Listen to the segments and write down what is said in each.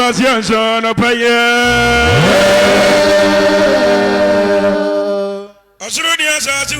was young son of a year. Australians are to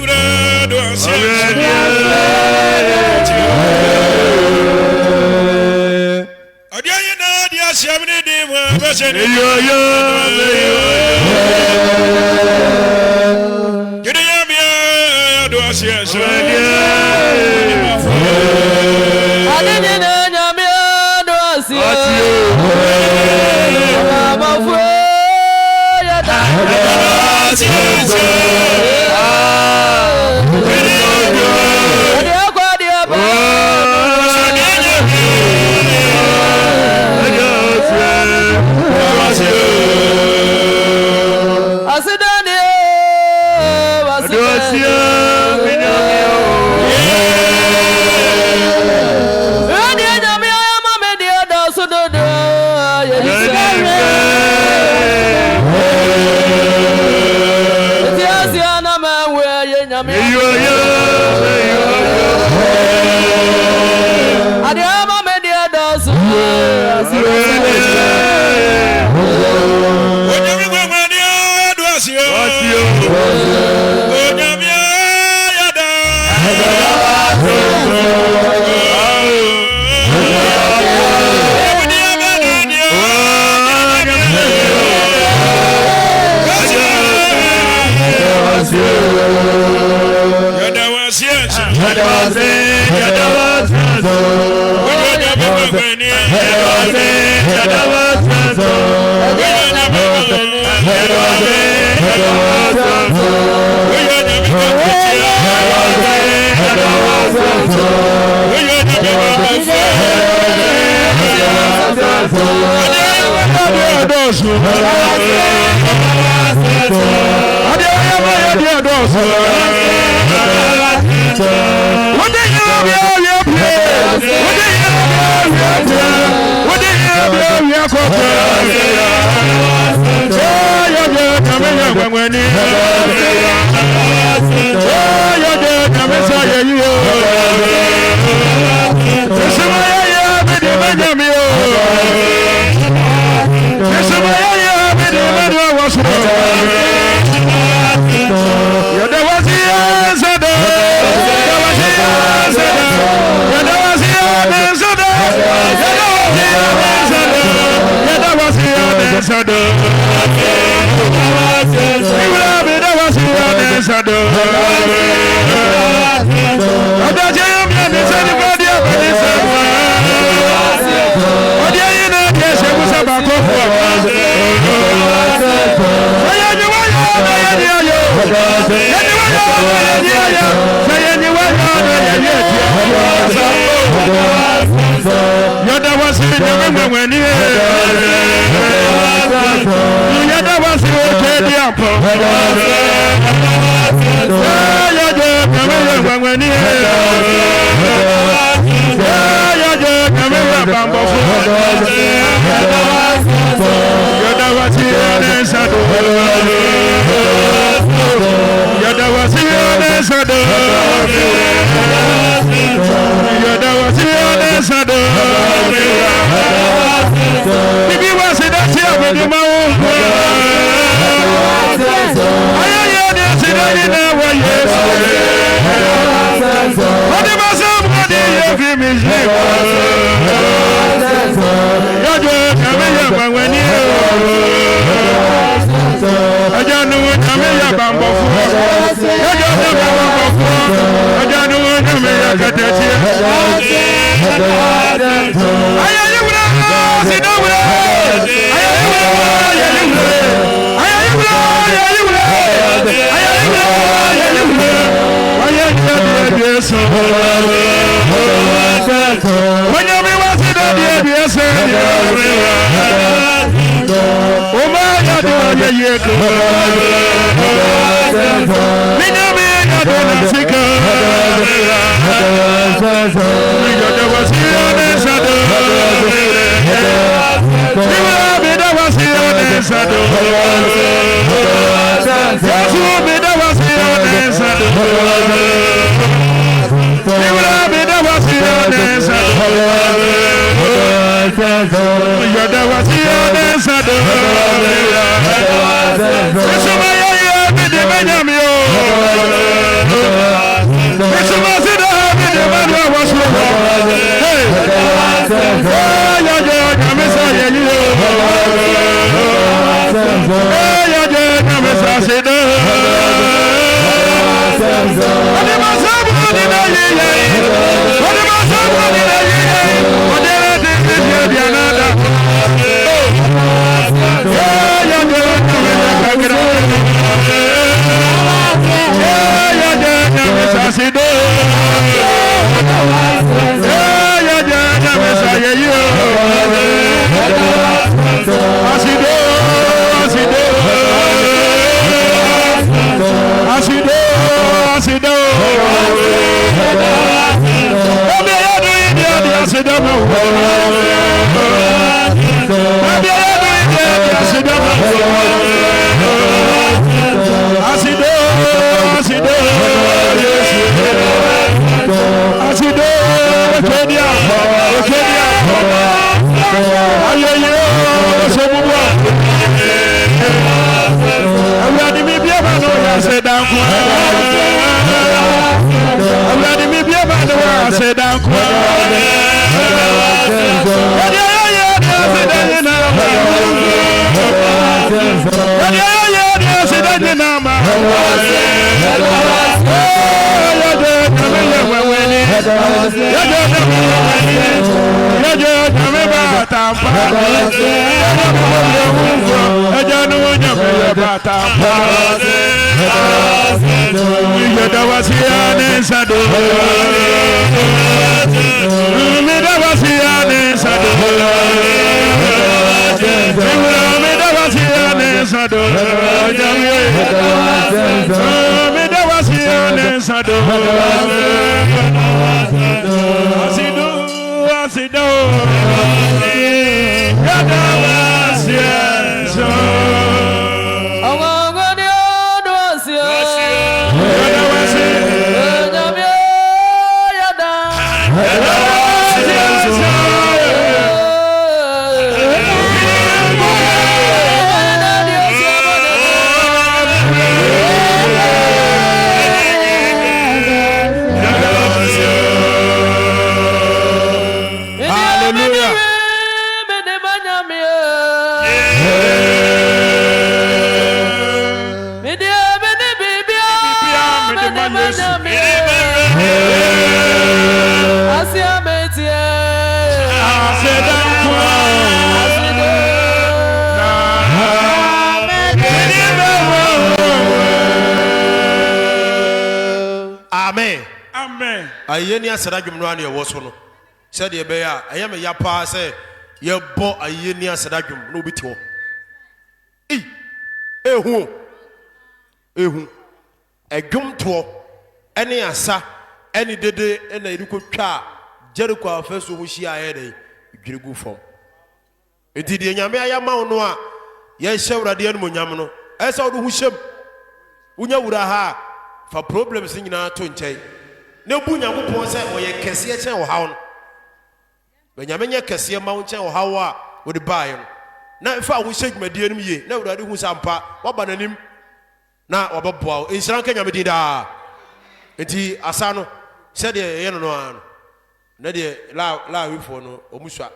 Yada Ayeni asadadwum no ane wo so no said ye be ya ayeme ya pa say ye bo ayeni asadadwum no biti ho ehu edwum to ene asa ene dede ene iriko twa Jericho afeso ho hia aye dey dwiregu fom enti de nyame ayama wo no a ye hye wurade anu monyam no esa wo ho hyem unya wura ha fa problems nyina to nkyai ne bu nyakopon se oye kese chen wo hawo no benyame nya kese ma wo chen wo hawo a wo de bae no na fa wo hyegmade anum ye na wurade hu sampa waba nanim na wabeboa insira nka nyame din da enti asa no se de ye no ano na de la wifo no omusua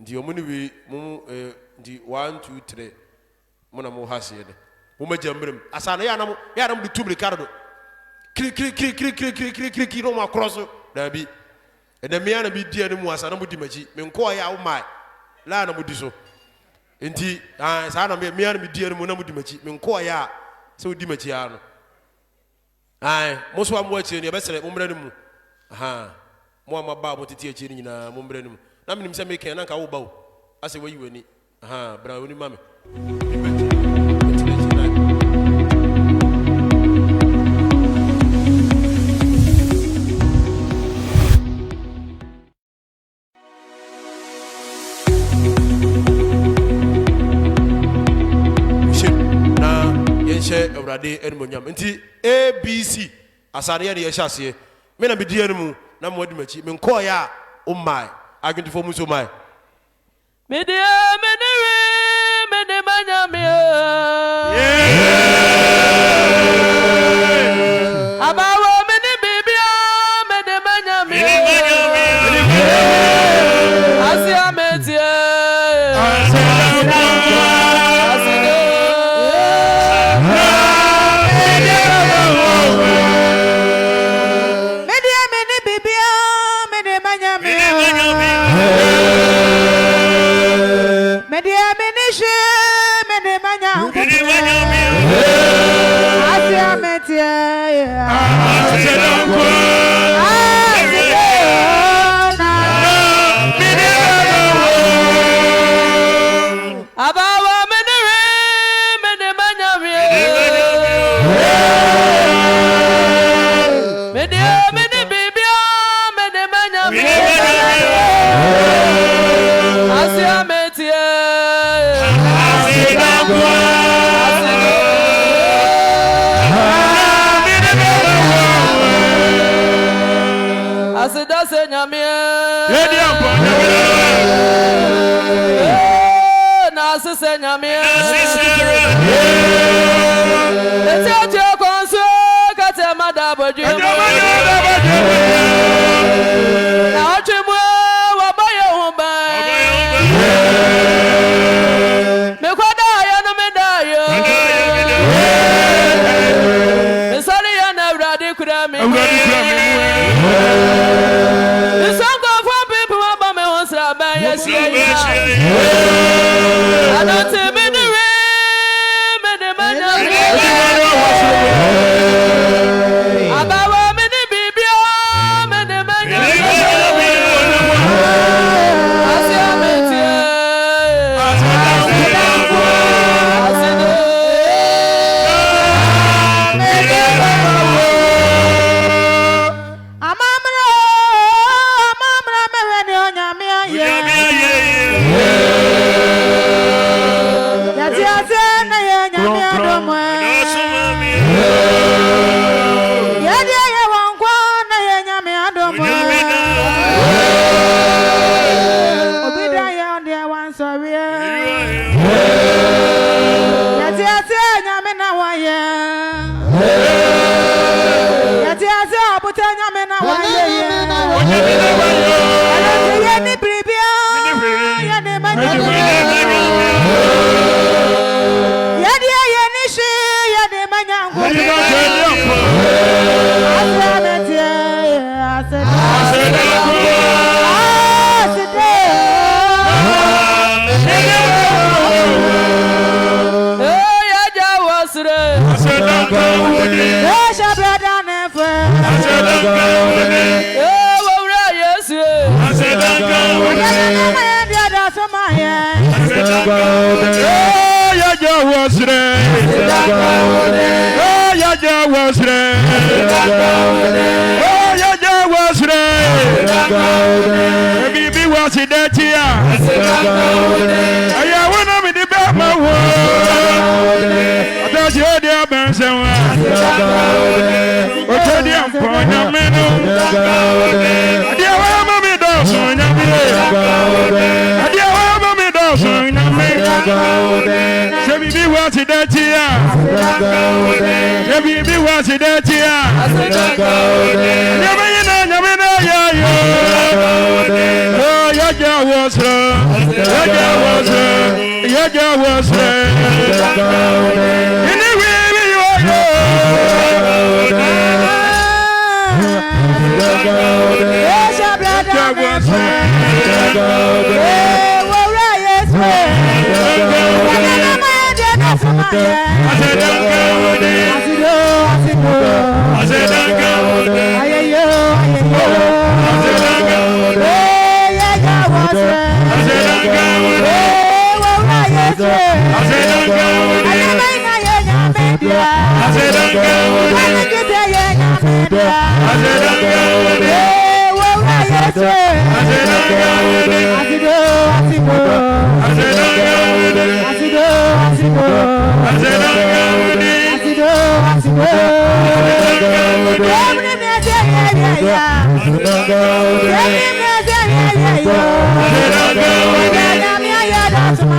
enti omuni wi mu enti 1 2 3 mona mo hase de mo majambrem asa no ya nam de tumri kardo kri no ma cross da bi ede me na bi di animu asa na mo di machi me nko ya wo mai la na mo di so enti sa na me na bi di animu na mo di machi me nko ya se wo di machi ya no mo so am wachi ne be sere mo mra ni mu mo ma ba mo titi achi ni nyina mo mra ni mu na me nim se me ken na nka wo ba wo ase wayi wani bra woni ma me Eurade enmonyam nti ABC asane ye ye hyase me na bedi anu na mo di machi me nko ya o mai agwintifo mu so mai me de me ne nyame abawo mene bibia mede manyame asia metie Go,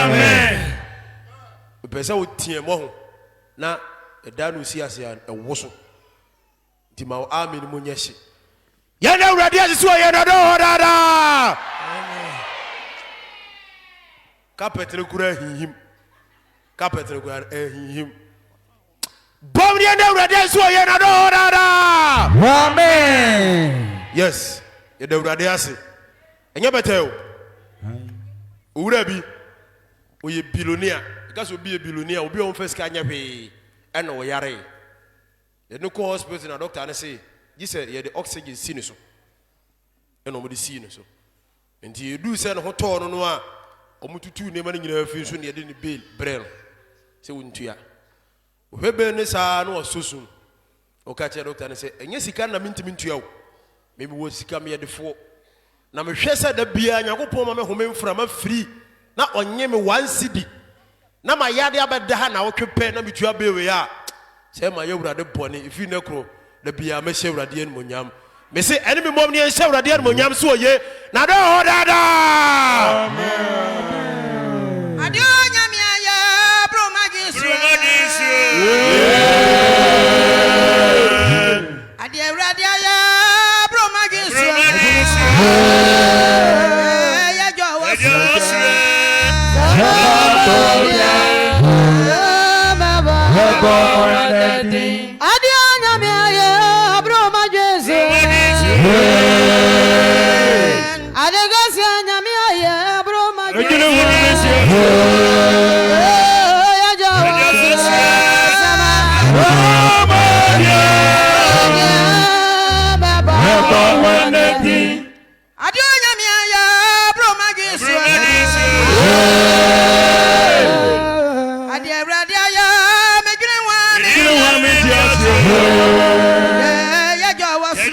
Amen. Pesa wo tie mo ho na eda no si ase a wo so nti ma amen mo nyehye ya na urade ase so ye na do dada carpet ne kura hihim carpet ne kura hihim bom ye na urade ase so ye na do dada amen. Yes ye da urade ase enye betel owura bi oye billionaire because obi a billionaire obi on first kanya pay and no yare the no hospital na doctor na say you say ye the oxygen sin so and no the sin so and you do say no to no a omututu ne ma nyina afi so ne de ne bail brel say wontua ohebe ne sa na ososun okache doctor ne say enye sika na mintimi ntua wo me wo sika me yedefo na me hwese da bia Nyankopon ma me home mframa free na onye me 1 cedi na ma yade abeda ha na wo twepɛ na metua bewe ya say ma yewurade bone ifi nekro da bia me hyewurade en monyam me say ene me mom ne hyewurade en monyam so oye na do dada amen adio nyame aya bro magisu adio urade aya bro magisu ya jo wasu adio nyame aya bro magisu adegasi nyame aya bro magisu ya jo wasu adio nyame aya bro magisu adio urade aya medwene wa ya jo wasu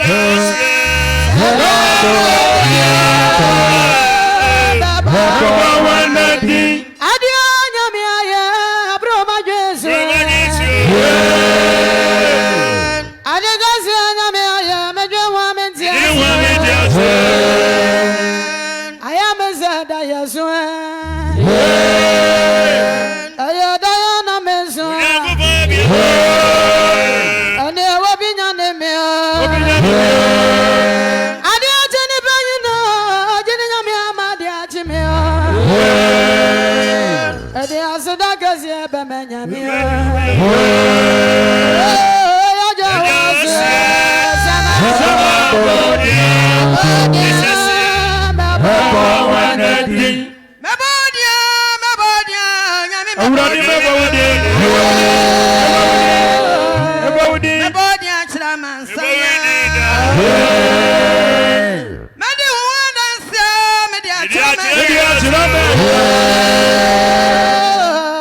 adio nyame aya bro magisu adegasi nyame aya medwene wa mentia aya mezada yesu aya daya na mesu ane wabinya ne me ade atini bayino jeni nyame amade achime ade asada gazi ebe menyame ya jawasu sama Mebodia, nyame Mebodia chiraman saya. Medi huwanda nsa, medi chiraman.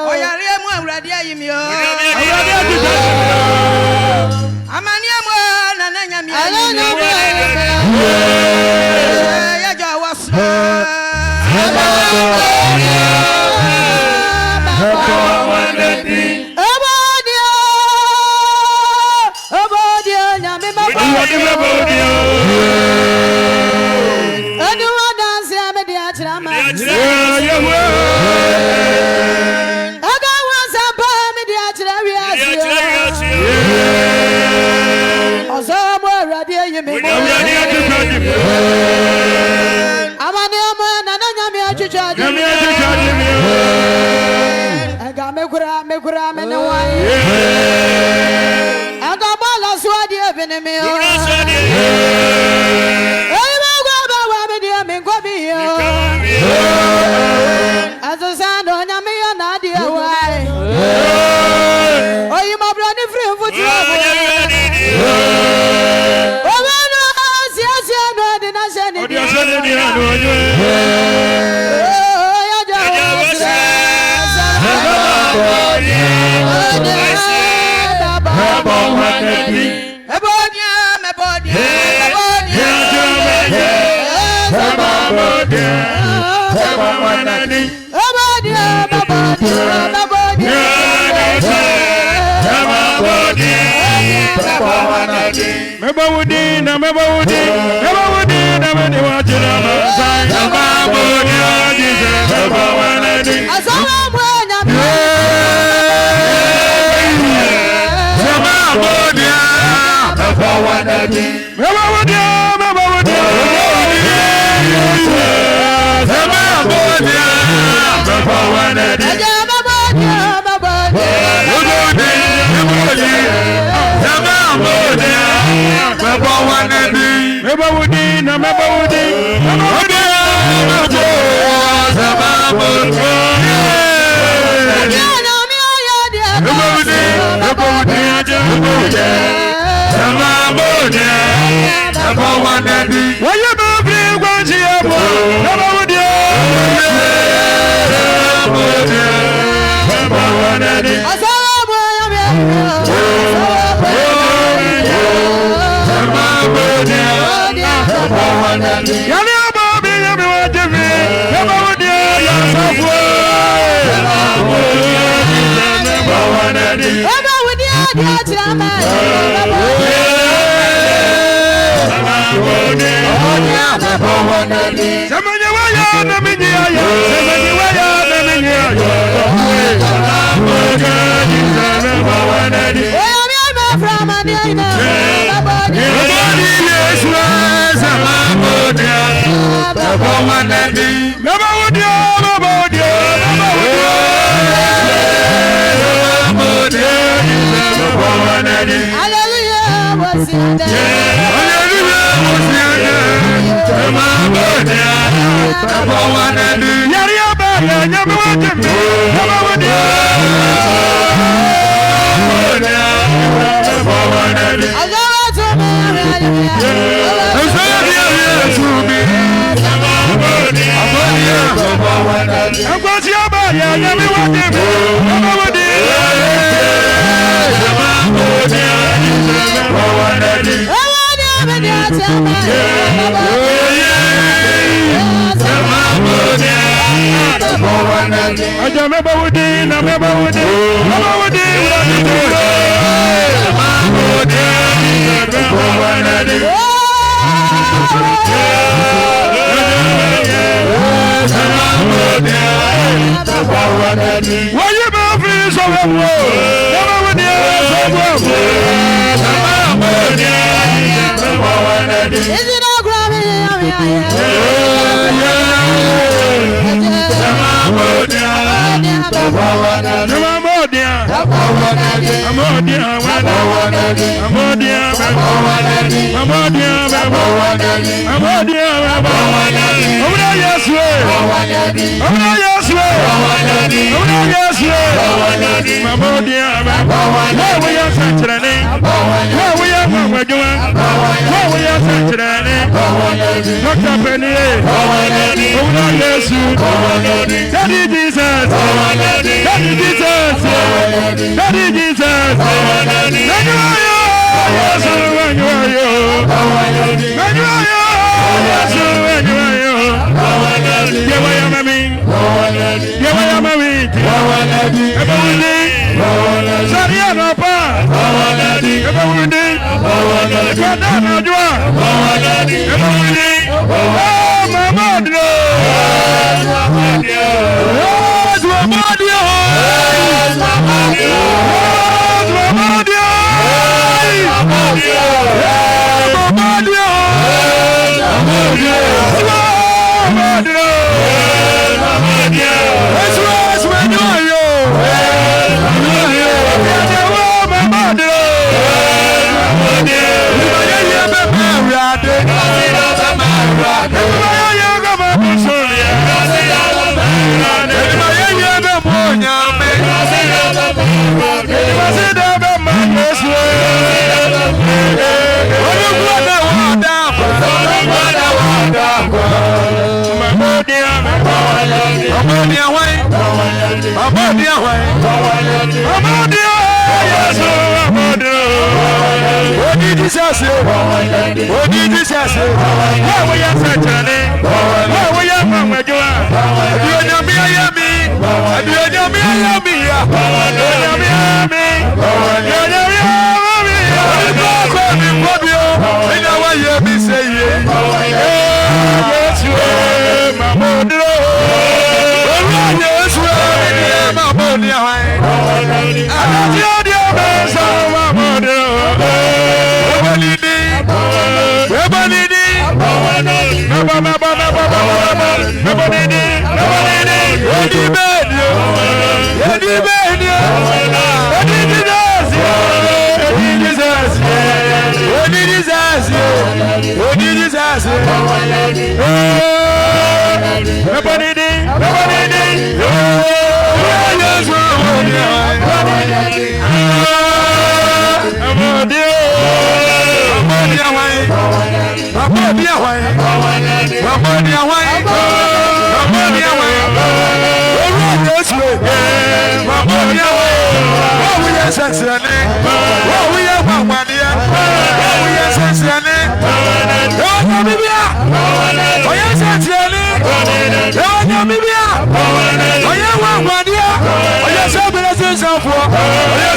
Oyare mu awurade ayimyo. Amani mu na nyame ayimyo. Ya jawasu.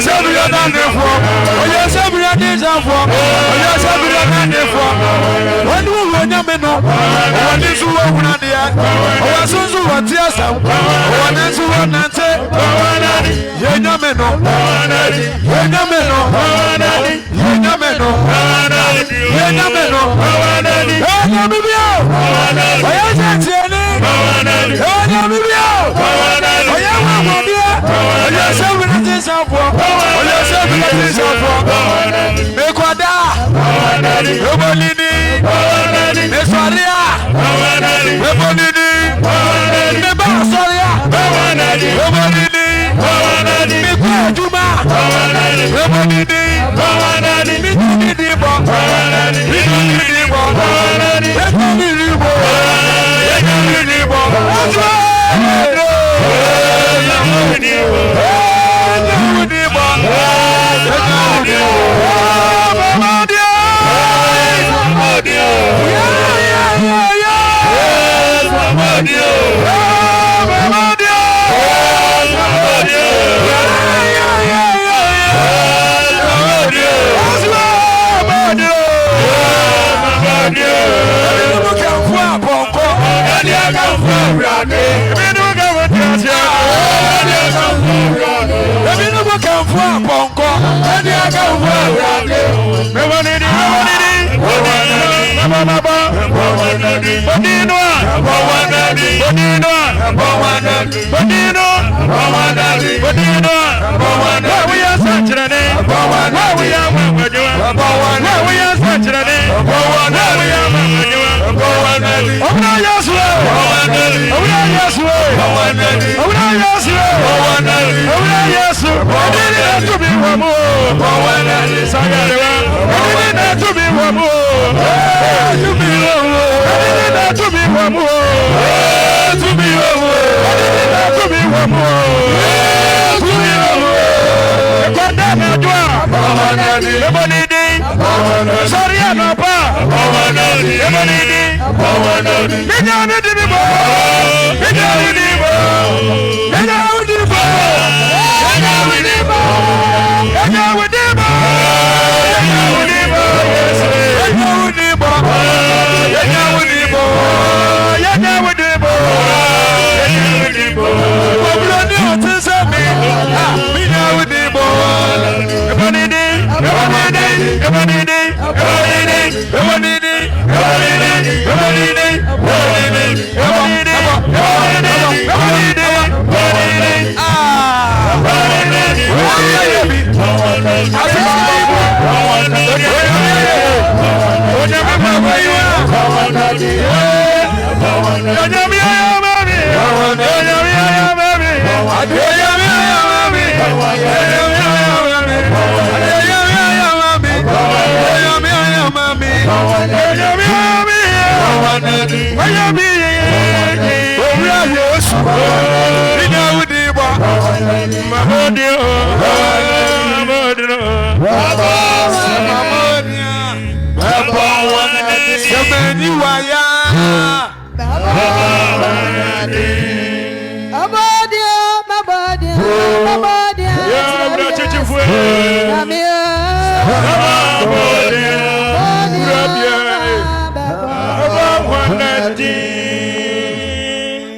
Yes,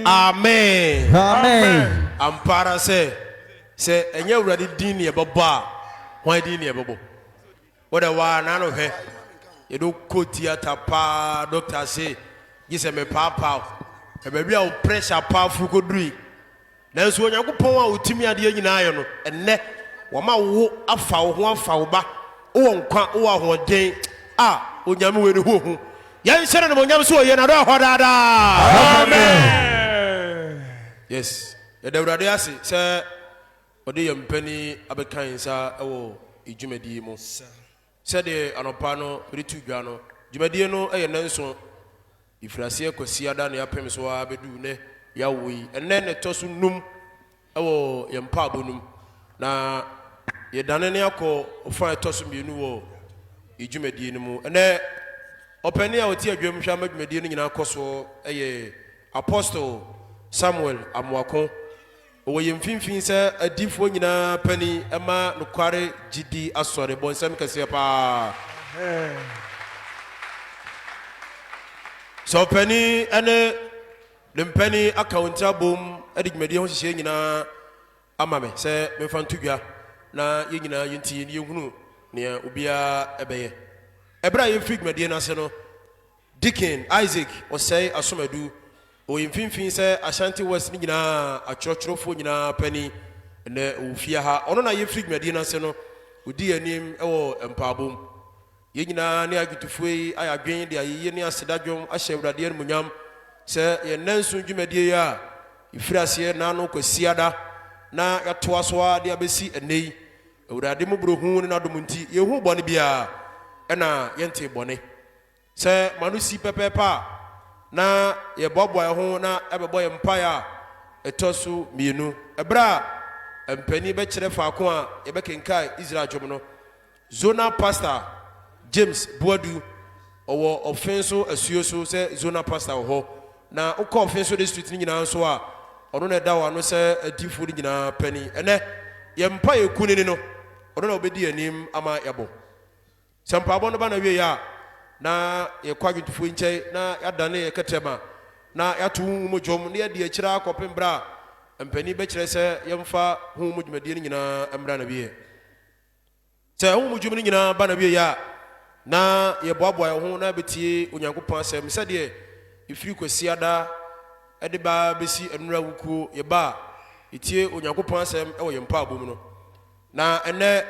Amen. Amen. Ampara say enye urade din ne baba hwan din ne babo wada wa na no hwe ye do ko theater pa doctor say gise me papa e ba bia o pressure pa fu ko dui na so onyankopon a otimi ade nyina ayo no enne wo ma wo afa wo ho afa wo ba wo nkwa wo ahoden a onyame we ne ho hu yan sere no onyame so ye na do ho dada. Amen. Yes, the Devradia say, Ode Yampeni Abekansa, oh, Ijumedi mo. Said the Anopano, Ritu Gano, Jumediano, a Nelson. If Rasia Cosia than your Pemswa Bedune, Yawi, and then a Tosunum, oh, Yampabunum. Now, ye done any alcohol or fire Tosum you know, Ijumediano, and there, open our tear Jim Shamak Medina in our Koso, a Apostle. Samuel Amwako Oye mfimfin sɛ adifo nyinaa pani ɛma nokware gidi asɔre bɔnsɛm kɛseɛ paa. So pani ɛne ne mpani akaunta bom ɛde dwumadie ho hyehyɛ nyinaa ama me sɛ memfa nto dwa na yɛn nyinaa yɛntie ne yɛhunu nea obiara ɛbɛyɛ. Ɛberɛ a yɛmfiri dwumadie no ase no, Deacon Isaac ɔsɛe asomadu oye mfimfin sɛ Ashanti West ne nyinaa atwerɛtwerɛfoɔ nyinaa pani ɛnɛ ɔwofie ha ɔno na yɛfiri dwumadie no ase no ɔdi anim ɛwɔ mpaabom. Yɛn nyinaa ne agetufoɔ yi ayɛ adwen de ayɛyie ne asedadwom ahyɛ Awurade animuonyam sɛ yɛn nanso dwumadie yi a yɛfiri aseɛ naano kwasiada na yɛtoa so a de abɛsi ɛnnɛ yi Awurade mmɔborɔhu ne n'adom nti yɛhu bɔne biara ɛna yɛnte bɔne sɛ mano si pɛpɛɛpɛ a na yɛbɔbɔ ho na ɛbɛbɔ yɛn mpaeɛ a ɛtɔ so mmienu ɛberɛ a mpani bɛkyerɛ faako a yɛbɛkenkae Israel dwom no. Zonal Pastor James Buadu ɔwɔ ɔfen so asuo so sɛ zonal pastor wɔ hɔ na wokɔ ɔfen so district no nyinaa nso a ɔno na ɛda wɔ ano sɛ adifoɔ no nyinaa pani ɛnɛ yɛn mpaeɛ ku ne no ɔno na ɔbɛdi anim ama yɛbɔ. Sɛ mpaabɔ no ba na wie a na yɛkɔ adwontofoɔ nkyɛn na yɛadane yɛkɛtɛma na yɛato ho mu dwom na yɛde akyirɛ akɔpem berɛ a mpani bɛkyerɛ sɛ yɛmfa ho mu dwumadie no nyinaa mmra na wie. Sɛ ho mu dwom no nyinaa ba na wie a na yɛboaboa yɛn ho na bɛtie Onyankopɔn asɛm sɛdeɛ ɛfiri kwasiada ɛde baa bɛsi nnura wukuo yɛba a yɛtie Onyankopɔn asɛm ɛwɔ yɛn mpaabɔ mu no. Na ɛnɛ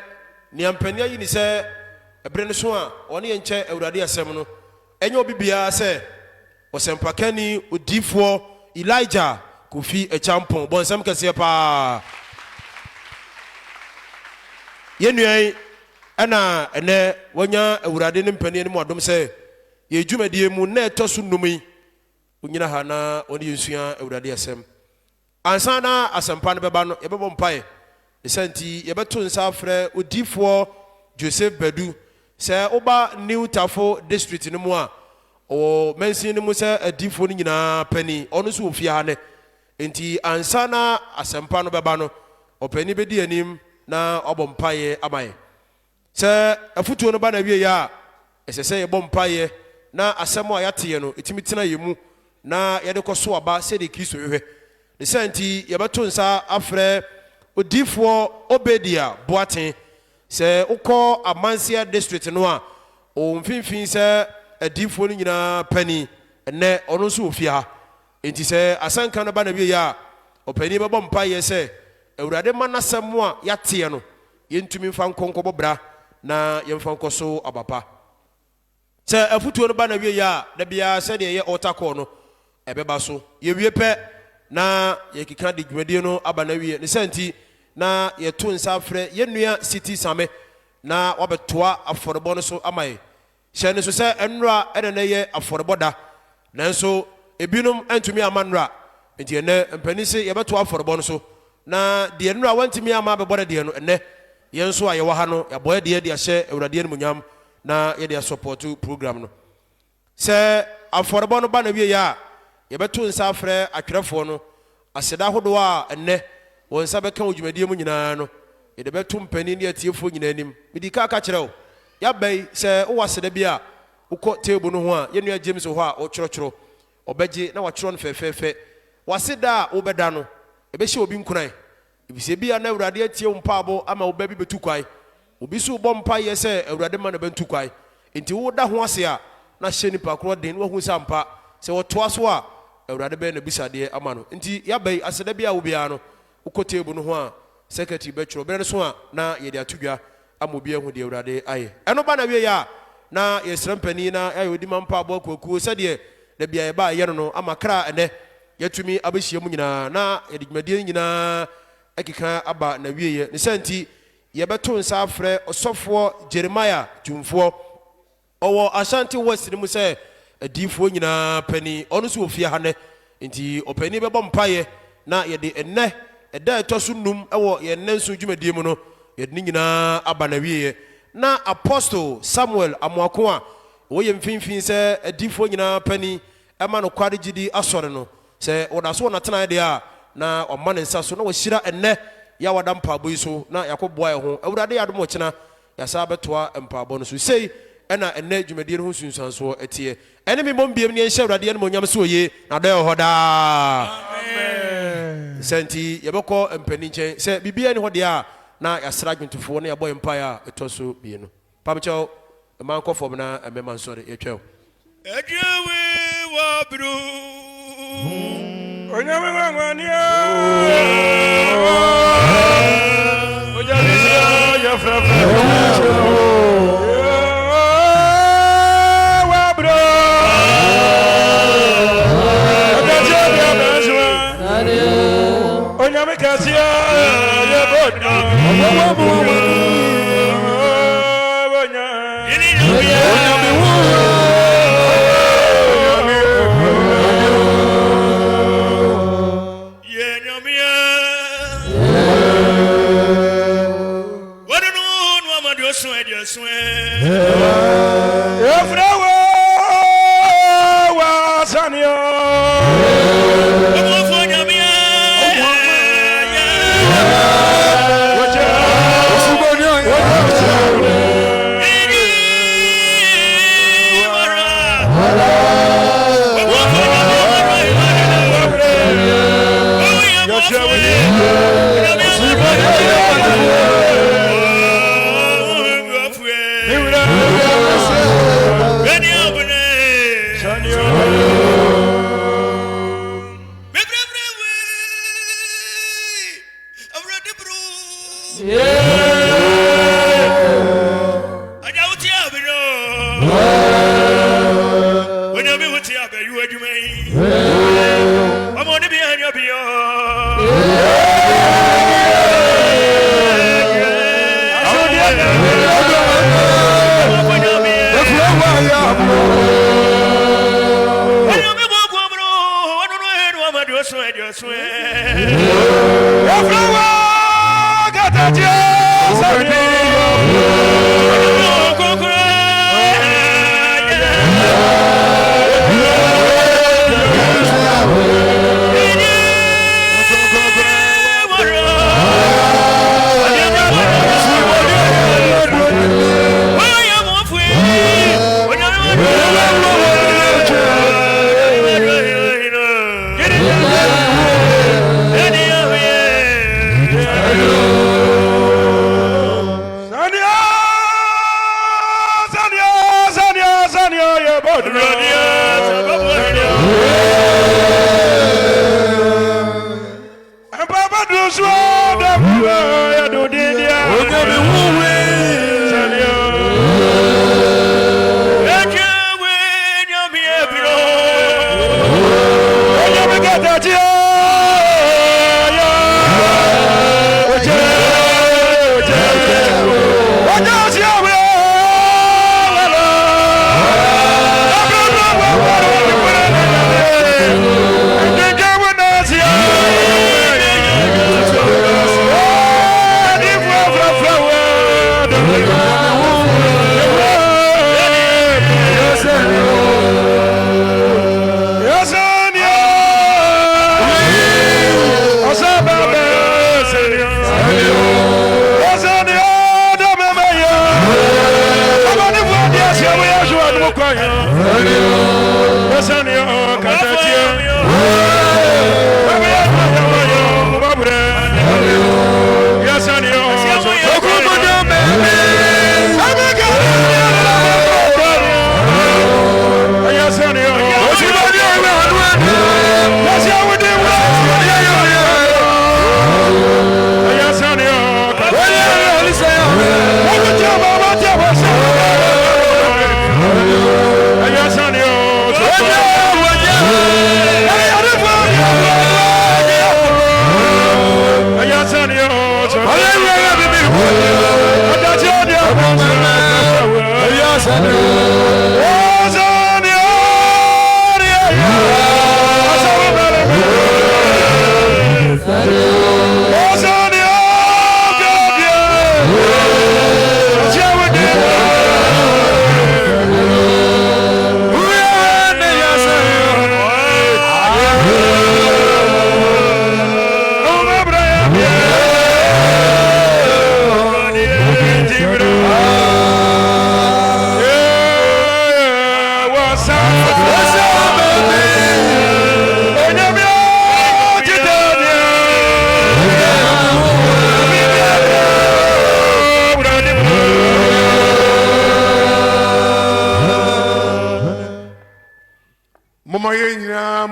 nea mpani ayi ni sɛ ɛberɛ no so a ɔne yɛn nkyɛ Awurade asɛm no ɛnyɛ obi biara sɛ ɔsɛmpakani odiifoɔ Elijah Kofi Achampɔn bɔnsɛm kɛseɛ paa. Yɛn nua yi ɛna ɛnɛ wanya Awurade ne mpani ne mu adom sɛ yɛ dwumadie mu na ɛtɔ so nnum yi onyina ha na ɔne yɛnsua Awurade asɛm. Ansa na asɛmpa no bɛba no yɛbɛbɔ mpaeɛ ɛsɛ nti yɛbɛto nsa afrɛ odiifoɔ Joseph Badu sɛ woba New Tafo district no mu a ɔwɔ mansin no mu sɛ adiifoɔ no nyinaa pani ɔno nso wɔ fie ha ne nti ansa na asɛmpa no bɛba no ɔpani bɛdi anim na ɔbɔ mpaeɛ ama yɛ. Sɛ afutuo no ba na wie a ɛsɛ sɛ yɛbɔ mpaeɛ na asɛm a yɛateɛ no ɛtumi tena yɛ mu na yɛde kɔ so aba sɛdeɛ Kristo hwehwɛ. Ne sɛ nti yɛbɛto nsa afrɛ odiifoɔ Obedia Boaten sɛ wokɔ Amansia district no a ɔmfimfin sɛ adiifoɔ no nyinaa pani ɛnɛ ɔno nso wɔ fie ha. Enti sɛ asɛnka no ba na wie a ɔpani bɛbɔ mpaeɛ sɛ Awurade ma n'asɛm a yɛateɛ no yɛntumi mfa nkɔnkɔbɔ bra na yɛmfa nkɔ so abapa. Sɛ afutuo no ba na wie a da biara sɛdeɛ yɛ altar call no ɛbɛba so yɛwie pɛ na yɛkeka de dwumadie no aba na wie. Ne sɛ nti na yɛto nsa afrɛ yɛnnua City Same na wabɛtoa afɔrebɔ no so ama yɛ. Hyɛ ne so sɛ nnura ɛna ne yɛ afɔrebɔ da nanso ebinom antumi ama nnura nti ɛnɛ mpani sɛ yɛbɛtoa afɔrebɔ no so na deɛ nnura wantumi ama bɛbɔ no deɛ no ɛnɛ yɛn nso a yɛwɔ ha no yɛabɔɛ deɛ de ahyɛ Awurade animuonyam na yɛde asɔpɔto program no. Sɛ afɔrebɔ no ba na wie a yɛbɛto nsa afrɛ atwerɛfoɔ no aseda ahodoɔ a ɛnɛ wɔn nsa bɛka wɔ dwumadie mu nyinaa no yɛde bɛto mpani ne atiefoɔ nyinaa anim. Medi ka kyerɛ wo yɛabɛi sɛ wowɔ aseda bi a wokɔ table no ho a yɛnnua James wɔ hɔ a ɔtwerɛtwerɛ ɔbɛgye na watwerɛ no fɛfɛɛfɛ waseda a wobɛda no ɛbɛhyɛ obi nkuran ebisɛ bia na Awurade atie wo mpaabɔ ama wo ba bi bɛtu kwae obi so bɔ mpaeɛ sɛ Awurade ma na bɛntu kwae enti woda ho ase a na hyɛ nipa korɔ den wahu sɛ ampa sɛ wɔtoa so a Awurade bɛyɛ na bisadeɛ ama no. Nti yɛabɛi aseda bi a wo biara no wokɔ table no ho a secretary bɛtwerɛ bɛrɛ no so a na yɛde ato dwa ama obi ahu deɛ Awurade ayɛ. Ɛno ba na wie a na yɛsrɛ mpani na ayɛ odi ma mpaabɔ akuakuo sɛdeɛ da bia yɛba yɛ no ama kra ɛnɛ yɛtumi abɛhyia mu nyinaa na yɛde dwumadie nyinaa ɛkeka aba na wieɛ. Ne sɛ nti yɛbɛto nsa afrɛ ɔsɔfoɔ Jeremiah Tumfoɔ ɔwɔ Ashanti West no mu sɛ adiifoɔ nyinaa pani ɔno nso wɔ fie ha nɛ nti ɔpani bɛbɔ mpaeɛ na yɛde ɛnɛ ɛda ɛtɔ so nnum ɛwɔ yɛn nanso dwumadie mu no yɛde ne nyinaa aba na wieɛ. Na Apostle Samuel Amoako a wɔyɛ mfimfin sɛ adiifoɔ nyinaa pani ɛma no kwade gyidi asɔre no sɛ wɔda so wɔnatena deɛ a na ɔma ne nsa so na wɔhyira ɛnnɛ ya wada mpaabɔ yi so na yakɔboa yɛ ho awurade yɛ adom ɔkyena yɛsa bɛtoa mpaabɔ no so sei ɛna ɛnnɛ dwumadie no ho sunsuansoɔ ɛteɛ ɛne me mmɔm biam ne yɛnhyɛ awurade yɛ no mɔnyam so ɔye na dɔ yɛ hɔ daa sɛ nti yɛbɛkɔ mpani nkyɛn sɛ biribiara ne hɔ deɛ a na yɛasra adwontofoɔ na yɛbɔ yɛ mpaeɛ a ɛtɔ so mmienu pamkyɛw ɛma nkɔ fam na ɛmɛma nsɔre yɛtwɛw Ejewe wabru Onyame wangwania Onyame ya frafa wabru Onyame bezwa Onyame kasia ya bodna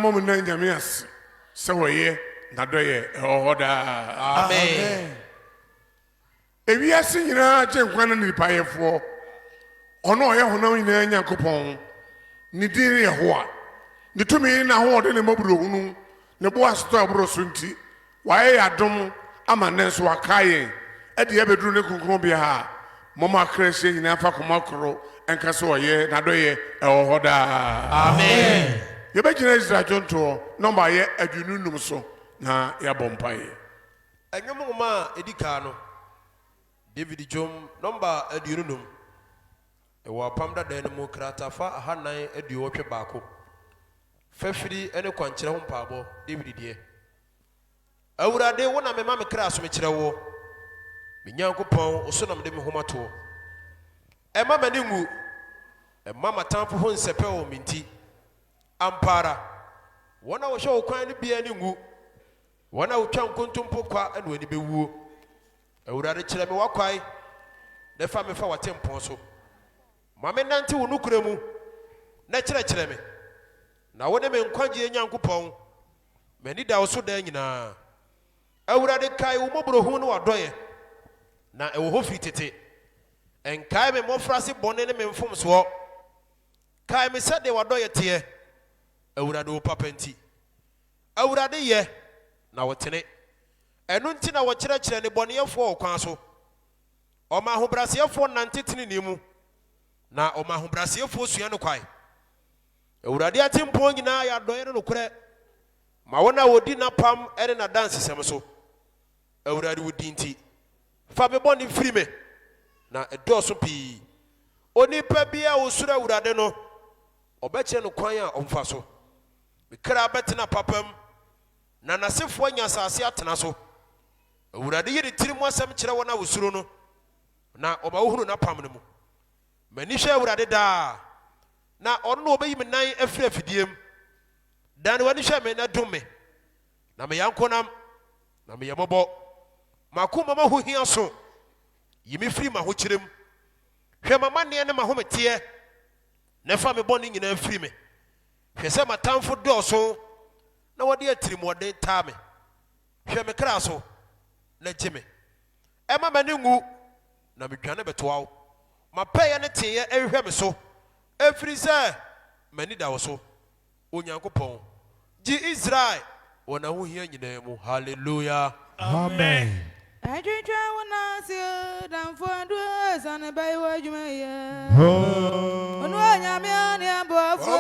mom na nyame ase se woye na doye hoda amen ewi ase nyina je nkwa na nipayefo ono oye honam nyina Nyankopɔn ni din ye ho a ni tumi na ho de ne maburo hunu ne bo asto aburo so nti waye adom ama nenso wakaye e de ebeduru ne kunkun bia ha mama krese nyina fa komakoro enka se oye na doye hoda amen ye be gina Israel jonto number ye adwununum so na ya bompaye enwom ma edika no David Jom number adwununum e wa pamda dan mu krata fa ahanan aduotwe baako fafiri ene kwankyere ho mpaabo David die awurade wona me ma me kra so me kyerɛ wo me Nyankopɔn osonam de me homato e ma mani ngu e ma matamfo ho nsɛpɛ wo minti ampara wona wo hwɛ wo kwan ne bia ne ngu wona wo twa nkontompo kwa ene wani bewuo awurade kyerɛ me wakwai ne fa me fa watempɔn so ma me nante wo nukura mu na kyerɛ me na wo ne me nkwagye Nyankopɔn mani da wo so da nyinaa awurade kai wo mobrohu ne wadɔye na e wo ho firi tete enkai me mofrase bɔne ne me mfom so kai me sɛ de wadɔye teɛ awurade wo papanti awurade ye na wotene enu nti na wo kyerɛkyerɛ ne bɔneyɛfo kwan so ɔma ahobraseyɛfo nantetene ne mu na ɔma ahobraseyɛfo sua no kwai awurade atempo nyinaa ya dɔye no nokorɛ ma wona wodi na pam ene na dance sem so awurade wodi nti fa me bɔne firi me na ɛdɔso pii onipa bia wo sura awurade no ɔbɛkyerɛ no kwan a ɔmfa so me kra bɛtena papam na nasefo anya asase atena so awurade yiri tiri mu asɛm kyerɛ wona wo suro no na ɔma wo hunu na pam no mu mani hwɛ awurade daa na ɔno no obeyi me nan afiri afidiem dan wani hwɛ me na dom me na me yankonam na me yɛmɔbɔ makoma ma ho hia so yimi firi ma ho kyerem hwɛ mama ne ne ma ho meteɛ na fa me bɔne nyina firi me hwɛ sɛ matamfo dɔɔso na wɔde atirimɔden taa me hwɛ me kra so na gye me ɛma m'ani ngu na medwane bɛtoa wo mapɛyɛ ne teeɛ ɛhwehwɛ me so ɛfiri sɛ m'ani da wo so Onyankopɔn ji Israel wana ho hia nyinaa mu hallelujah Amen. Adwitwa wona se damfo adu sane bai wadwuma ye onu anyame ani abofo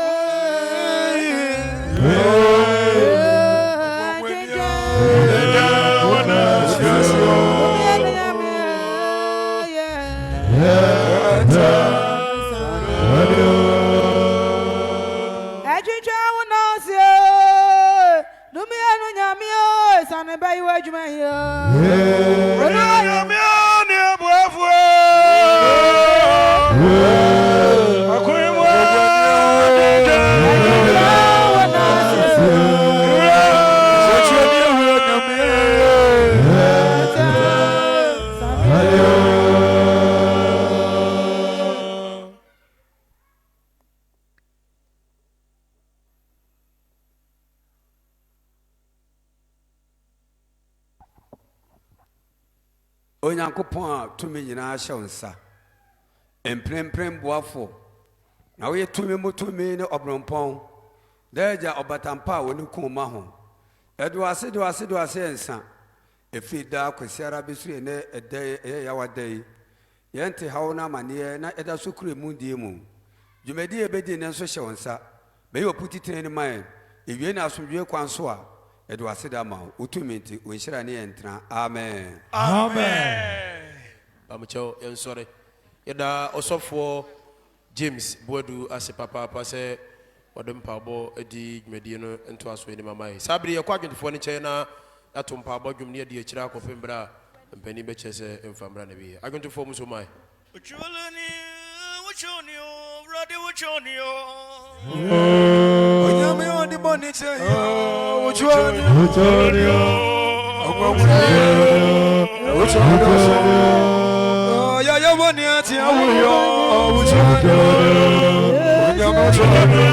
Onyankopɔn a tumi nyinaa hyɛ wo nsa empremprem boafo na wo tumi mutumi ne obrɔmpɔn daagya ɔbatampa a woni kuma ho do ase nsa efi da kwasiara besure ne ɛdɛ yawadai yɛnte hawo na amane na ɛda so kure mu die mu dwumadi ebedi ne nso hyɛ wo nsa bɛyɛ oputitene ne man ewie na asomdwe kwan so a do ase da ma utumi nti onhyira ne yɛntra amen amen amcho sorry yɛda osofo James Boadu ase papa sɛ wɔde mpabɔ adi dwumadi no nto aso ni mama yi sabri yɛ kwadwentefo ne kyɛn na ato mpabɔ dwum ne adi akyira akɔpembra mpani bɛkyɛ sɛ mfamra na bi adwentefo mu so mai uchulani uchonio rade uchonio onyame odi boni che yo uchonio uchonio ya ya boni ati awuyo uchonio onyame uchonio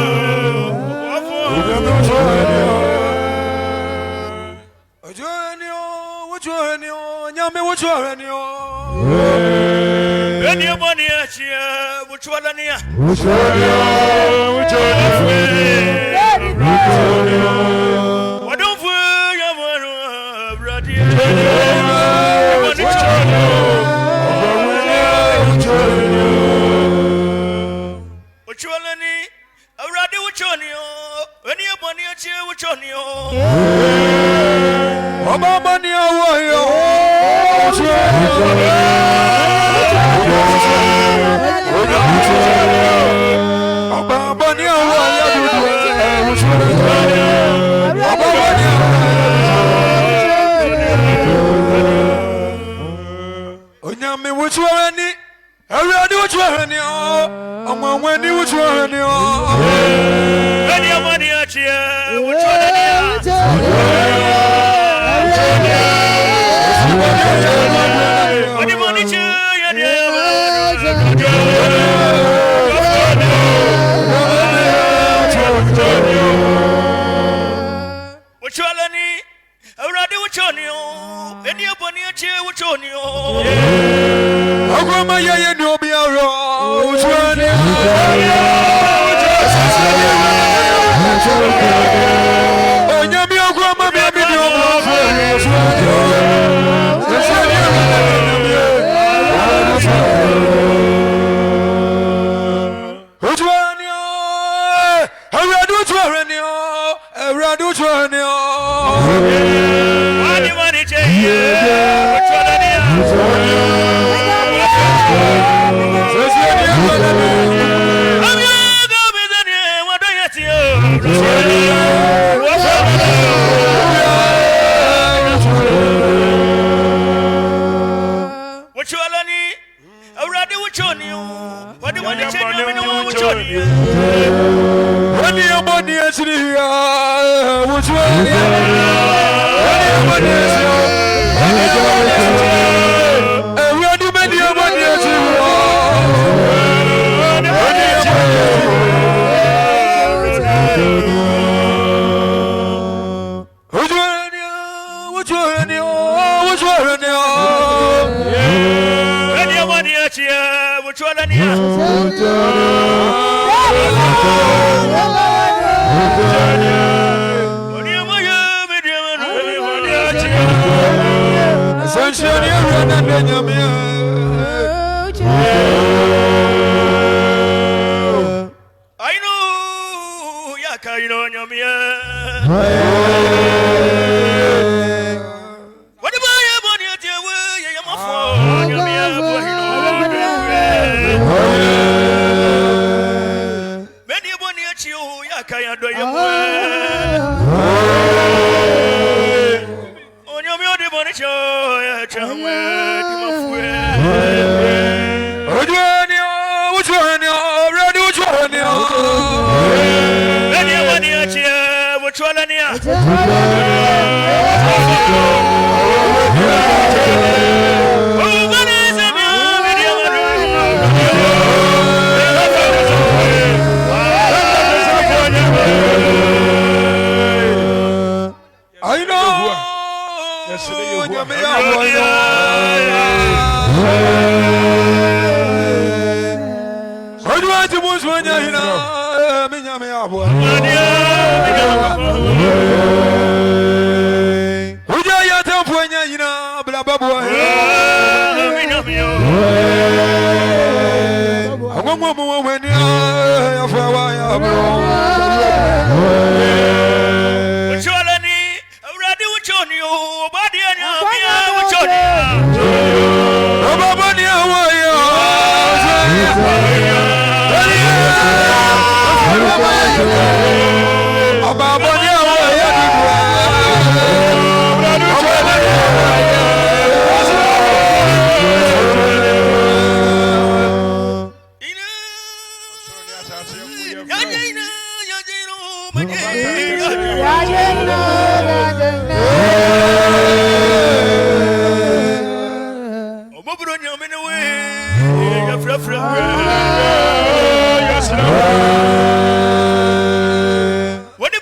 What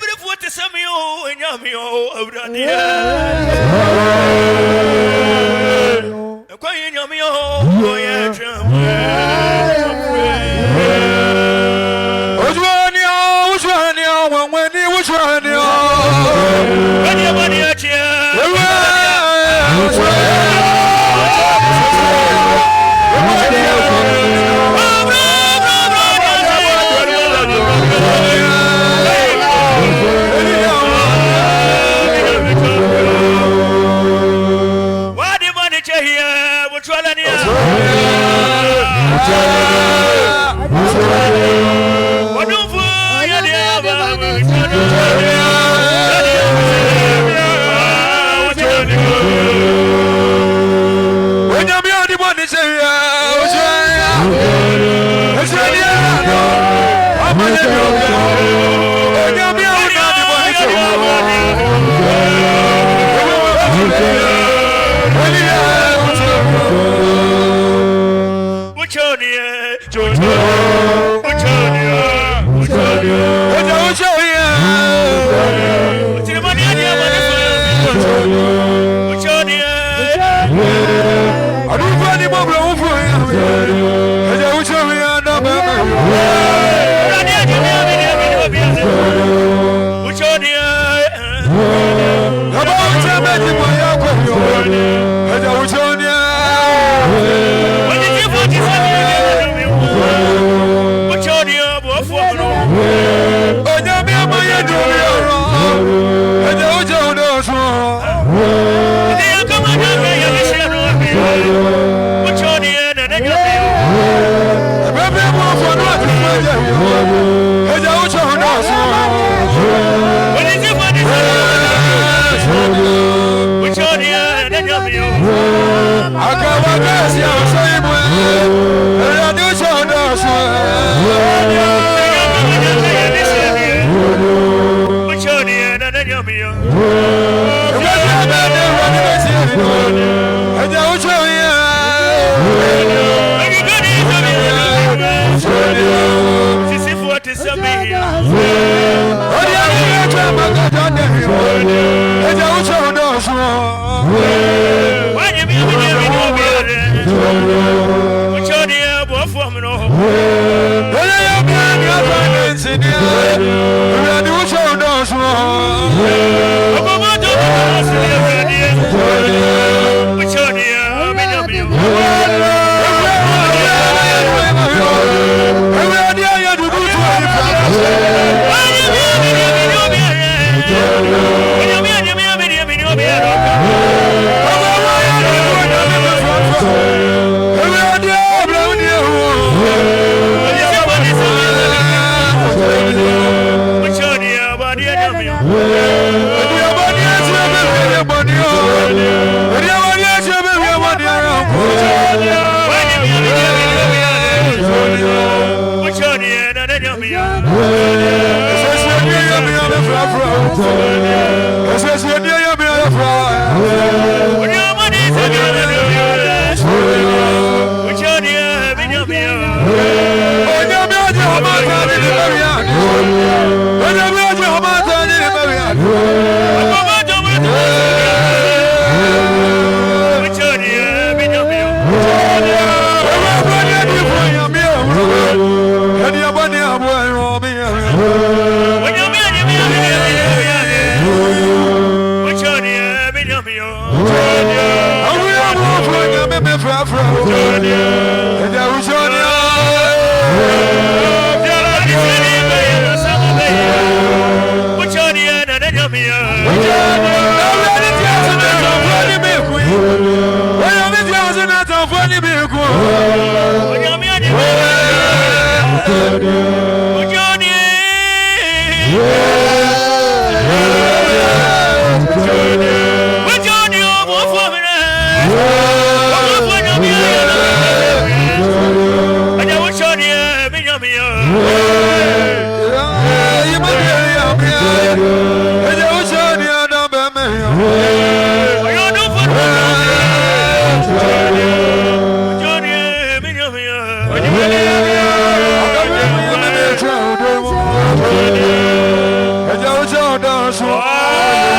Oh,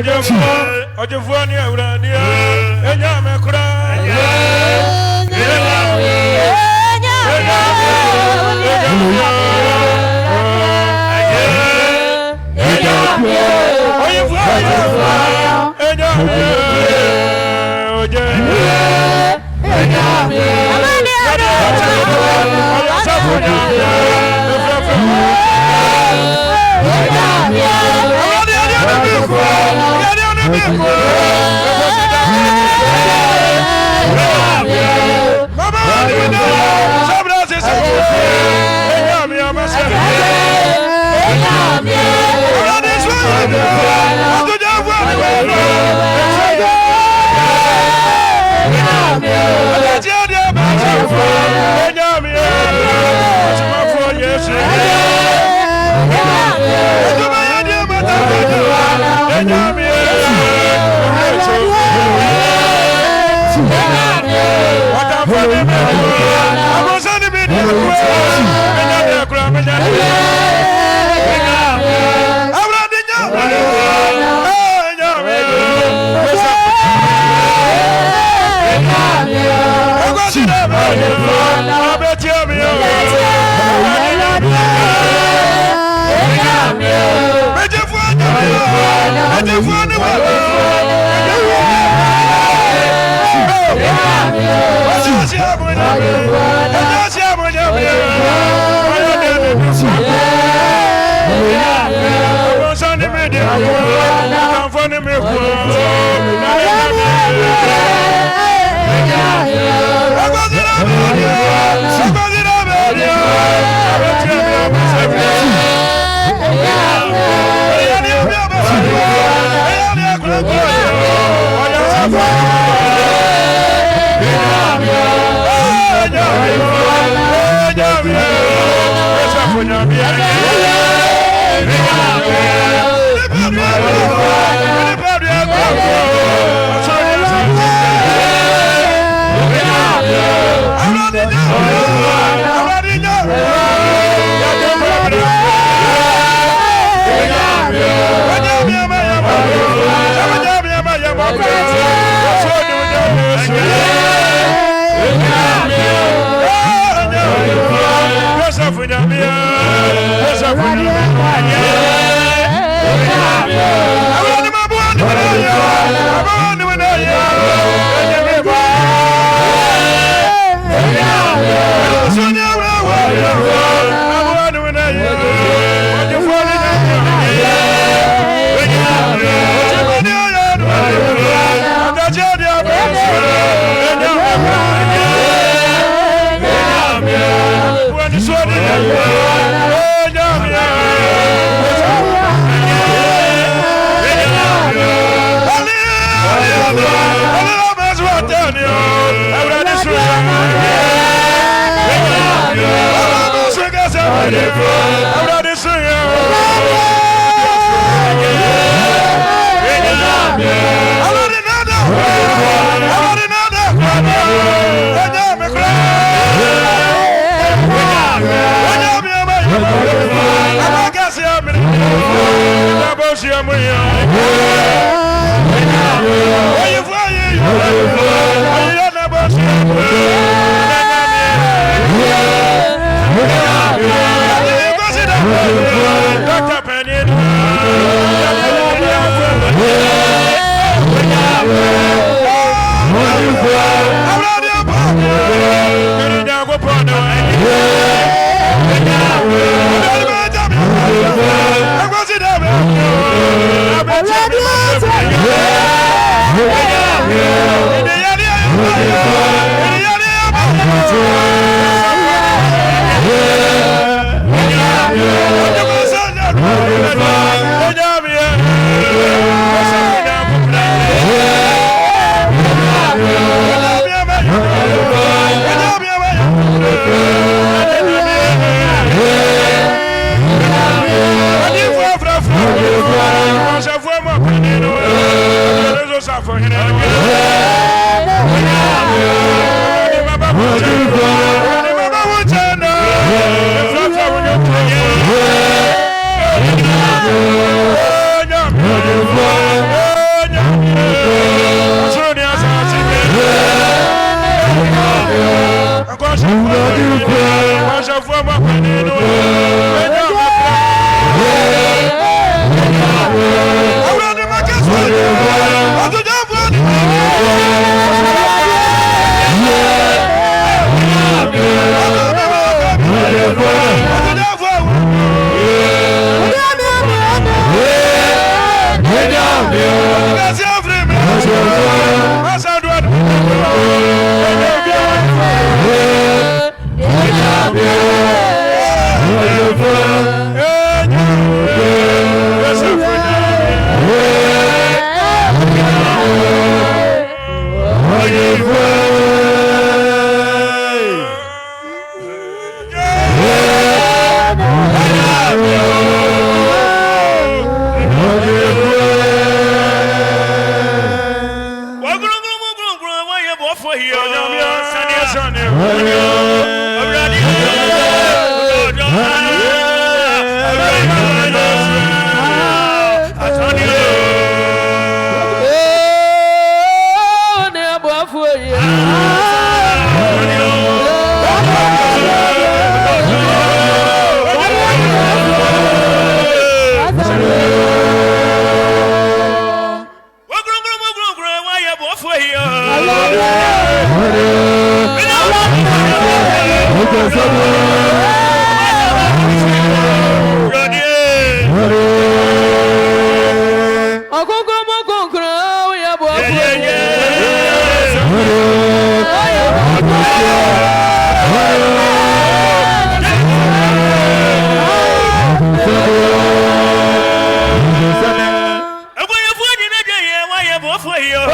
Ojevoni Uradia, Enyamekura, for you.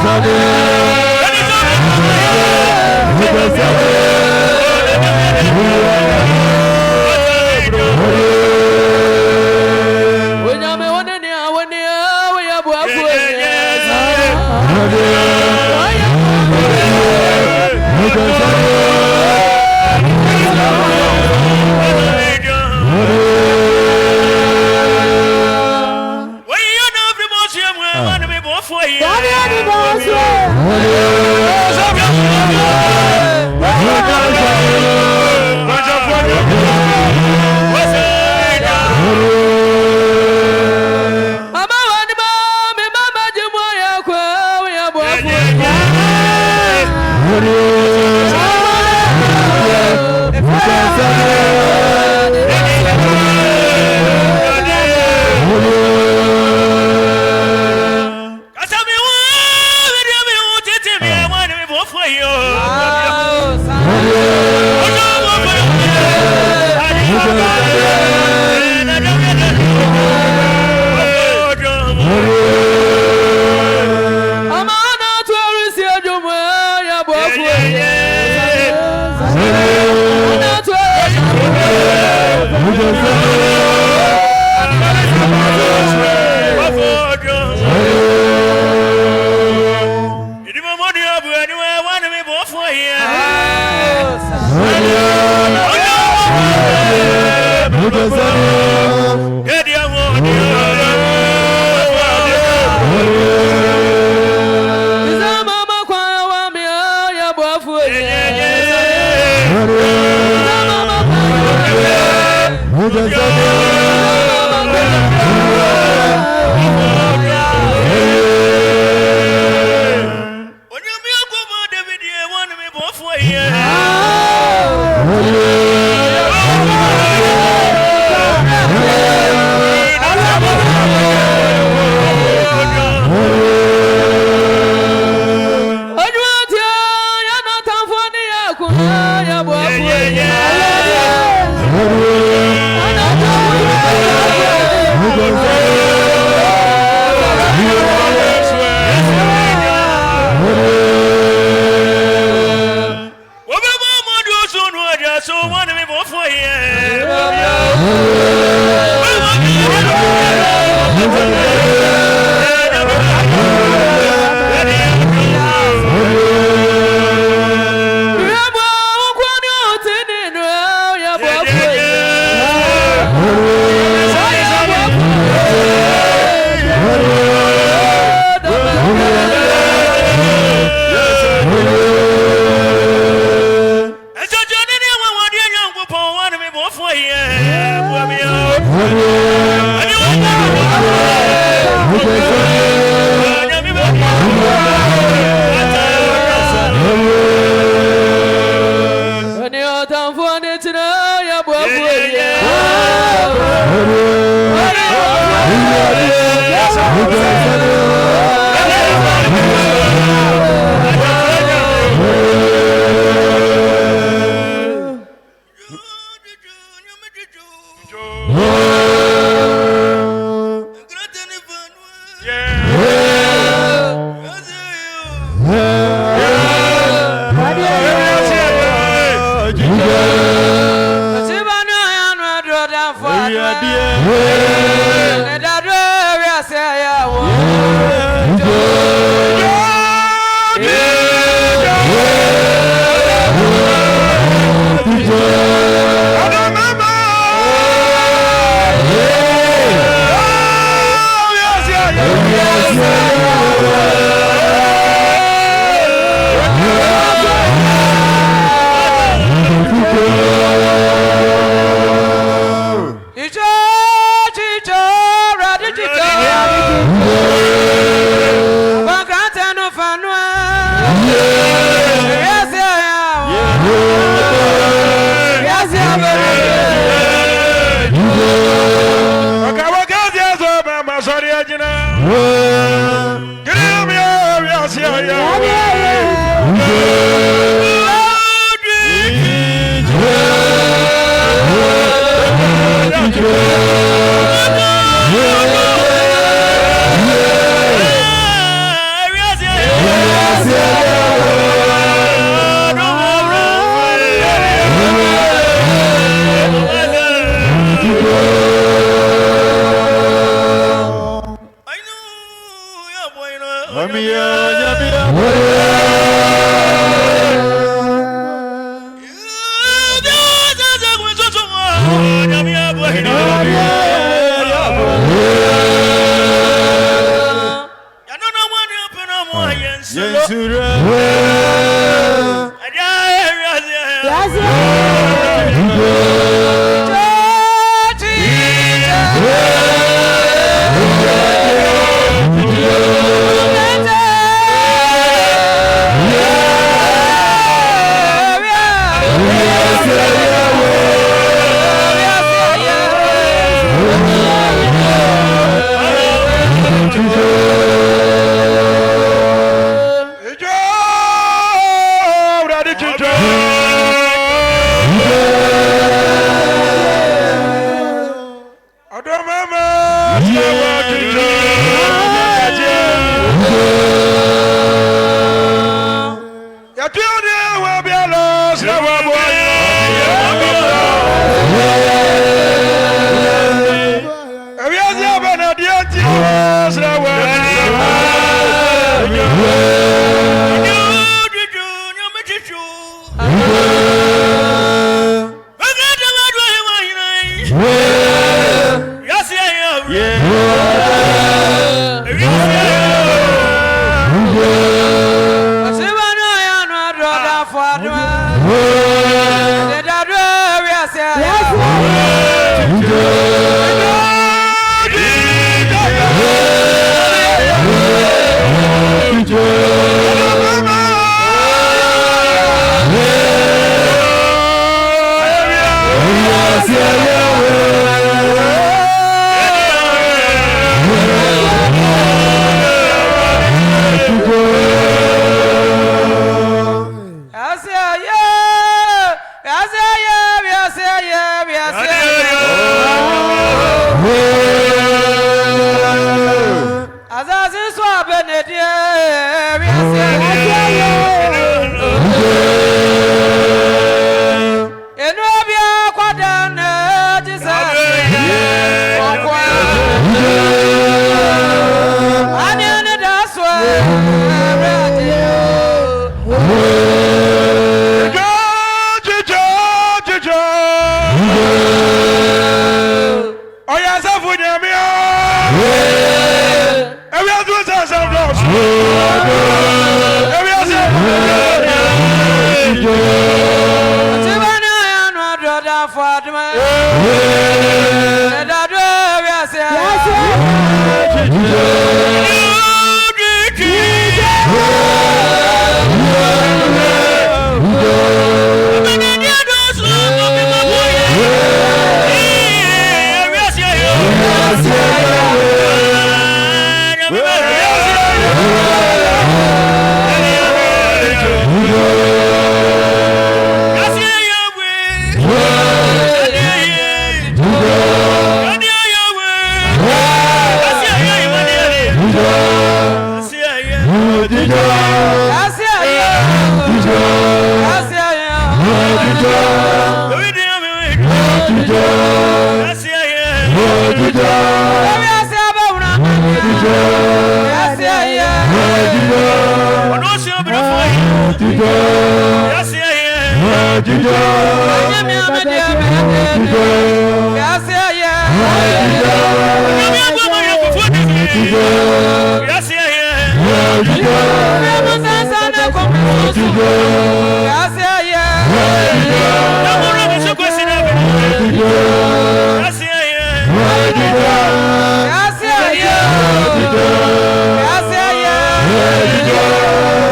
Sunday.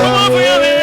Come on,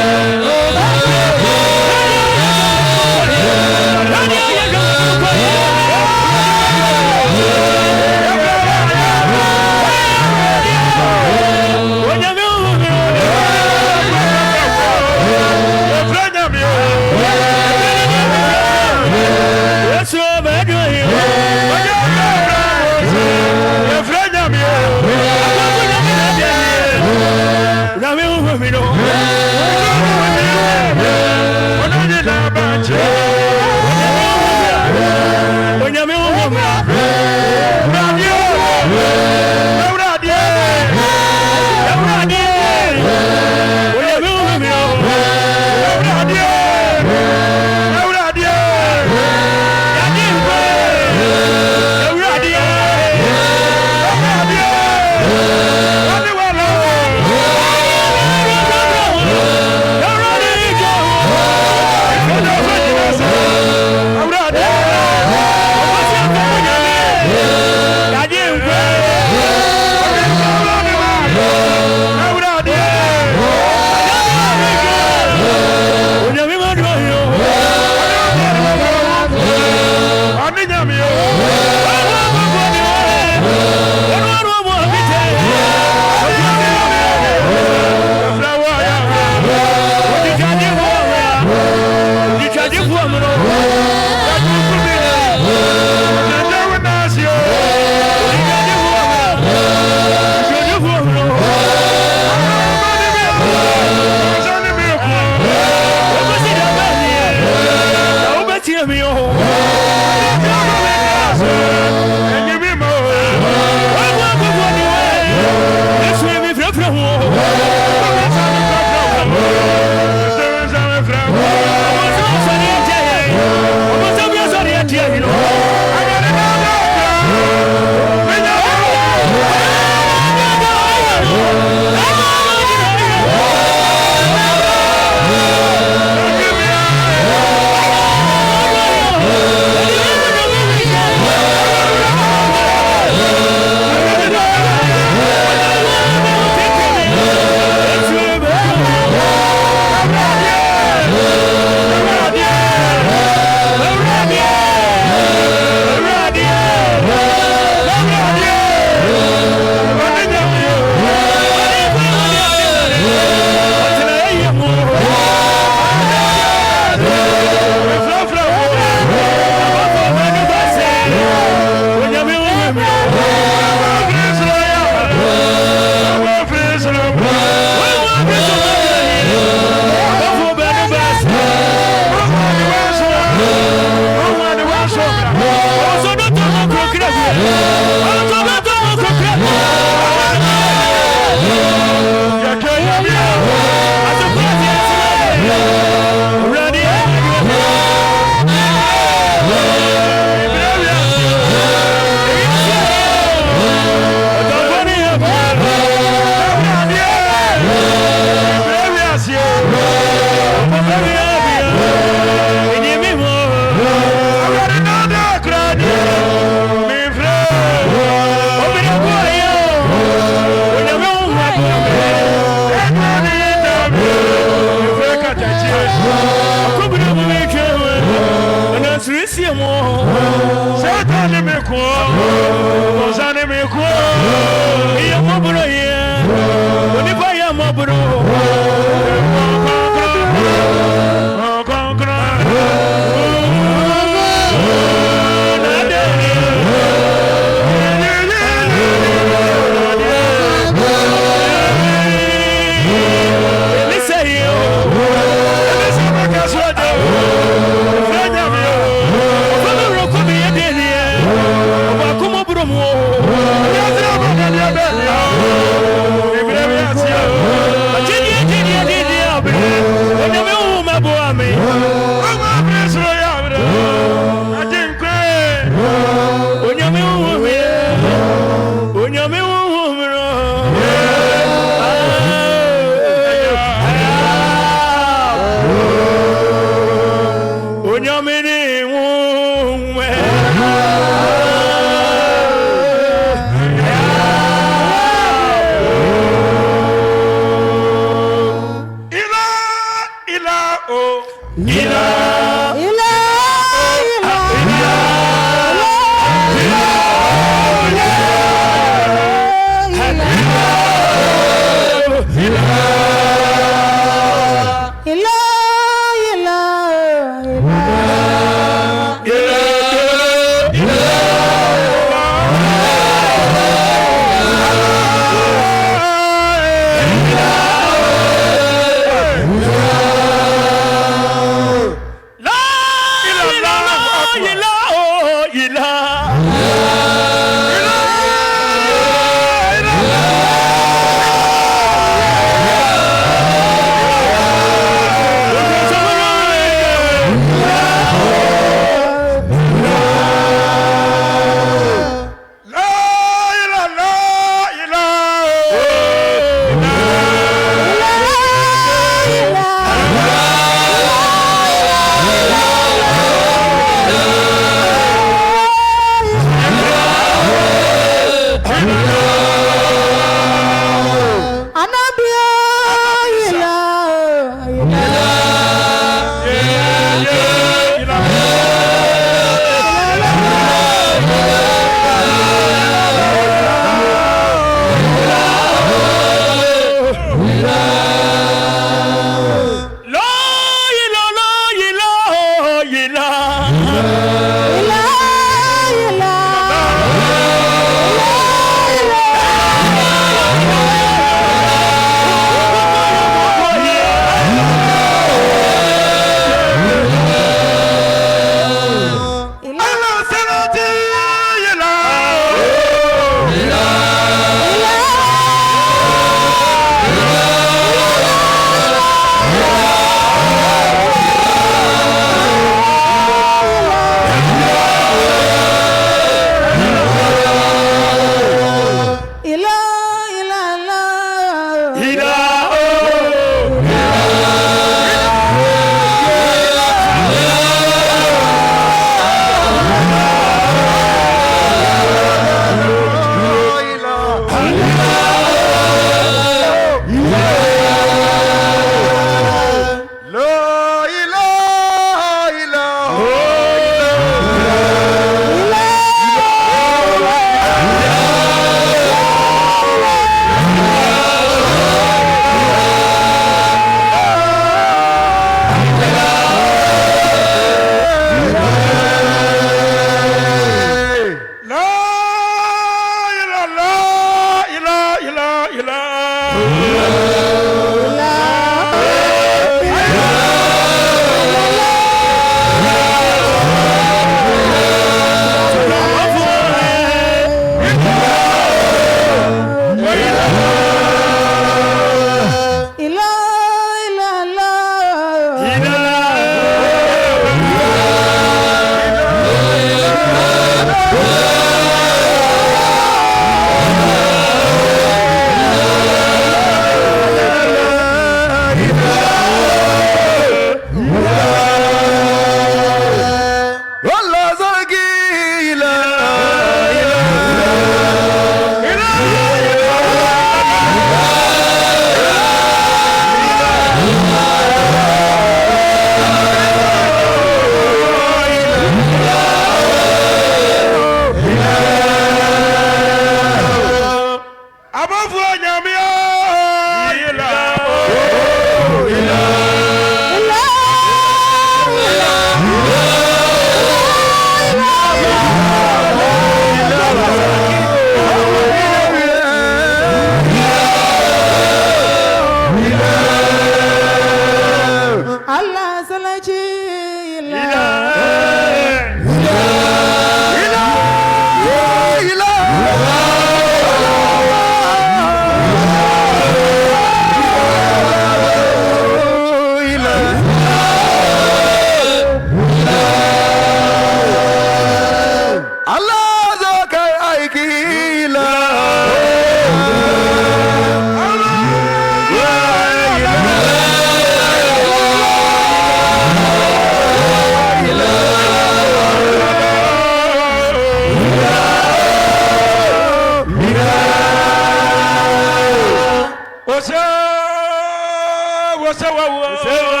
Allah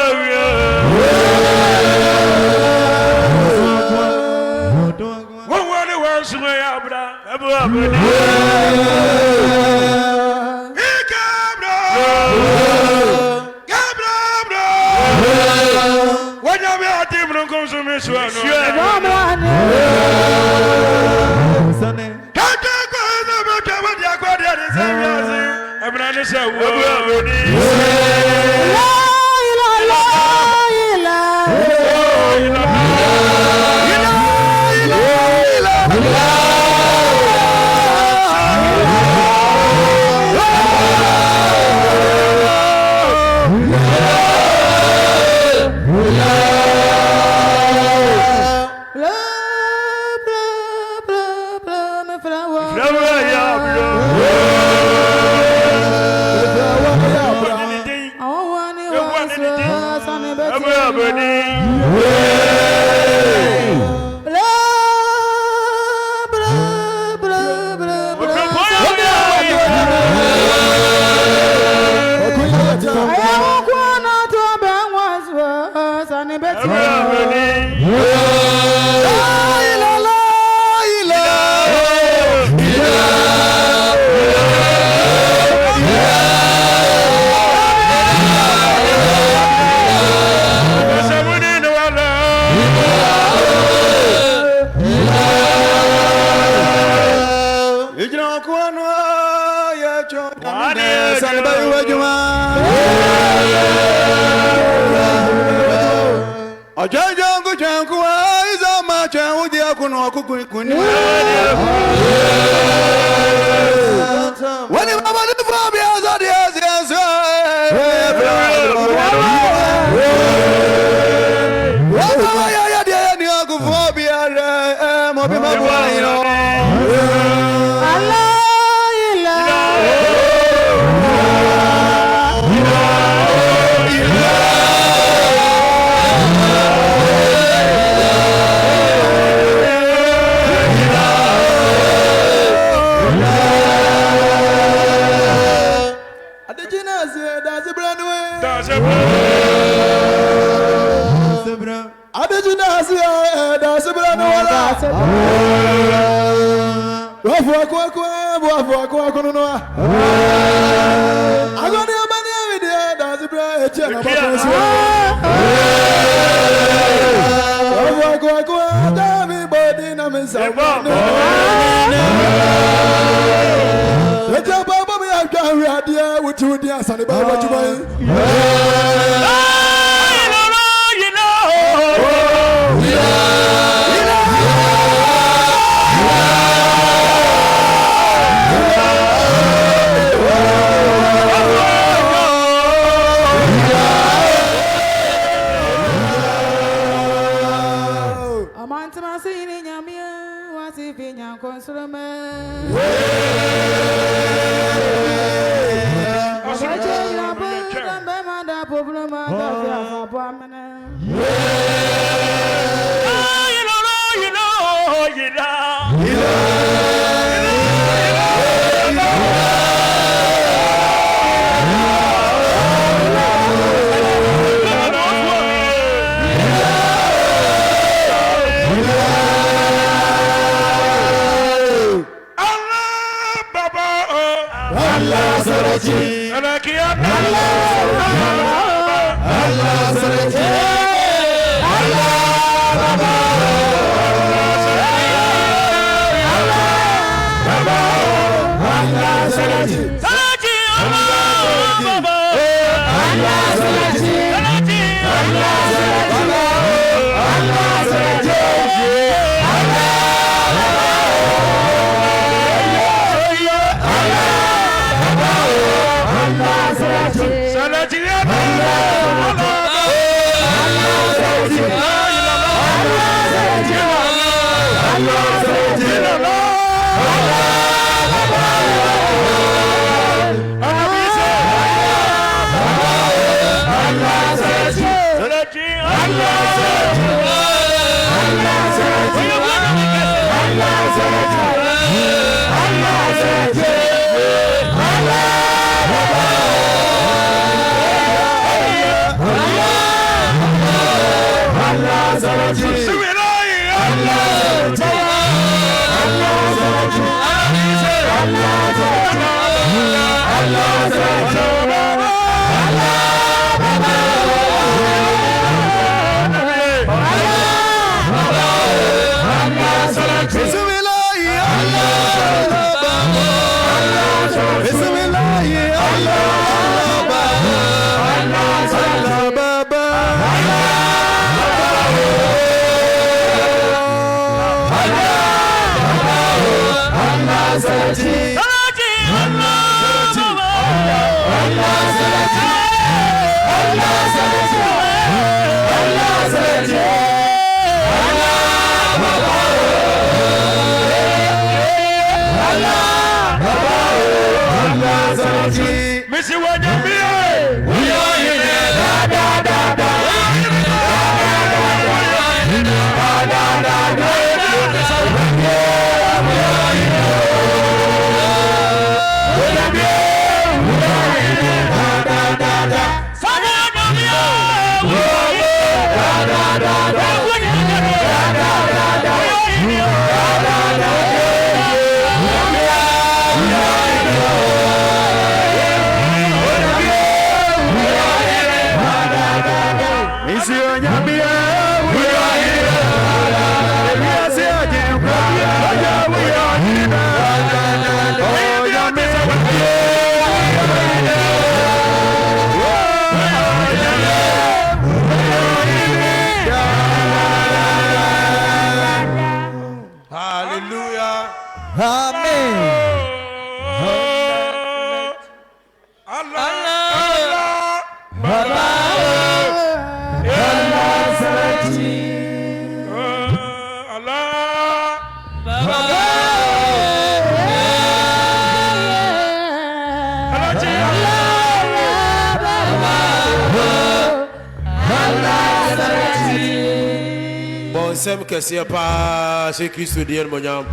Onsem kesiye pa se Kristo diyen monyam.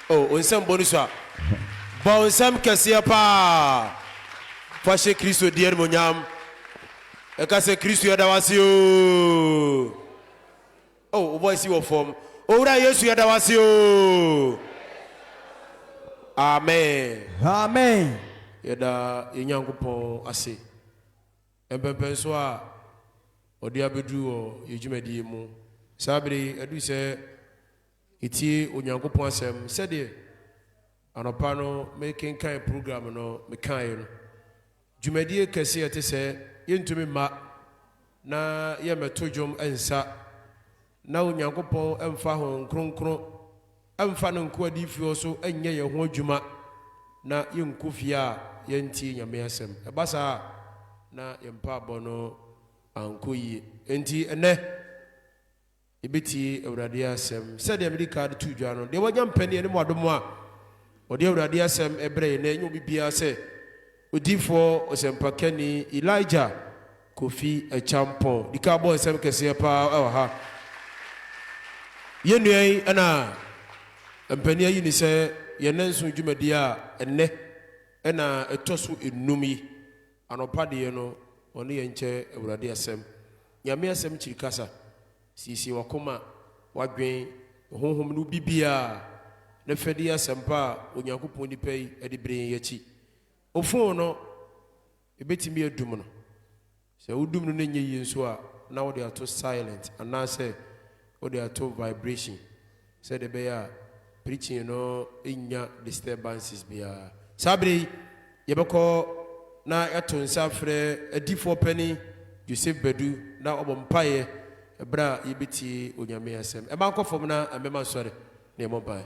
Oh, onsem bonuswa. Ba onsem kesiye pa fa se Kristo diyen monyam. Eka se Kristo yada wasi o. Oh, boy si wo form. Ora Yesu yada wasi o. Amen. Amen. Yada Nyankopon ase. Empempen so a odi abedu o yejumadi mu. Sabri edu se iti Onyankopon asem sede anopa no making kind program no me kan no dwumadi kese ete se yentumi ma na ye meto dwom ensa na Onyankopon emfa ho nkronkron emfa no nko adifio so enye ye ho adwuma na yenkofia yenti nyame asem ebasa na yempa bono ankoyi enti ene ibiti Awurade asem sede America de tudwa no de wanya mpani ene moadomo a ode Awurade asem ebre na enyu bibia se odifo osempa kani Elijah Kofi Echampon dika bo asem kese pa ha yenuai ana mpani ayi ni se yenansu dwumadi a enne ena etoso enumi anopa de no one yenche Awurade asem nyame asem chirikasa sisi wakoma wadwen honhom no bibia na fedi asempa Onyankopon nipa yi ade bren yachi ofon no ebetimi adum no se udum no nye yi nso a na wo de ato silent ana se wo de ato vibration se de be ya preaching no enya disturbances bia sabri yebeko na yato nsa frɛ adifo pani Joseph Bedu na obompaye ebra yibiti Onyame asem eba nkofom na amema sori na emobai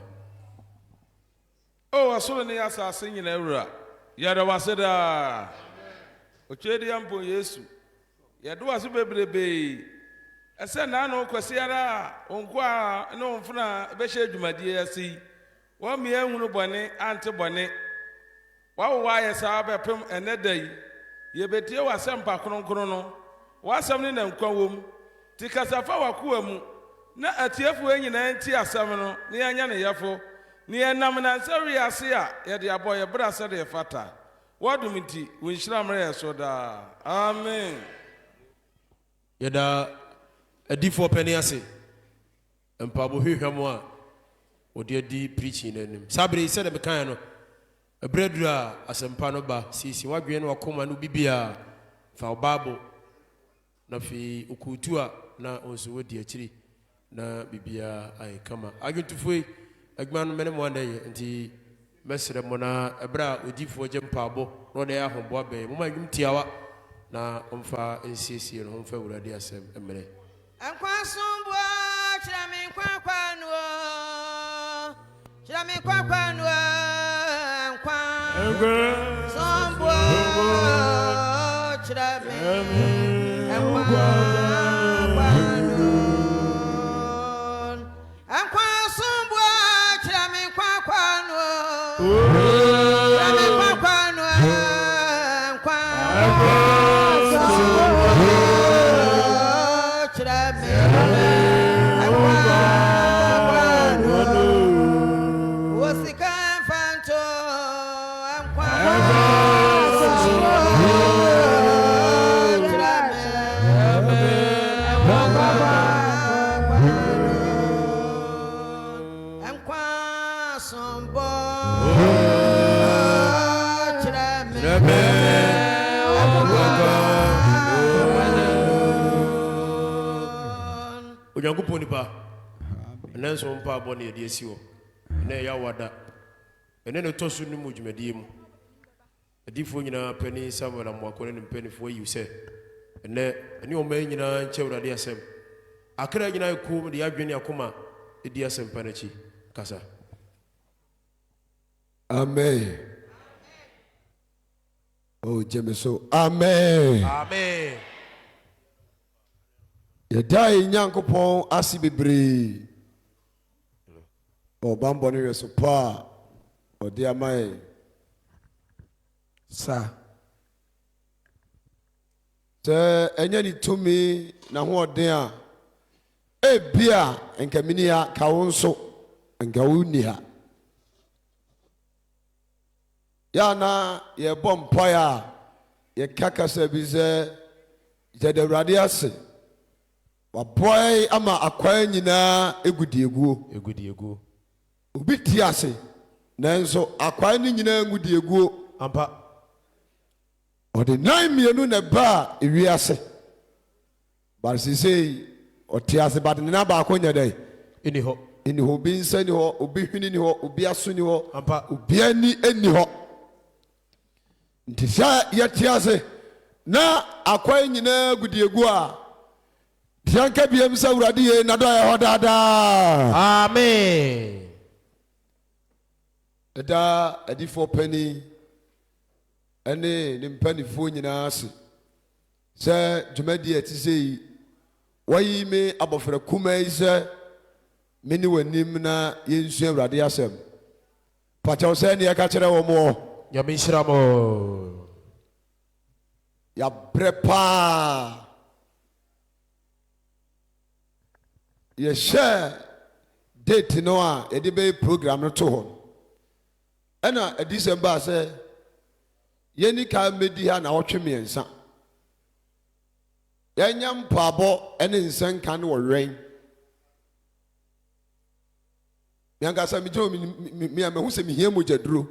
oh asoro ne asase nyina ewura yada waseda ochedi ampo Yesu yado waso bebrebe ese na no kwasiara onko a no mfuna behye adwumadie asi wa me ehunu bone ante bone wa yesa bepem enedai yebetie wasem pa kronkron no wasem ne na nkwa wom tikasafa wakuwa mu na atiefu enyina nti asem no ne anya ne yefo ne enam na nsari ase a ye de aboye bra se de fata wadumiti wonhira mre yeso da amen yada adifo pani ase mpabo hwehwam a odi adi preaching nanim sabre se de bekan no ebredura asempa no ba sisi wadwe no akoma no bibia fa bible na fi ukutu a na onso wodi akiri na bibia ai kama agwentufoi agman mene mo anda ye nti mesre mo na ebra odifo je mpabo no de ahombo abe mo ma gwumtiawa na omfa nsiesie no omfa wurade asem emre Ankwansumbo chirami kwakwanu chirami kwakwanu ankwansumbo chirami kwakwanu ankwansumbo chirami kwakwanu chirami kwakwanu Onyankopon nipa nanso mpa abo na yede asi wo na ya wada ene no tosu no mu dwumadie mu adifo nyina pani Samuel amwakone ne mpanifo yi se ene o man nyina nche urade asem akra nyina ekum de adwene akoma edi asem panachi kasa amen oh jemeso amen amen Yedai nyankopon asi bebre o bambo ne yeso pa o dia mai sa te enya ni tumi na ho odin a ebia enkamini ya ka wonso enka wuni ha ya na ye bompa ya ye kakasa bi ze de awurade ase boy ama akwa nyina egudiegu obi ti ase nanso akwa ni nyina egudiegu ampa o de 9 mienu na ba ewi ase bar sisi o ti ase bad na ba akonya dai ini ho bi nsa ni ho obi hwini ni ho obi aso ni ho ampa obi ani eni ho ntisa ya ti ase na akwa nyina egudiegu a Tianke biem sa urade ye na do ye dada amen da adifo pani ene ne mpanifo nyina ase se dwumadi atisei wayi me abofra kuma ise meni wanim na yensu urade asem pacha se ne ka kire wo mo ya minshiramo ya prepa ye share date no a e de be program no to ho ena December say yeni ka medi ha na wotwe miensa yenya mpabo ene nsen kan wo wen mianga sa mi jo mi hu se mi hie mojaduro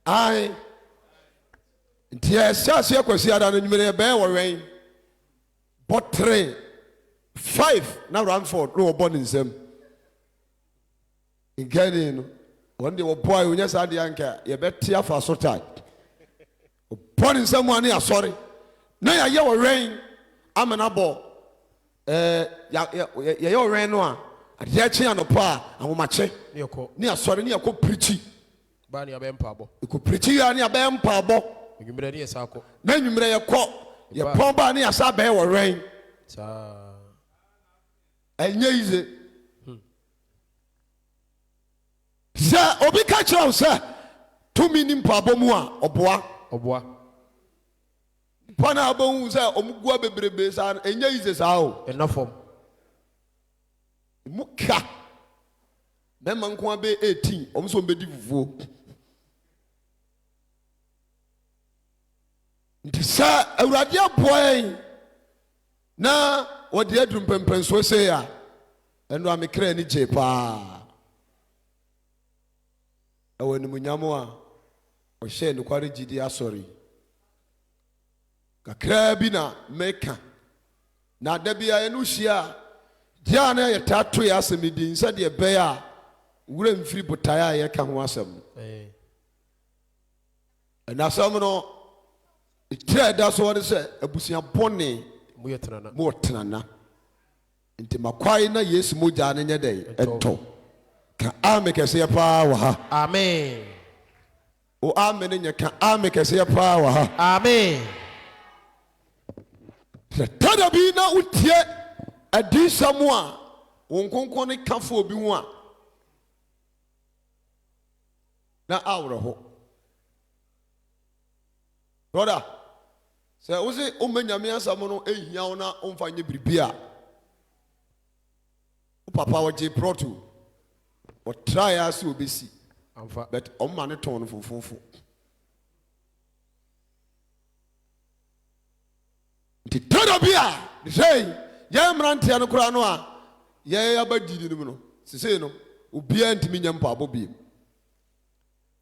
ai ntia sia kwasi ada no nyumere be wo wen but 3 5 na Ranford no born in them in Ghana one day boy unya sa de anka ye betia fa so tag born in someone ya sorry na ya ye wo rain amana bo ya ye rain no a ade chi anopo a ahomache ne yako ne asori ne yako preachi ba ne abempa abo ko preachi ya ne abempa abo nwumre ne yesako na nwumre ye ko ye pon ba ne asa be wo rain sa enye ize sa obi ka kira sa to mi ni mpabo mu a oboa pana abon sa omugua bebrebe sa enye ize sa o enafom muka mema nko abe 18 omso mbedi fufuo nti sɛ awurade aboa na wɔde aduru mpɛmpɛnsoɔ sei a ɛno a mekra ani gye paa ɛwɔ animuonyam a ɔhyɛ nokware gyidi asɔre kakraa bi na meka na da bia ɛno hyia a deɛ a na yɛtaa to yɛ asɛm din sɛdeɛ ɛbɛyɛ a wura mfiri botaeɛ a yɛka ho asɛm ɛna asɛm no ɛkyerɛ ɛda so wɔde sɛ abusua bɔne mo tenana nti makwae na yesu mogya no nyɛ dɛn ɛntɔ ka ame kɛseɛ paa wɔ ha amen o ame no nyɛ ka ame kɛseɛ paa wɔ ha amen sɛ tada bi na wotie adisɛm a wo nkonkɔn ne kafo obi ho a na awerɛ ho brother sɛ wo se woma nyame asɛm no ɛhia wo na womfa nyɛ biribi a wo papa wɔgye prɔto ɔtraeɛ a sɛ obɛsi but ɔmma ne tɔn no fofofo nti tɔdɔ bi a sɛ yɛn mmeranteɛ no koraa no a yɛyɛ abadidi no mu no sesei no obiara ntumi nyɛ mpaabɔ biem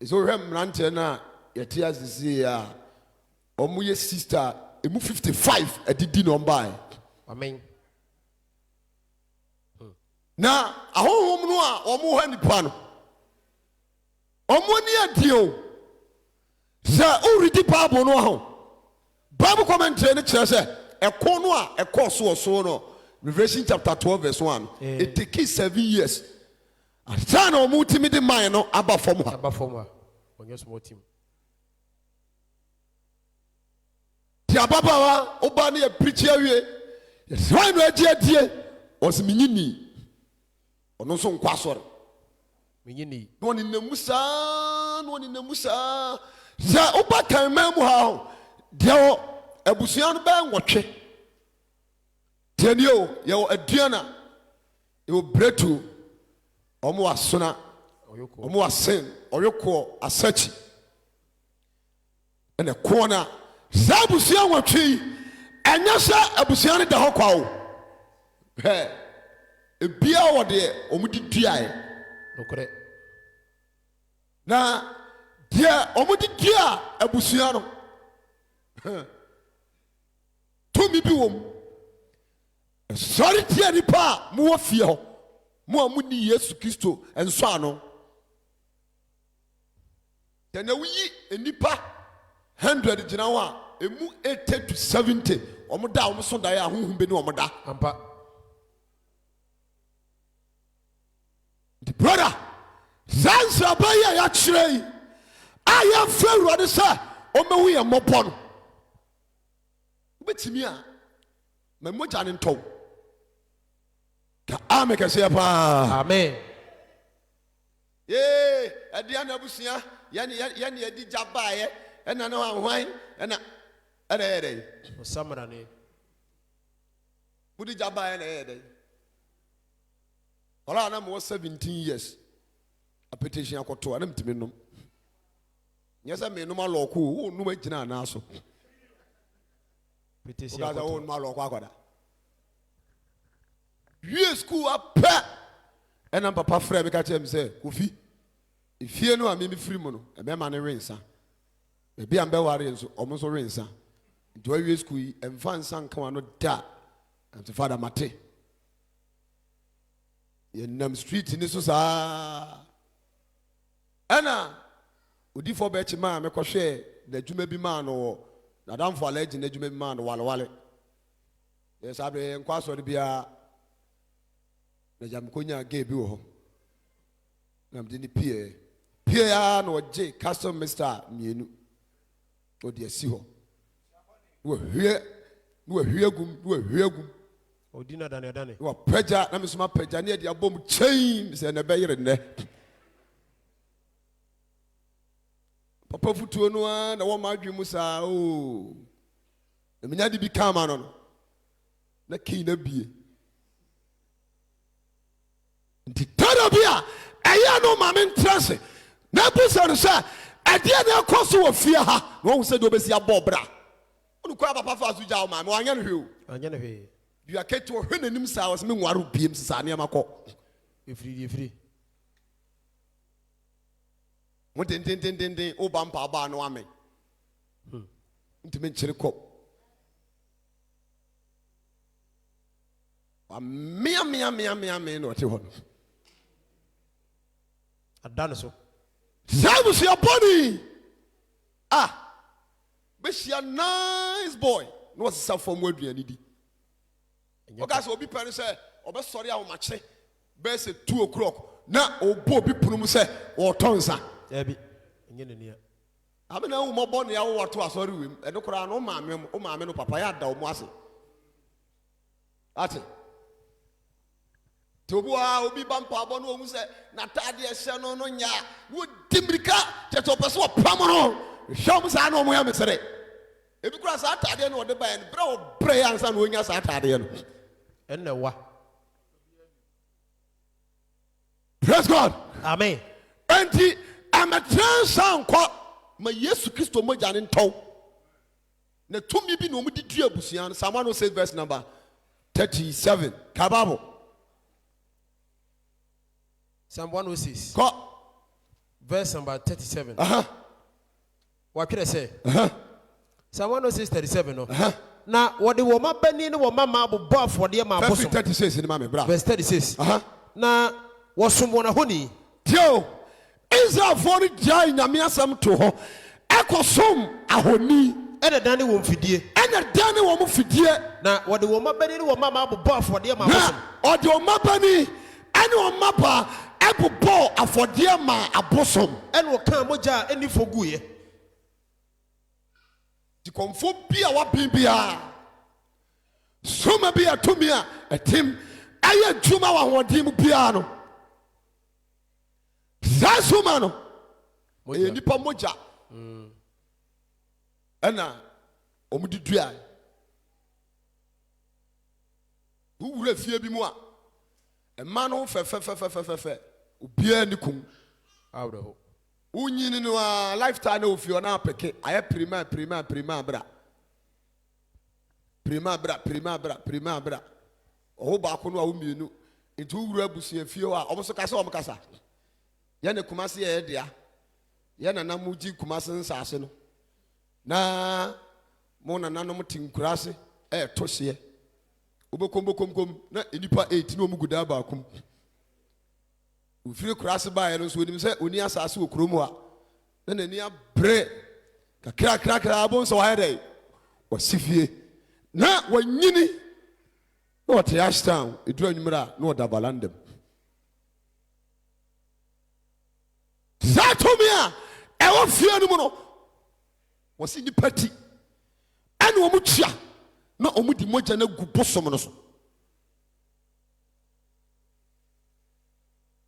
ɛsɛ wohwɛ mmeranteɛ no a yɛte asesei a ɔmo yɛ sister a ɛmu 55 adidi na ɔmbaeɛ amen na ahohom no a ɔmo hɔ nipa no ɔmo ni adie o sɛ woredi bible no aho bible commentary no kyerɛ sɛ ɛko no a ɛkɔɔ so no Revelation chapter 12 verse 1 it takes 7 years asa na ɔmo timi de man no aba fam ha ɔnyɛ small team ti ababaawa ɔba ne yɛ preach awie yɛsɛ no agye adie ɔsɛ menyini ɔno nso nkɔ asɔre menyini na ɔne namu saa sɛ woba kan man mu ha ho deɛ wɔ abusua no bɛyɛ nwɔtwe tiɛni o yɛwɔ aduana yɛwɔ bretu ɔmo asona ɔmo asen ɔyɔkɔ asakyi ɛna kɔɔ na saa abusua nwɔtwe yi ɛnyɛ sɛ abusua no da hɔ kwa o hɛ ebia wɔ deɛ ɔmo di duaeɛ nokorɛ na deɛ ɔmo di dua abusua no tumi bi wɔ mu sɔre tia nipa a mowɔ fie hɔ mo a monni yesu kristo nsɔ ano sɛ na woyi nipa 100 gyina hɔ a ɛmu 80 to 70 ɔmo da a ɔmo so daeɛ a honhom bi ne ɔmo da ampa nti brother saa nsraba yi a yɛakyerɛ yi a yɛmfa awurade sɛ ɔmɛhu yɛ mmɔbɔ no wobɛtumi a ma mmogya ne ntɔw ka ame kɛseɛ paa amen ɛdea na abusua yɛne yɛdi gya baeɛ ɛna ne hwan ɛna yɛ dɛn ɔsamrane mode gya baeɛ na ɛyɛ dɛn ɔra na mewɔ 17 years apetition akɔto a na mtumi nom nyɛ sɛ menom alɔɔko wo nom agyina anaa so wokasɛ wo nom alɔɔko akɔda wie school apɛ ɛna papa frɛ me ka kyerɛ me sɛ kofi efie no a meme firi mu no ɛbɛma ne rensa baabi a mbɛware nso ɔmo nso rensa nti wawie school yi ɛmfa nsa nkawa no da nti fada mate yɛnam street ni so saa ɛna odifoɔ bɛkyi maa mekɔhwɛ n'adwuma bi maa no wɔ n'adamfo alagye n'adwuma bi maa no walewale yɛ saa bɛ nkɔ asɔre biara na gya mekonya gay bi wɔ hɔ na mede ne pie a na ɔgye custom mister mmienu ɔde asi hɔ na wahwie gum odi na dane na wapagya na mesoma pagya ne yɛde abɔ mu kyɛn sɛ na ɛbɛyere nnɛ papa futuo no a na wɔma adwe mu saa o na menya de bi kama no na kii na bie nti tada bi a ɛyɛ no ma me ntra se na busa no sɛ ɛdeɛ na ɛkɔ so wɔ fie ha na wɔhu sɛ deɛ wobɛsi abɔ bra papa fa so gya o ma me wanya no hwe o anya no hwe you are keto hwe nanim sa was me nwaro biem sa ne makọ efiri mo den o ba mpa ba no ame ntime nkyere kọ wa mia no te ho no adane so Sabu your body. But she a nice boy. No was from where we need. Okay, so be parents say, "Obe sorry, I will match." Best at 2 o'clock. Now, oh, Bobby Punum say, or Tonsa. Debbie, near. I mean, no more bonny. I want to sorry him. And no crown, no mamma, oh, mamma, no papaya, down was it. That's it. Tobua obi bampa bono mu se natade ehye no no nya wo dimrika teto so pramono hwam sa na omo ya mesere ebi kura sa atade no de ban bre o bre ansa no onya sa atade no enne wa praise God amen enti amatransa nko ma Yesu Kristo moja ne ntow na tumi bi no mu didi abusuan Psalm 106 verse number 37 kababo Psalm 106. Go. Verse number 37. What can I say? Psalm 106, 37. No. Now, what the woman penny no woman marble buff for the amount of 36 in my brother. Verse 36. Now, was someone a honey? Joe, is a funny giant Yamiasam to her. Echo some a honey. And a danny won't feed you. And a danny won't feed you. Now, what the woman penny no woman marble buff for the amount or the mapani and your mapper. Apple ball for dear ma a bosom and will come moja any for good. The comfort be our bibia. Suma be a tumia, a tim. I had Juma one dim piano. Zasumano. Nipa moja. Anna Omudria. Who will fear be more? A man who fe ubia ni kum out of unyi no lifetime of your na peke aye prima bra o ba ko no a umienu nti wura busia fie a omo so kasa omo kasa ye ne kumase ye dia ye na na muji kumase nsase no na mo na nanom tinkurase tohye obokom na enipa 8 no muguda ba kum ufiri kurase ba ye no so onim se oni asase okromu a na nani abre kakra abon so wa dey wasifie na wanyini na wote ashtown edura nyumra na oda balandem zatomia ewo fie no mu no wasi ni party ene wo mu tua na omudi moja na gu bosom no so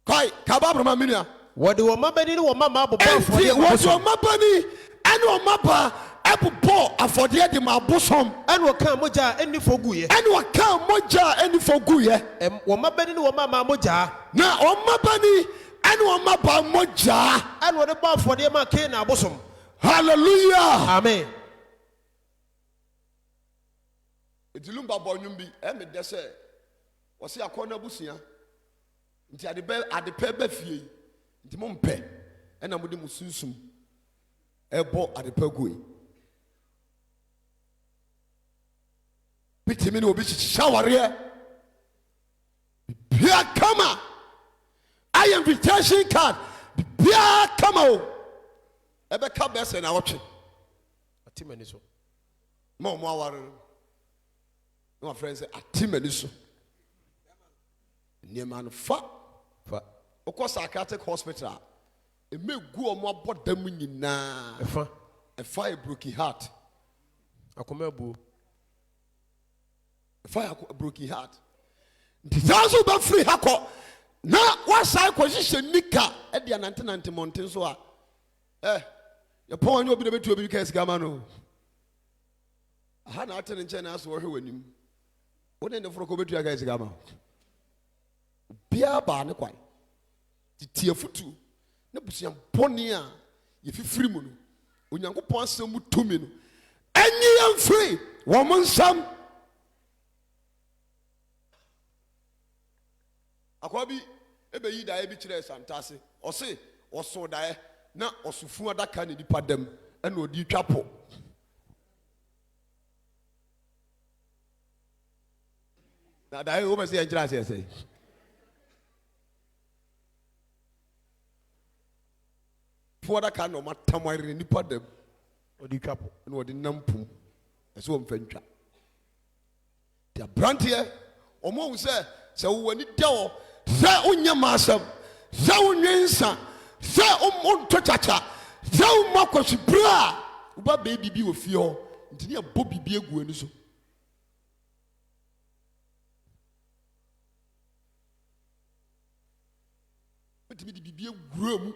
kai kababro ma minia what the woman beni no woman ma bo for the what your mabani and o mapa ebu bo afode de ma bosom and wo kan moja eni foguye and wo kan moja eni foguye woman beni no woman ma moja na o mabani and o mapa moja and wo de bo for the ma kan na bosom hallelujah amen edilumba bonyum bi me de se wo se akona busia nti ade pe ba fie nti mo mpe na mo de musunsum ebo ade pa goi bitimi ne obi shaware bia kama I invitation card bia kama o ebe ka be se na wotwe atimani so mo aware no friends say atimani so niemano fa okọ psychiatric hospital emegu omo abodam nyina efa a broken heart akomabu efa a broken heart ndizazo ba free hako na wa sai position nika e dia 90 mountain so a ye pon anyo obi na betu obi ka sigama no aha na atene nche na aso wo hwe wanim woni ne foro ko betu ka sigama bia ba ne kwan titie futu na busia boni a ye fifiri mu no onyankopon asem tumi no enyi yam free wɔn nsam akwa bi ebe yi daeɛ bi kyerɛ santase ɔse ɔso daeɛ na ɔsofu adaka ne nipa dɛm ɛna ɔde twa po na daeɛ wo bɛ sɛ yɛnkyerɛ aseɛ sɛ fu adaka na ɔma tam ayere nipa dɛm ɔde twa po na ɔde nam pum ɛsɛ wɔmfa ntwa nti aberanteɛ ɔmo ahu sɛ wowɔ ani da hɔ sɛ wonyɛ maasɛm sɛ wonwe nsa sɛ wonto kyakya sɛ womma akɔhyebere a woba bɛɛ biribi wɔ fie hɔ nti ne yɛbɔ biribi agu ani so wotumi de biribi agura mu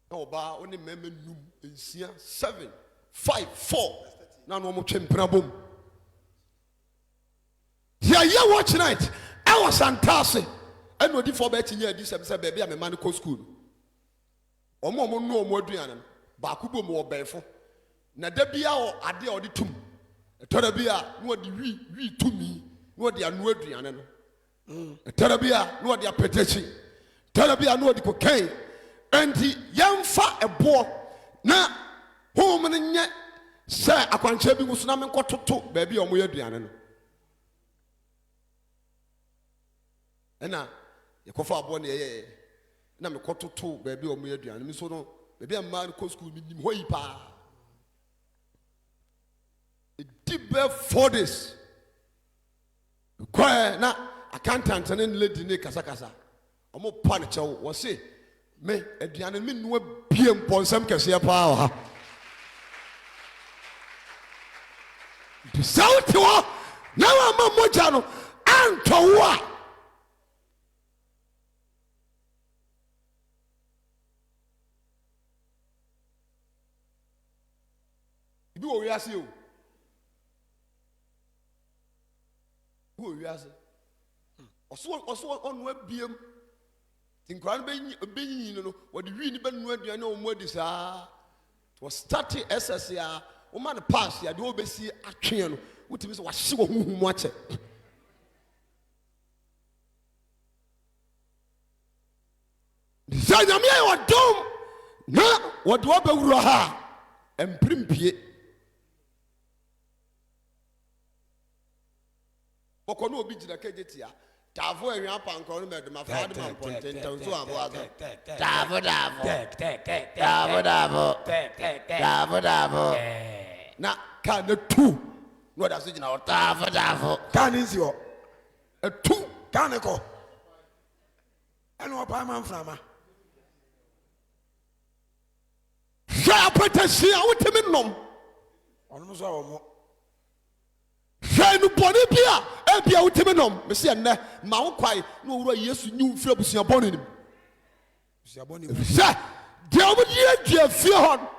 na ɔbaa wo ne mmarima num 6 7 5 4 na no ɔmotwe mpena bom yɛyɛ watch night ɛwɔ santase ɛna odifoɔ bɛakyinya adi sɛ baabi a mema no kɔ school ɔmo no ɔmo aduane no baako bom wɔ bɛɛfo na da bia wɔ ade a ɔde tum ɛtɔda bi a na ɔde wi tumi na ɔde ano aduane no ɛtɔda bi a na ɔde apɛtakyi ɛtɔda bi a na ɔde cocaine enti yɛmfa ɛboɔ na honhom no nyɛ sɛ akwankyerɛ bi ngu so na menkɔtoto baabi a ɔmo yɛ aduane no ɛna yɛkɔfa aboɔ ne yɛyɛ na mekɔtoto baabi a ɔmo yɛ aduane mi so no baabi a mmaa no kɔ school menim hɔ yi paa ɛdi bɛ 4 days kɔɛ na accountant ne lady ne kasakasa ɔmo pa ne kyɛw wɔ se me aduane no mennoa bie mpɔnsɛm kɛseɛ paa wɔ ha nti sɛ wote hɔ na wama mmɔgya no antɔ wo a ibi wɔ wiase o ibi wɔ wiase ɔso ɔnoa biem nti nkora no bɛnyi no wɔde wi ne bɛnoa aduane a ɔmo adi saa wɔstarte ɛsɛse a woma no pass a deɛ wɔbɛsi atweɛ no wotumi sɛ wahye wɔ honhom mu akyɛ sɛ nyame yɛ wɔdom na wɔde wɔbɛwura ha a ɛmpirimpie bɔkɔ ne obi gyina kagye tia taafo ahwia pankɔ no mɛdoma fa de ma mpɔntentam so aboa so daafo na kaa na tu na ɔda so gyina hɔ daafo kaa ne nsi hɔ ɛtu kaa ne kɔ ɛne ɔpaa ma mframa hwɛ apɛtɛsi a wotemi nom ɔnom so a wɔ mo hwɛ nupɔne bi a ebia wotemi nom mesi ɛnnɛ ma wo kwae na owura yesu nyi mfiri abusuabɔne nim sɛ deɛ ɔmode yɛdua fie hɔ no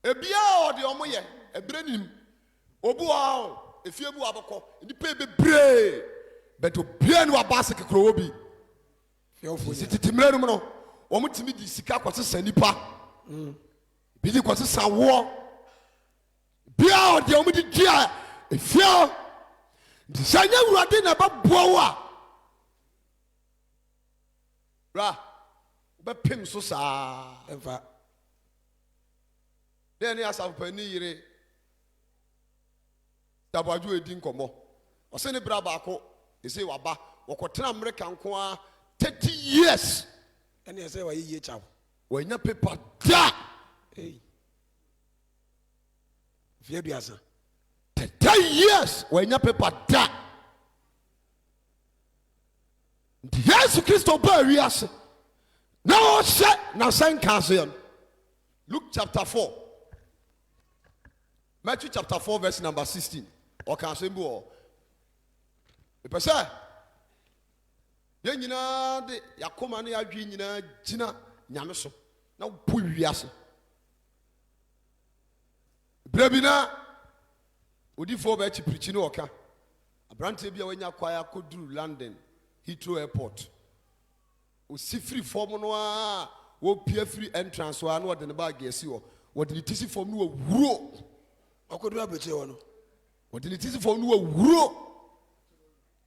ebiaa ɔde ɔmo yɛ ɛberɛ nim obi wɔ hɔ efie bi wɔ abɛkɔ nnipa bebree bɛtɛ obiaa ne waba ase kekoro wɔ bi si tete mmerɛ no mu no wɔn tumi di sika kɔsesa nipa bi di kɔsesa woɔ bia ɔde wɔn di dua efia nti sɛ nyɛ wurade na ɛbɛboa wo a bra wobɛpem so saa ɛmfa dɛn ne asafo pani yere dabadwo edi nkɔmmɔ ɔsɛ ne bra baako ɛsɛ waba wɔkɔtena Amerika nko a 30 years ɛne ɛsɛ wɔyɛ yie kyɛw wɔanya pepa da fie aduasa 30 years wɔanya pepa da nti Yesu Kristo baa wiase na ɔhyɛ n'asɛn nka aseɛ no Luke chapter 4 Matthew chapter 4 verse number 16 ɔka asɛm bi wɔ mepɛ sɛ yɛn nyinaa de yakoma ne yɛadwe nyinaa gyina nyame so na wopɔ wiase berɛ bi na odifoɔ bɛakyi pirikyi ne ɔka aberanteɛ bi a wanya kwae akɔduru London Heathrow airport osi firi fam no a wɔpia firi entrance hɔ a na wɔde ne baage asi hɔ wɔde ne tisi fam no wawuro ɔkɔdu abɛkyɛ wɔ no wɔde ne tisi fam no wawuro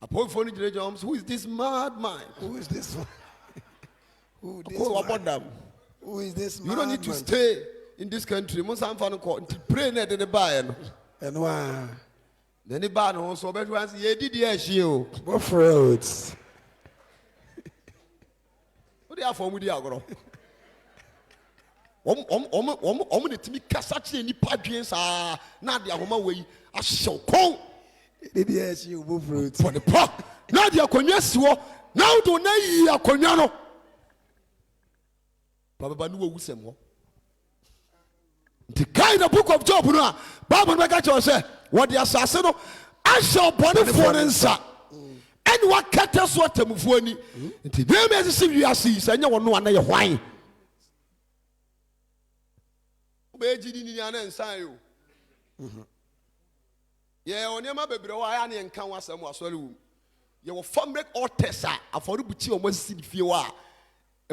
apɔfoɔ no gyinagyina wɔn so who is this madman who is this one who is this you don't need to stay in this country mo san fa no kɔ nti pray na de ne baeɛ no ɛno a na ne baa no so ɔbɛhwɛ anse yɛdidi ahyie o bɔfrɛt wode afɔ mu di agorɔ ɔmo ne tumi kasa kyerɛ nipa dwen saa na ade ahoma wɔ yi ahyɛw kɔn didi ɛhyi bɔfrɛt fɔde pa na ade akonnwa si hɔ na wode na yi akonnwa no bababa ne wawu sɛm hɔ nti kae the book of Job no a Bible no bɛka kyerɛ sɛ wɔde asase no ahyɛ ɔbɔnefoɔ no nsa ɛne wakata so atammufoɔ ani nti nneɛma ɛsese wiase yi sɛ ɛnyɛ wɔno a na yɛ hwan wobɛyɛ ni nini ana nsan o yɛwɔ nneɛma bebree hɔ a ɛyɛ ne yɛnka ho asɛm wɔ asɔre wom yɛwɔ family altars a afɔrebukyi a wɔn asisi ne fie hɔ a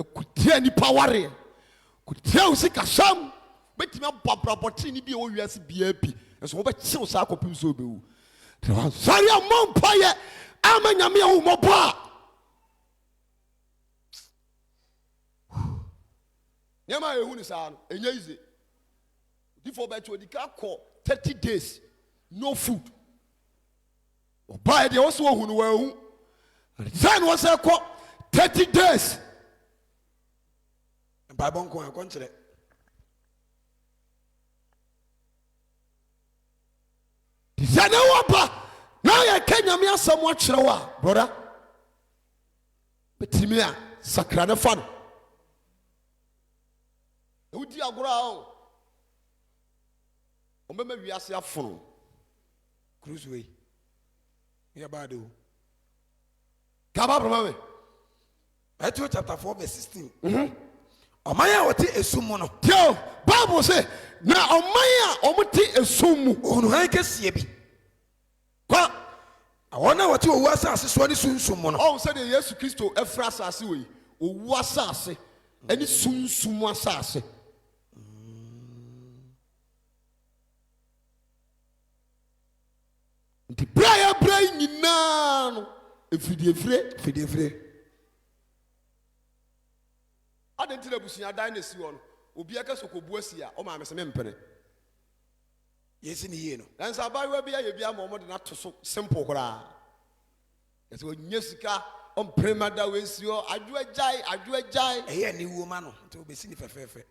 ɛkutia nipa wareɛ kutia wo sikasɛm bɛtumi ababrabɔtee ne bi a ɛwɔ wiase biara bi ɛso wobɛkyew saa akɔpem sɛ wobɛwu sɔre a mmɔ mpayɛ ama nyame a wommɔbɔ a nneɛma a yɛhu ne saa no ɛnyɛ yize odifoɔ bɛkyɛ odi ka kɔ 30 days no food ɔbaeɛ deɛ wɔ sɛ wɔhu no wɔahu sɛ ne wɔ sɛ kɔ 30 days mpaebɔ nko a kɔnkyerɛ sɛ ne wɔba na yɛka nyame asɛm akyerɛ wo a brɔda bɛtumi a sakra ne fa no na wodi agorɔ a o ɔmbɛma wiase afono cruise wei yɛ baade o kaba brɔma me Matthew chapter 4 verse 16 ɔman a wɔte esum mu no tio Bible sɛ na ɔman a ɔmote esum mu onuhan kɛseɛ bi kɔ wɔn a wɔte owu asase soɔ ne sunsum mu no ɔn sɛdeɛ Yesu Kristo ɛfra asase wɔ yi owu asase ɛne sunsum asase nti bere a yɛbrɛ yi nyinaa no efidiefire ade nti na abusua dan na esi hɔ no obi aka so kɔbu asi a ɔma amesɛ mempene yɛsi ne yie no nanso abayewa bi ayɛ bi ama ɔmo de no ato so simple koraa ɛsɛ ɔnyɛ sika ɔmprema da wɔasi hɔ adwo agyae ɛyɛ ne wuo ma no nti wobɛsi ne fɛfɛɛfɛ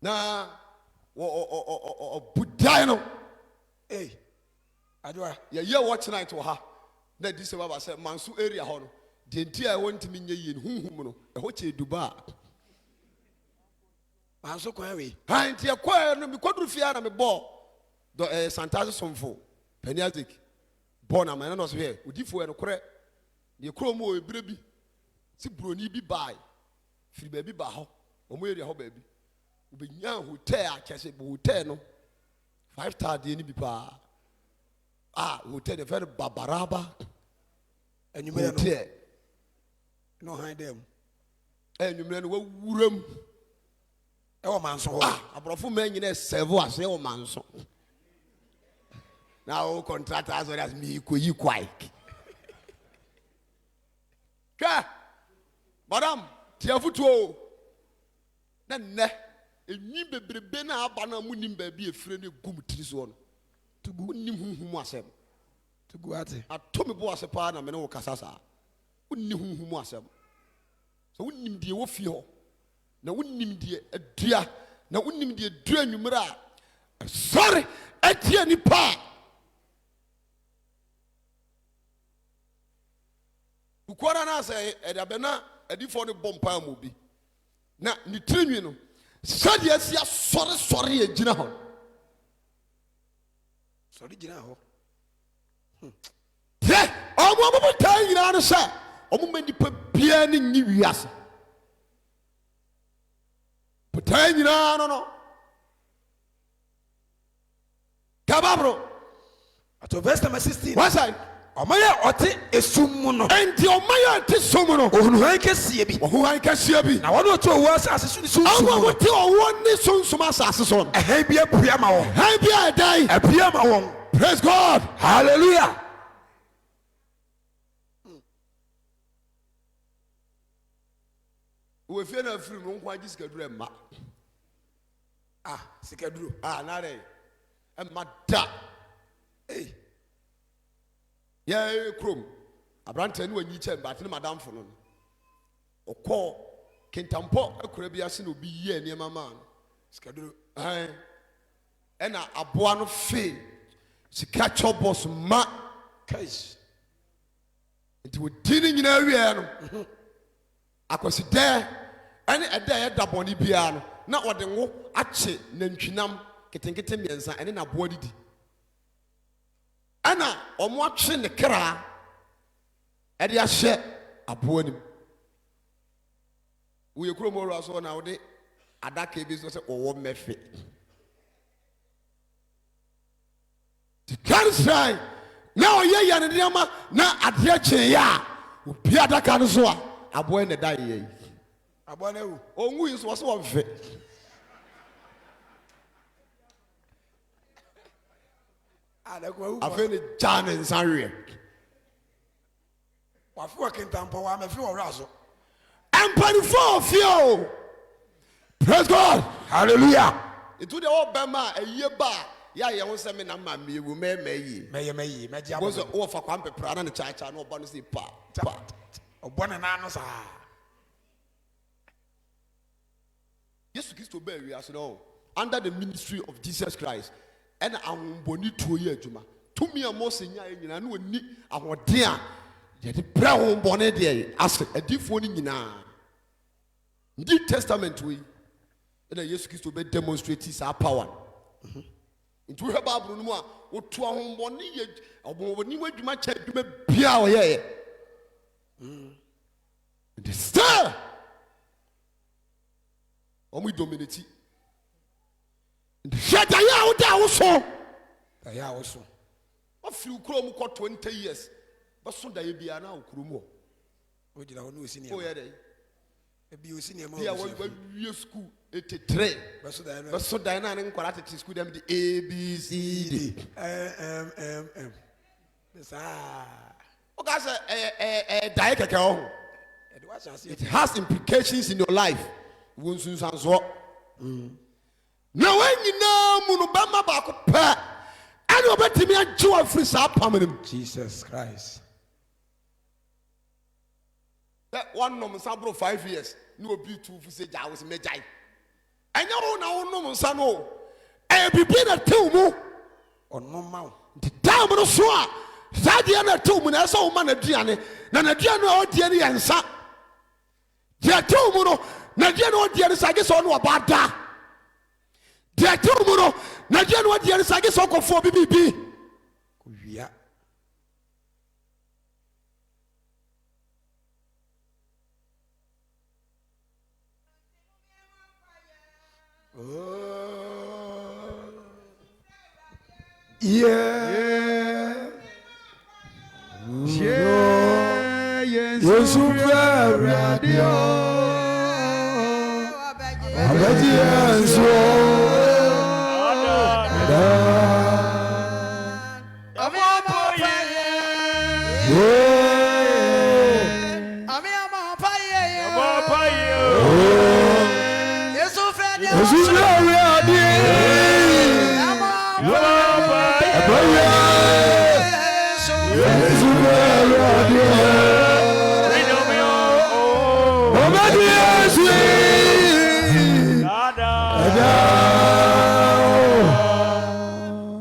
na ɔbudae no ei adwoa yɛyɛ watch night wɔ ha na adi sɛ baba sɛ manso area hɔ no deɛ nti a ɛwɔ ntumi nyɛ yie no honhum no ɛhɔ kyɛ duba a manso kwan wei ha nti ɛkɔɛ no mekɔduru fie a na mebɔɔ santase somfo pani azik bɔɔ na mane no so hwɛ odifoɔ ɛ nokorɛ deɛ kurom wɔ ɛberɛ bi sɛ buroni bi bae firi baabi ba hɔ ɔmo area hɔ baabi wobɛnya hotel a kyɛ sɛ hotel no 5-star deɛ no bi paa a hotel deɛ fɛ no babaraba anwummerɛ no hotel na ɔhan dɛ mu anwummerɛ no wawura mu ɛwɔ manso hɔ aborɔfo ma nyina sɛvo ase ɛwɔ manso na wo contract asɔre as meekɔyi kwae hwɛ madam tiafotuo na nnɛ ɛnwi bebrebe na aba no a monim baabi ɛfire no ɛgu m tiri soɔ no wonnim honhum asɛm tugu ate ato me bo ase paa na me ne wo kasa saa wonni honhum asɛm sɛ wonnim deɛ wɔ fie hɔ na wonnim deɛ adua na wonnim deɛ dua anwummerɛ a ɛsɔre atia nipa a bukwara no sɛ ɛde abɛna adifoɔ no bɔ mpaa mu bi na ne tirinwi no sɛdeɛ asi asɔresɔre agyina hɔ sɔre gyina hɔ tɛ ɔmo taa nyinaa no sɛ ɔmo ma nipa biara ne nyi wiase botaa nyinaa no kababro ato verse number 16 wasa Omaya ɔte esum mu no. Enti omaya te som no. Ohunuhan kɛseɛ bi. Ohuhan kɛseɛ bi. Na wɔn a wɔte owó asase so ne sunsum Awo no. wote owo ne sunsum asase so. Ɛhɛn bi apue ma wɔn. Han bi adai. Apue ma wɔn. Praise God. Hallelujah. We feel na free no kwa ji sikaduru emma. Sikaduro. Na re. Emma da. Eh. Yeah, krom. Abrante no anyi che but ne madam fo no. Okọ kentampo akura bi ase no bi ye niam ma no. Sikaduro. Ena aboa no fe. Sika chobos ma. Kais. Nti wo dini nyina wiye no. Akwasi de ene ede ye daboni bia no na ode ngo ache nantwinam ketenkete miensa ene na boa didi ana omo atwe ne kra ede ahye aboa nim wo ye kuro mo ro aso na wo de adaka ebi so se owo mefe the can say now ye ya ne diama na ade ache ya obi adaka no so a aboa ne da ye Aboa na wu. Ongu yi so wo mfe. Afe ne jane nsanwe. Wa fu kentampo wa me fi wo raso. Empanifo fio. Praise God. Hallelujah. Itu de obema eye ba ya ye ho se me na ma me ewu me yi. Me ji abo. Bozo wo fa kwampe pra na ne cha na oba no se pa. Obo ne na no sa. Yesu Christo be wi aso no under the ministry of Jesus Christ and ahomboni tuo ye adwuma tumi a Mose nya nyina na oni ahode a ye de bra hombone de ase adifo ni nyina New Testament we and Yesu Christo be demonstrate his power into her Bible no a otu ahombone ye oboni wadwuma cha adwuma bia o ye the star Omu dominati. Shada ya uda uso. Ya uso. Ofi ukuro mu ko 20 years. Baso da ye bia na ukuro mu. O jira onu osini. O ye dey. E bi osini ma. Bia we school 83. Baso da na ne nkwara tete school dem the A B C D. M. Sa. O ga say dai keke o. It has implications in your life. Wonsunsanso na wanyina mu no bama ba ko pa ani obetimi agye wa free sa pamnim Jesus Christ that one no sabro 5 years no obi tu fu se ja wo se mejai anya wo na wo no nsa no e bibi na tew mu ono ma the time no so a sadia na tew mu na so wo ma na duane na duane a odie ne yansa dia tew mu no na dia no dia ne sage so no obada dia tew mu no na dia no dia ne sage so kofo bibibi ko wia Yesu radio abaji anso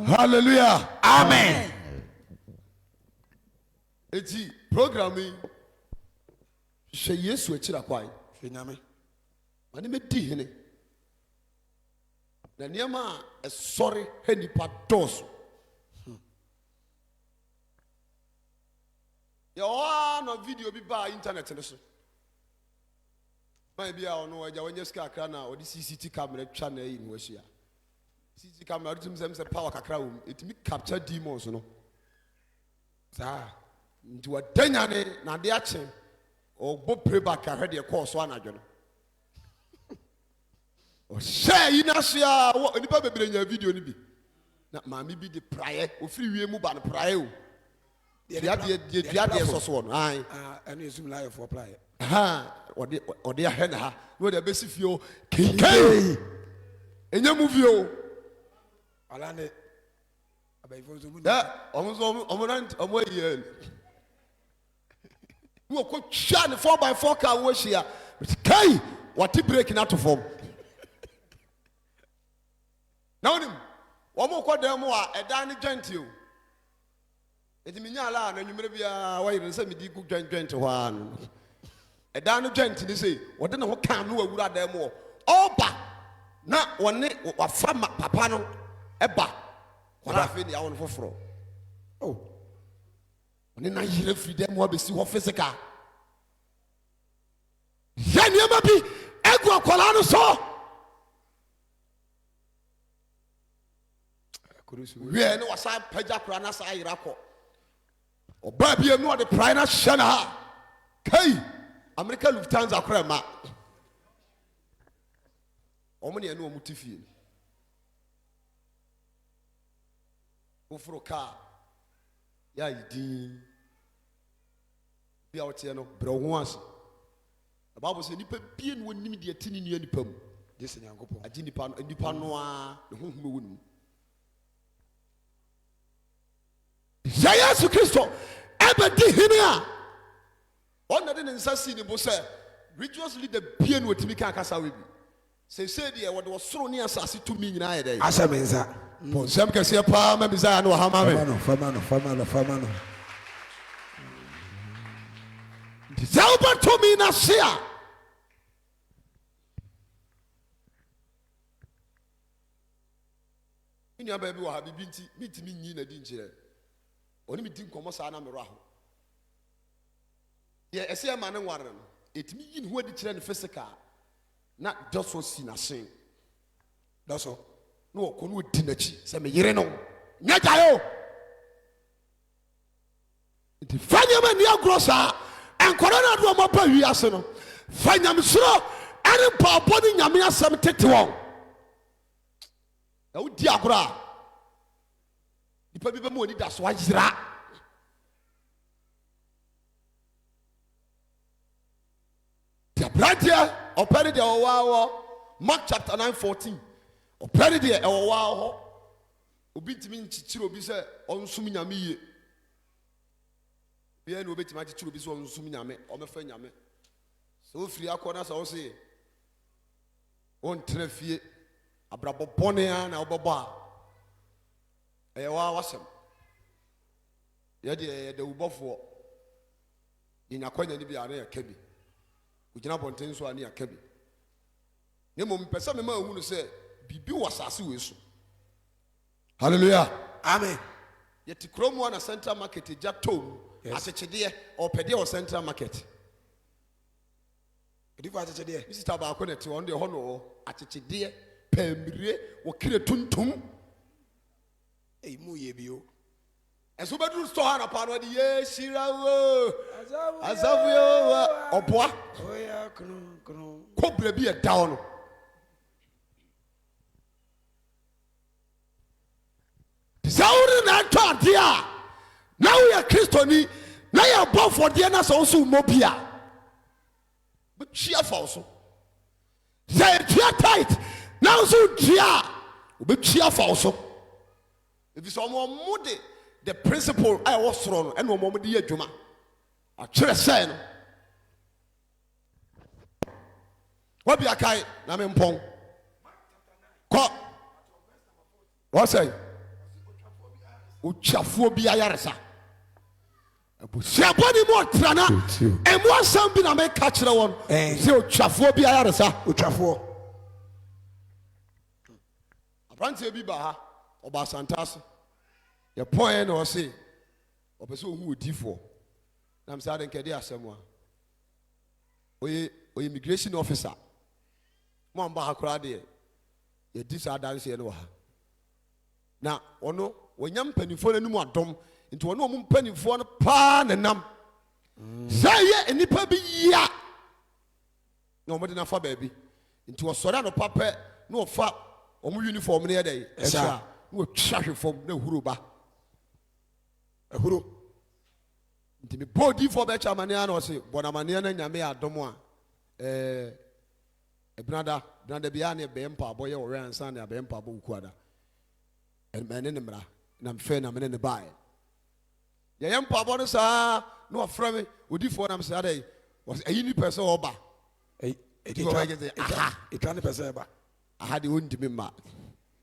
Hallelujah. Amen. Eti programming she Yesu akira kwai. Finyame. Mane me di hene. Na niema e sorry he nipa dos. Ya no video bi ba internet ne so. Mai bia ono aja wanya ska akra na odi CCTV camera twa na yi no ahia. CCTV camera odi tum sem power kakra wo etimi capture demons no. Sa nti wadanyane na de ache ɔbɔ preba ka hwɛ de kɔ so anadwo no ɔhyɛ yi na so a nipa bebree nya video no bi na maame bi de prae ofiri wie mu ba no prae o deɛ so no ai ɛno yɛsum live for prae ɔde ahwɛ na ha na ɔde abɛsi fie o kenkan ɛnyɛ mu vie o alane abayifo so mu ɔmo ayi ni wɔkɔ twa ne 4x4 car wɔ hyia kai wɔte break na to fam na wonim wɔn kɔ dan mu a ɛdan ne dwɛnte o eti mi nya ala na nwumere bia wɔyɛ ne sɛ mi di gu dwɛntwɛnte hɔ ano ɛdan ne dwɛnte ne sɛ wɔde ne ho kan no awura dan mu ɔba na wɔne wafa papa no ɛba wɔn afei ne awɔ no foforɔ o ɔne na yere firi dan mu abɛsi hɔ physical yɛ nneɛma bi egu akwadaa no so. Where no was I Paja Pranas Irako or Baby and what the Prina Shana Kay America Lufthansa Crema Omani and no Mutifi go for a car. Ya dean be out here no bro once. The Bible said Nipper being when Nimidi a tinny near the pum. This in Yanko, a Jinipan and Dipanoa, the home moon. Yesu Kristo ebedi hini a ona de nsasi ni bo se religiously the bien wetimi kan kasa we bi se de wo de osoro ni asase tumi nyina aye dey asa menza bon sem kese pa ma biza na ha ma me fama no Zelba tumi na sia ini aba bi wa ha bibi nti mitimi nyi na di nkire oni mi din komo sa na me raho ye ese ma ne nware no etimi yin ho adi kire ne physical na doso si na sen doso no ko no di na chi se me yire no nya jayo di fanya ma ni agro sa enkoro na do mo pa wi ase no fanya me suro ane pa boni nyame asem tete won na wodi agro a nipa bi be mo ni da so ayira the bradia opere de owawo Mark chapter 9:14 opere de owawo obi ntimi nchichiro bi se onsum nyame ye bia no obetima nchichiro bi se onsum nyame omefa nyame so ofiri akona so wo se on trafie abrabo bone na obobo a wa wasem ye de ubofo yinya kwanya ni bia na ya kabi ugina bonten so ani ya kabi ne mo mpesa me ma hunu se bibi wasase we so hallelujah amen yeti kromo na central market jatom atechede opede o central market edifa atechede visitor ba ko neti on de ho no atechede pamire wo kire tuntum mu ye bio enso bedru store na pa no de ye shira wo azavu yo oboa oya kunu kobra bi e down no Sauri na twadia na we Kristoni na ya bofo de na so so mobia but chia falso say chia tight na so chia obe chia falso if so mo mode the principle I was thrown and no mo de adwuma a kire say no what be akai na me mpon ko what say uchafuo bi ayaresa siaboni mo trana emu asam bi na me ka kire won se uchafuo bi ayaresa uchafuo aprantie bi ba ha oba santas ye point no say opese ohu odifo na msa de nkede asem a oye immigration officer mo amba ha kra de ye di sa dance ye no ha na ono wɔnya mpanimfoɔ no anim adom nti wɔne ɔmo mpanimfoɔ no paa ne nam sɛ yɛ nnipa bi yia na ɔmo de nafa baabi nti wɔsɔre anɔpa pɛ na ɔfa ɔmo uniform no yɛ dɛ ɛhyɛ a na wɔtwa hwe fam na ahuro ba ahuro nti mebɔ odiifoɔ bɛkyɛ amanneɛ na ɔse bɔnamanneɛ no nyame yɛ adom a brada biara ne ɛbɛyɛ mpaabɔ yɛ wɔwɛ ansa ne ɛbɛyɛ mpaabɔ woku ada ɛne ne mmara na mfɛ na mene ne baeɛ yɛyɛ mpaabɔ no saa na wɔfrɛ me odiifoɔ nam saa dɛ ɛyi ni pɛ sɛ ɔba ɛtwa ne pɛ sɛ ɛba aha deɛ ɔntimi mma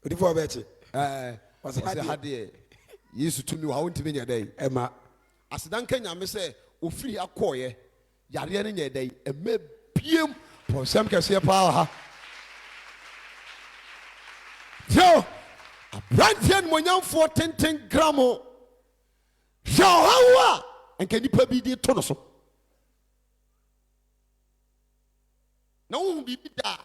odiifoɔ bɛkye ɔsɛ ha deɛ yesu tumi wɔ ha wontimi nyɛ dɛn ɛma asedanka nyame sɛ ɔfiri ha kɔɔyɛ yareɛ no nyɛ dɛn ɛmɛ biem pɔnsɛm kɛseɛ paa wɔ ha yo aberanteɛ nomonyamfoɔ tenten gram hwɛ ɔhawo a nka nnipa bi de to no so na wohu biribi da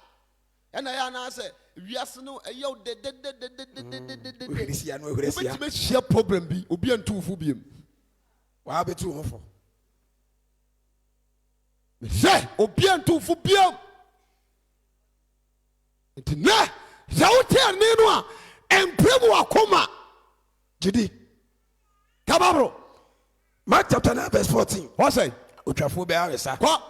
a ɛna ɛyɛ anaasɛ wiase no ɛyɛw dededededededede wobɛtumi ahyia problem bi obi antowofo biom waabɛtu ho fo sɛ obi antowofo biom nti nɛ sɛ wote ane no a ɛmpere mu wakoma gyidi kababoro Mark chapter 9 verse 14 wɔsɛ otwafoɔ bɛyɛ awesa kɔ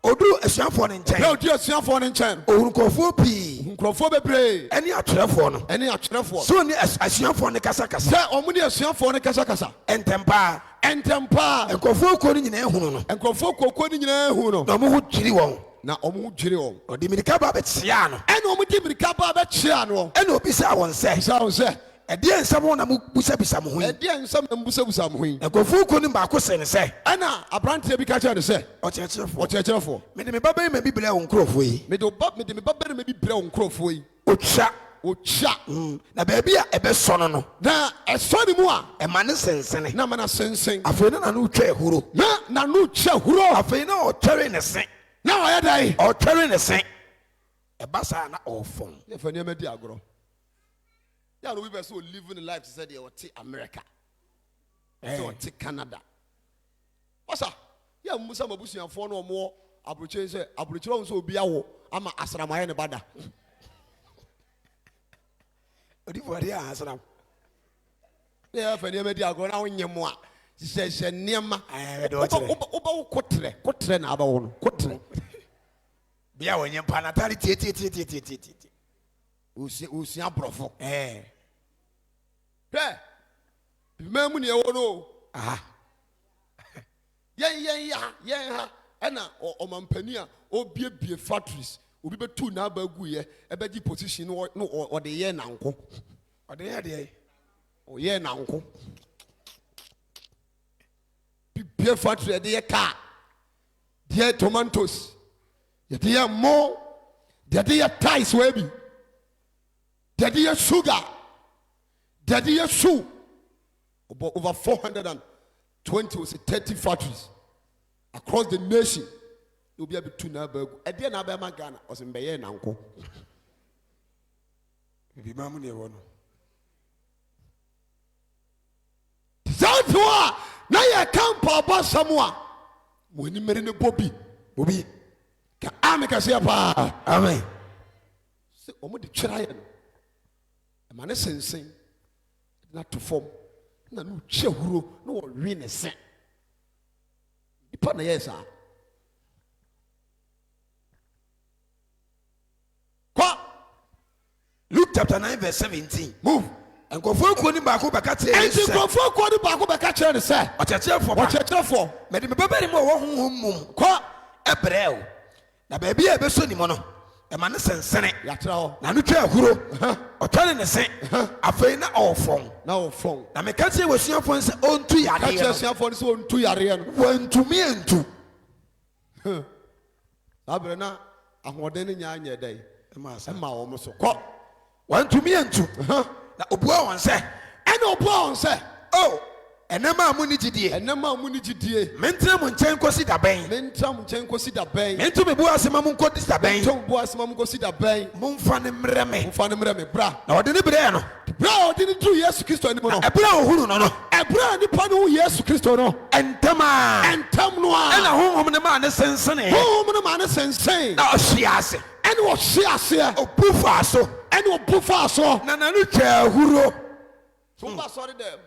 oduru asuafoɔ no na nkyɛn odi asuafoɔ no nkyɛn ohunu nkurɔfoɔ pii nkurɔfoɔ bebree ɛne atwerɛfoɔ no ɛne atwerɛfoɔ so ne asuafoɔ no kasakasa sɛ ɔmo ne asuafoɔ no kasakasa ɛntɛmpaa ɛntɛm paa nkurɔfoɔ kuo no nyinaa hunu no nkurɔfoɔ kooko no nyinaa hu no na ɔmo ho dwiri wɔn na ɔmo ho dwiri wɔn ɔde mirika ba bɛkyea no ɛna ɔmo de mirika ba bɛkyea no ɛna obisaa wɔn sɛ bisa wɔn sɛ ɛdeɛ nsɛm na mobusabisa mo ho yi ɛdeɛ nsɛm na mbusabusa mo ho yi nkurɔfoɔ kuo no baako sɛ ne sɛ ɛna aberanteɛ bi ka kyerɛ no sɛ ɔkyerɛkyerɛfoɔ mede me babarima bi brɛ wo nkurɔfoɔ yi mede me babarima bi brɛ wo nkurɔfoɔ yi ɔtwa na baabi a ɛbɛsɔ no no na ɛsɔ ne mu a ɛma ne sensene na ma na sensɛn afei na nano twa ahuro na nano twa ahuro afei na ɔtwɛre ne se na ɔyɛ dɛn ɔtwɛre ne se ɛba saa na ɔfɔm yɛfa nneɛma di agorɔ yɛ no wobɛ sɛ ɔlive ne life sɛ deɛ ɔte america sɛ ɔte canada ɔsa yɛ mmu sɛ mabusuafoɔ no ɔmowɔ aburokyerɛ sɛ aburokyerɛ wo sɛ obi awo ama asramayɛ ne bada odifoɔde a asram na yɛfa nneɛma di agorɔ na wonyɛ mo a hyehyɛ nneɛma wobɛwo kotrɛ na abɛwo no kotrɛ bia wɔnyɛ mpa natare tietietietietie osua borɔfo hwɛ bima mu ne ɛwɔ no yɛn ha ɛna ɔmampani a ɔbiebie factories obi bɛtu n'aba aguyɛ ɛbɛgye position no ɔde yɛ nanko ɔde yɛ deɛ ɔyɛ nanko bie factory ɛde yɛ car deɛ tomatoes yɛde yɛ mo deɛde yɛ ties wɔ bi deɛde yɛ sugar deɛde yɛ shoe over 420 was 30 factories across the nation obi abetu na bagu ɛdeɛ na abɛma Ghana ɔsɛ mbɛyɛ nanko bibi mamu ne ɛwɔ no zantoa na yɛ kampa ɔbɔ asɛm a wɔni mmeri ne bobi ka ame kɛseɛ paa amen sɛ ɔmo de twɛra yɛ no ɛma ne sensɛn na to fam na no twɛ huro na wɔwe ne se nipa na yɛ saa kɔ Luke chapter 9 verse 17 move nkurɔfoɔ kuo ni baako bɛka kyerɛ ɛnti nkurɔfoɔ kuo ni baako bɛka kyerɛ ne sɛ ɔkyerɛkyerɛfoɔ mɛde me babarima a ɔwɔ honhom mom kɔ ɛbrɛ wo na baabi a ɛbɛsɔ nim no ɛma ne sensene yɛakyerɛ hɔ na no twa ahuro ɔtware ne se afei na ɔwɔfɔn na meka kyerɛ w'asuafoɔ sɛ ɔntu yareɛ no asuafoɔ no sɛ ɔntu yareɛ no wantumi antu saa berɛ na ahoɔden no nyaa nyɛ dɛn ɛma wɔn so kɔ wantumi antu na obua wɔn sɛ ɛna obua wɔn sɛ o ɛnɛma a mo ni gyidie mentena mo nkyɛn kɔsi dabɛn mentu me bu asɛm a monkɔdi dabɛn momfa ne mmerɛ me bra na ɔde ne berɛɛ no ɔde ne koduru Yesu Kristo anim no ebra ohuru no no ebra nipa no Yesu Kristo no entam no a na honhom ne ma ne sensene honhom ne ma ne sensen na ohia ase ene ohia ase obu fa so ene obu fa so na nanu twa ahuro so ba sorry dem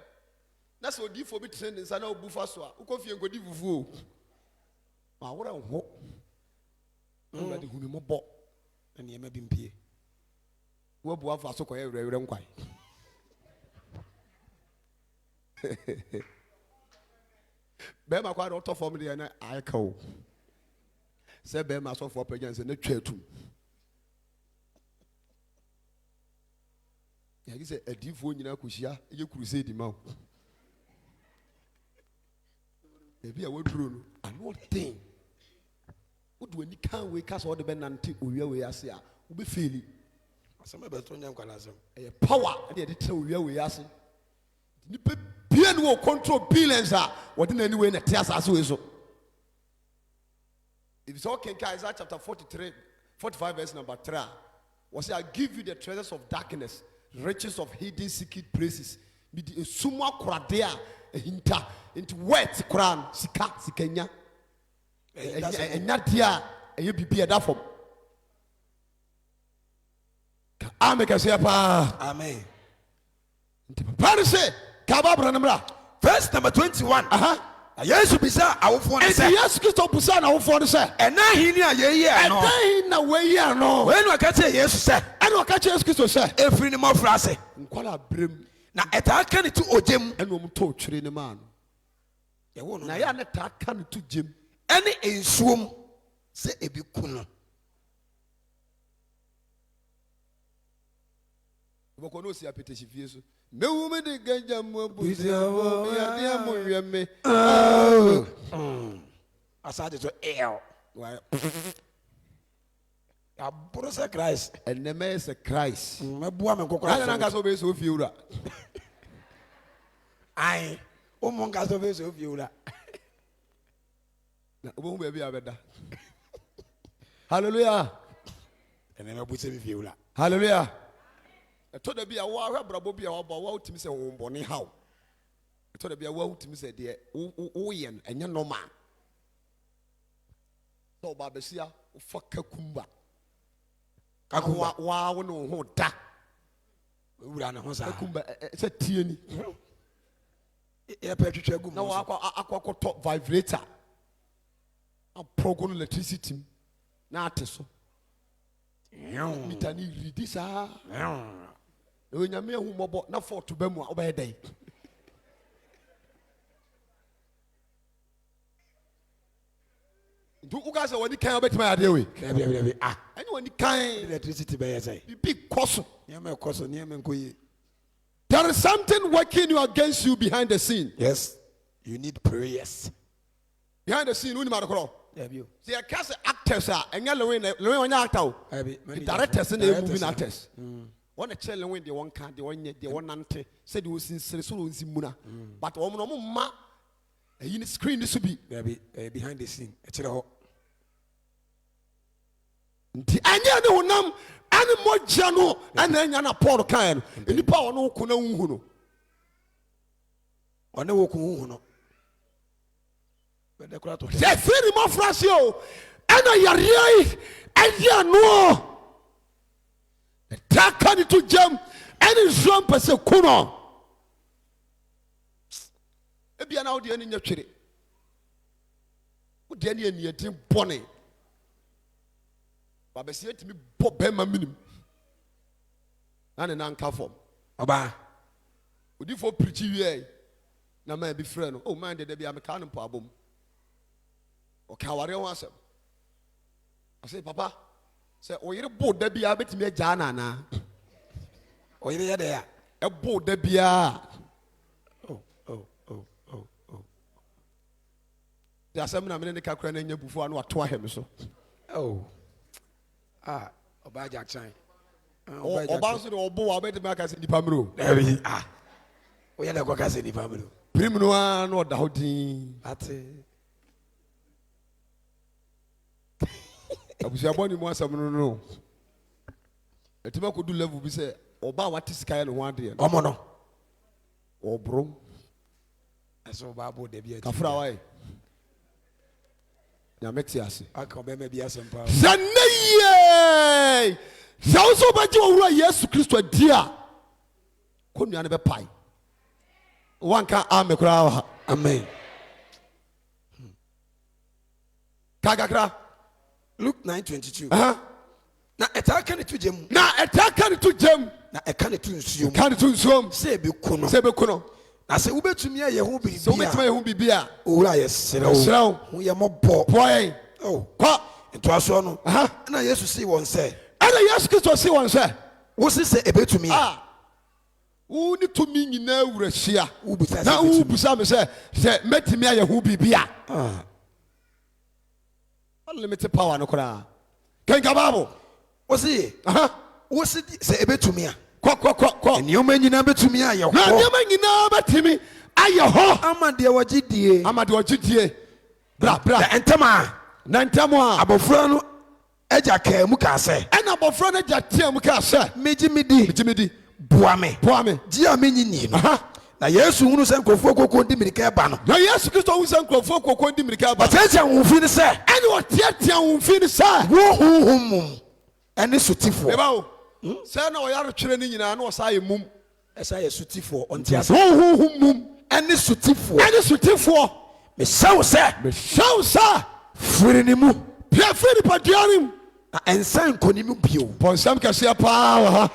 na so odi fo bi trend nsa na obu fa so a ukofie ngodi fufu o ma wora ho na de hunu mo bo na ne ma bi mpie wo bu afa so koye were nkwai be ma kwa do form de na ayeka o se be ma so for pagan se na twa atum ya gi se adifo nyina kohia ye crusade ma o ebi a woduro no ano ten wodu ani kan we ka so de be nante owia we ase a wo be feel asema be to nya nkwala asem e power e de tre owia we ase ni pe bien wo control billions a wode na anyway na te asase we so if it's okay in Isaiah chapter 45 verse number 3 was say I give you the treasures of darkness riches of hidden secret places me di esumu akorade a hinta into wet Quran sikanya enya dia eye bibia da fom amen ka se pa amen nti papa se ka ba bra namra verse number 21 Yesu bisa awofo ne se Yesu Kristo busa na awofo ne se ena hini a ye ye no ena na we ye no we no ka che Yesu se ena ka che Yesu Kristo se efiri ne mofra se nkwala brem na eta ka ne tu ojem ena om to twire ne man ye wo no na ya ne ta ka ne tu jem ene ensuom se ebi kuno boko no si apetesi fie so me wu me de ganja mo busia wo ya dia mo wieme asade so wa ya bro se Christ enne me se Christ me bua me kokora na nga so be so fie ura ai o mo nga so be so fie ura na obo be bia beda hallelujah enne me bu se fie ura hallelujah to da bia wo ahwabrabo bia wo ba wo timi se wo mboni haw to da bia wo timi se de wo ye enye normal so ba besia wo faka kumba kakumba wa wo no ho da wura na ho sa kumba se tieni e pa twetwa gum na wo akwa to vibrator a progon electricity na ateso mitani ridi sa onyame hu mobo na fort ba mu a obaye dai ndu uga se woni kan obetima ade we be ani woni kan electricity be yesai bi koso niam koso niam nkoyi there is something working against you behind the scene. Yes, you need prayers Behind the scene, uni madokoro. Ebio. See, I can't say actors are. Enya Lewin when actor. The directors and the moving actors. One tell Lewin the one can, the one ante. Said you was in Simuna. But woman ma. A screen this will be behind the scene. Echiro. The anya no nam ani moja no and then yana Paul kan. Ni pa no kuna unhu no. One wo ku no. Say free more frasio. Ana yari anya no. Takani to jam any drum pese kuno. Ebia na odi ani nyatwere. Odi ani ani etin bone. Ba be se etimi bo be ma minim. Na ne nanka form. Oba. Odi for preach wie. Na ma be frɛ no. Oh man de bia me ka no po abom. Okay, wari o asem. I say papa, say oyire bo da bia betimi agya na na. Oyire ya de ya. E bo da bia. The assembly na me ne kakra na nya bufu anu ato ahem so. Oh. Ah, oba Jackson. Oba so de obo wa betimi aka se nipa mro. Ebi ah. Oya na kwa ka se nipa mro. Prim no an oda hodin. Ate. Abusia boni mu asam no. Etima ko du level bi se oba wati sika no ho ade. Omo no. Obro. So Babu Debia. Kafraway. Yametiasi. I come maybe as some power. Zanaye. Sauso bajo Yesu Kristo dia. Kunu ya nebe pai. Wanka ame kura. Amen. Kagakra. Luke 9:22. Na etaka ne to gem. Na etaka ne to gem. Na eka ne to nsuom. Ka ne to nsuom. Se be kuno. Se be kuno. Na se wobetumi aye ho bibia. Se wobetumi aye ho bibia. Owura yeserew. Yeserew. Ho ye mobbo. Boy. Oh. Kwa. Nto aso no. Na Yesu si won se. Ana Yesu Kristo si won se. Wo si se ebetumi. Wo ni to mi nyina wura hia. Wo busa se. Na wo busa me se metimi aye ho bibia. Unlimited power no kora. Kenka Bible. Wo si se ebetumi a. Kwa. Enioma nyina betumi aye ho. Na enioma nyina betimi aye ho. Amade wagidie. Bra. Na ntama. Abofra no eja ka mu ka se. Ena abofra no eja tia mu ka se. Mejimidi. Boa me. Ji a menyini no. Na Yesu hunu se nkrofo kokon di mirika eba no. Na Yesu Kristo hunu se nkrofo kokon di mirika eba. Atia nwufi ni se. Ene o tia nwufi ni se. Wo huhum. Ene sotifo. Eba o. Se na o yare twere ni nyina na o sa ye mum. Esa ye sotifo onti asa. Wo huhum mum. Ene sotifo. Me shaw se. Firi ni mu. Pia firi paduanim. Na ensan koni mu bio. Ponsam kase pa wa ha.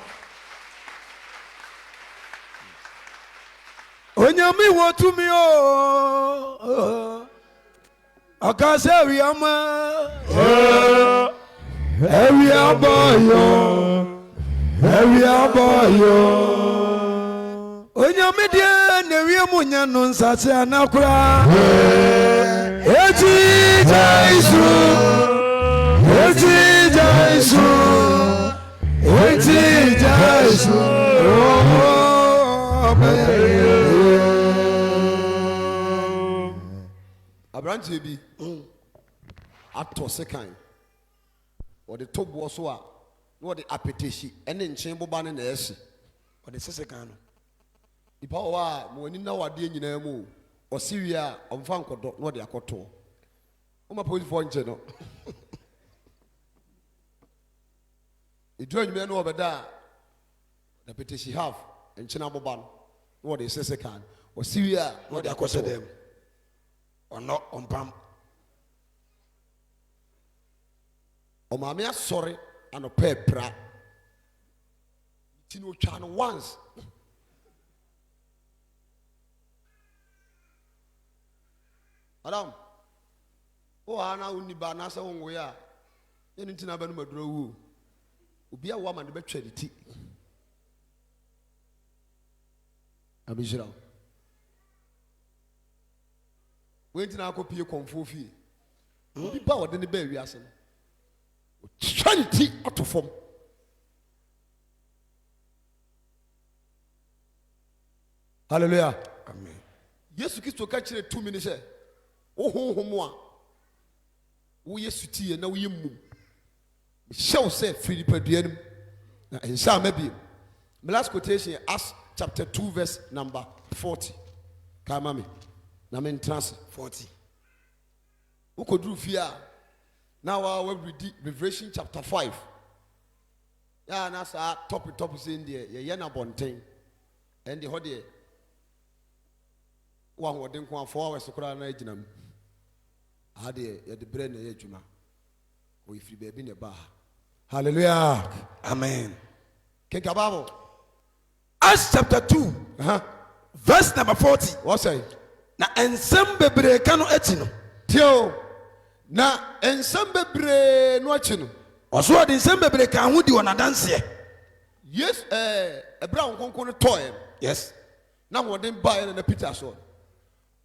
Onyami wotumi o. Akase wiama. Every aboyo. Onyami dia ne wiamu nya no nsase anakura. Eti Jaisu. Abrante bi ato sekan o de tobo so a no de apetishi ene nchen boba ne na esi o de sekan no ipa wa mo ani na wade nyina mu o siwi a omfa nkodo no de akoto o ma police for nche no idu anyume no obeda na petishi half nchena boba no de sekan o siwi a no de akoto dem ono ompam o ma me asori ano pepra tino twa no once Adam o ana uni ba na se wonwo ya eni ntina ba no maduro wu obi a wo ma de betwa de ti abijira wenti na akopie konfo fie obi ba wode ne ba wi ase no charity atofom hallelujah amen Yesu Kristo ka kire 2 minutes wo honhom a wo Yesu tie na wo yimmu show say filipaduanum na ensa mabi my last quotation Acts chapter 2 verse number 40 kama me na men trans 40 ukodru fia now we read Revelation chapter 5 ya na sa top say there ye na bonten and the hode wa hoden ko 4 hours kura na aginam ade ye de bre na ye adwuma o ifiri ba bi ne ba hallelujah amen Kenka Bible Acts chapter 2 verse number 40 what say na ensem bebre ka no achi no tio na ensem bebre no achi no oso de ensem bebre ka ho di wona danse yes ebra nkonkon no toy yes na hoden ba na Peter so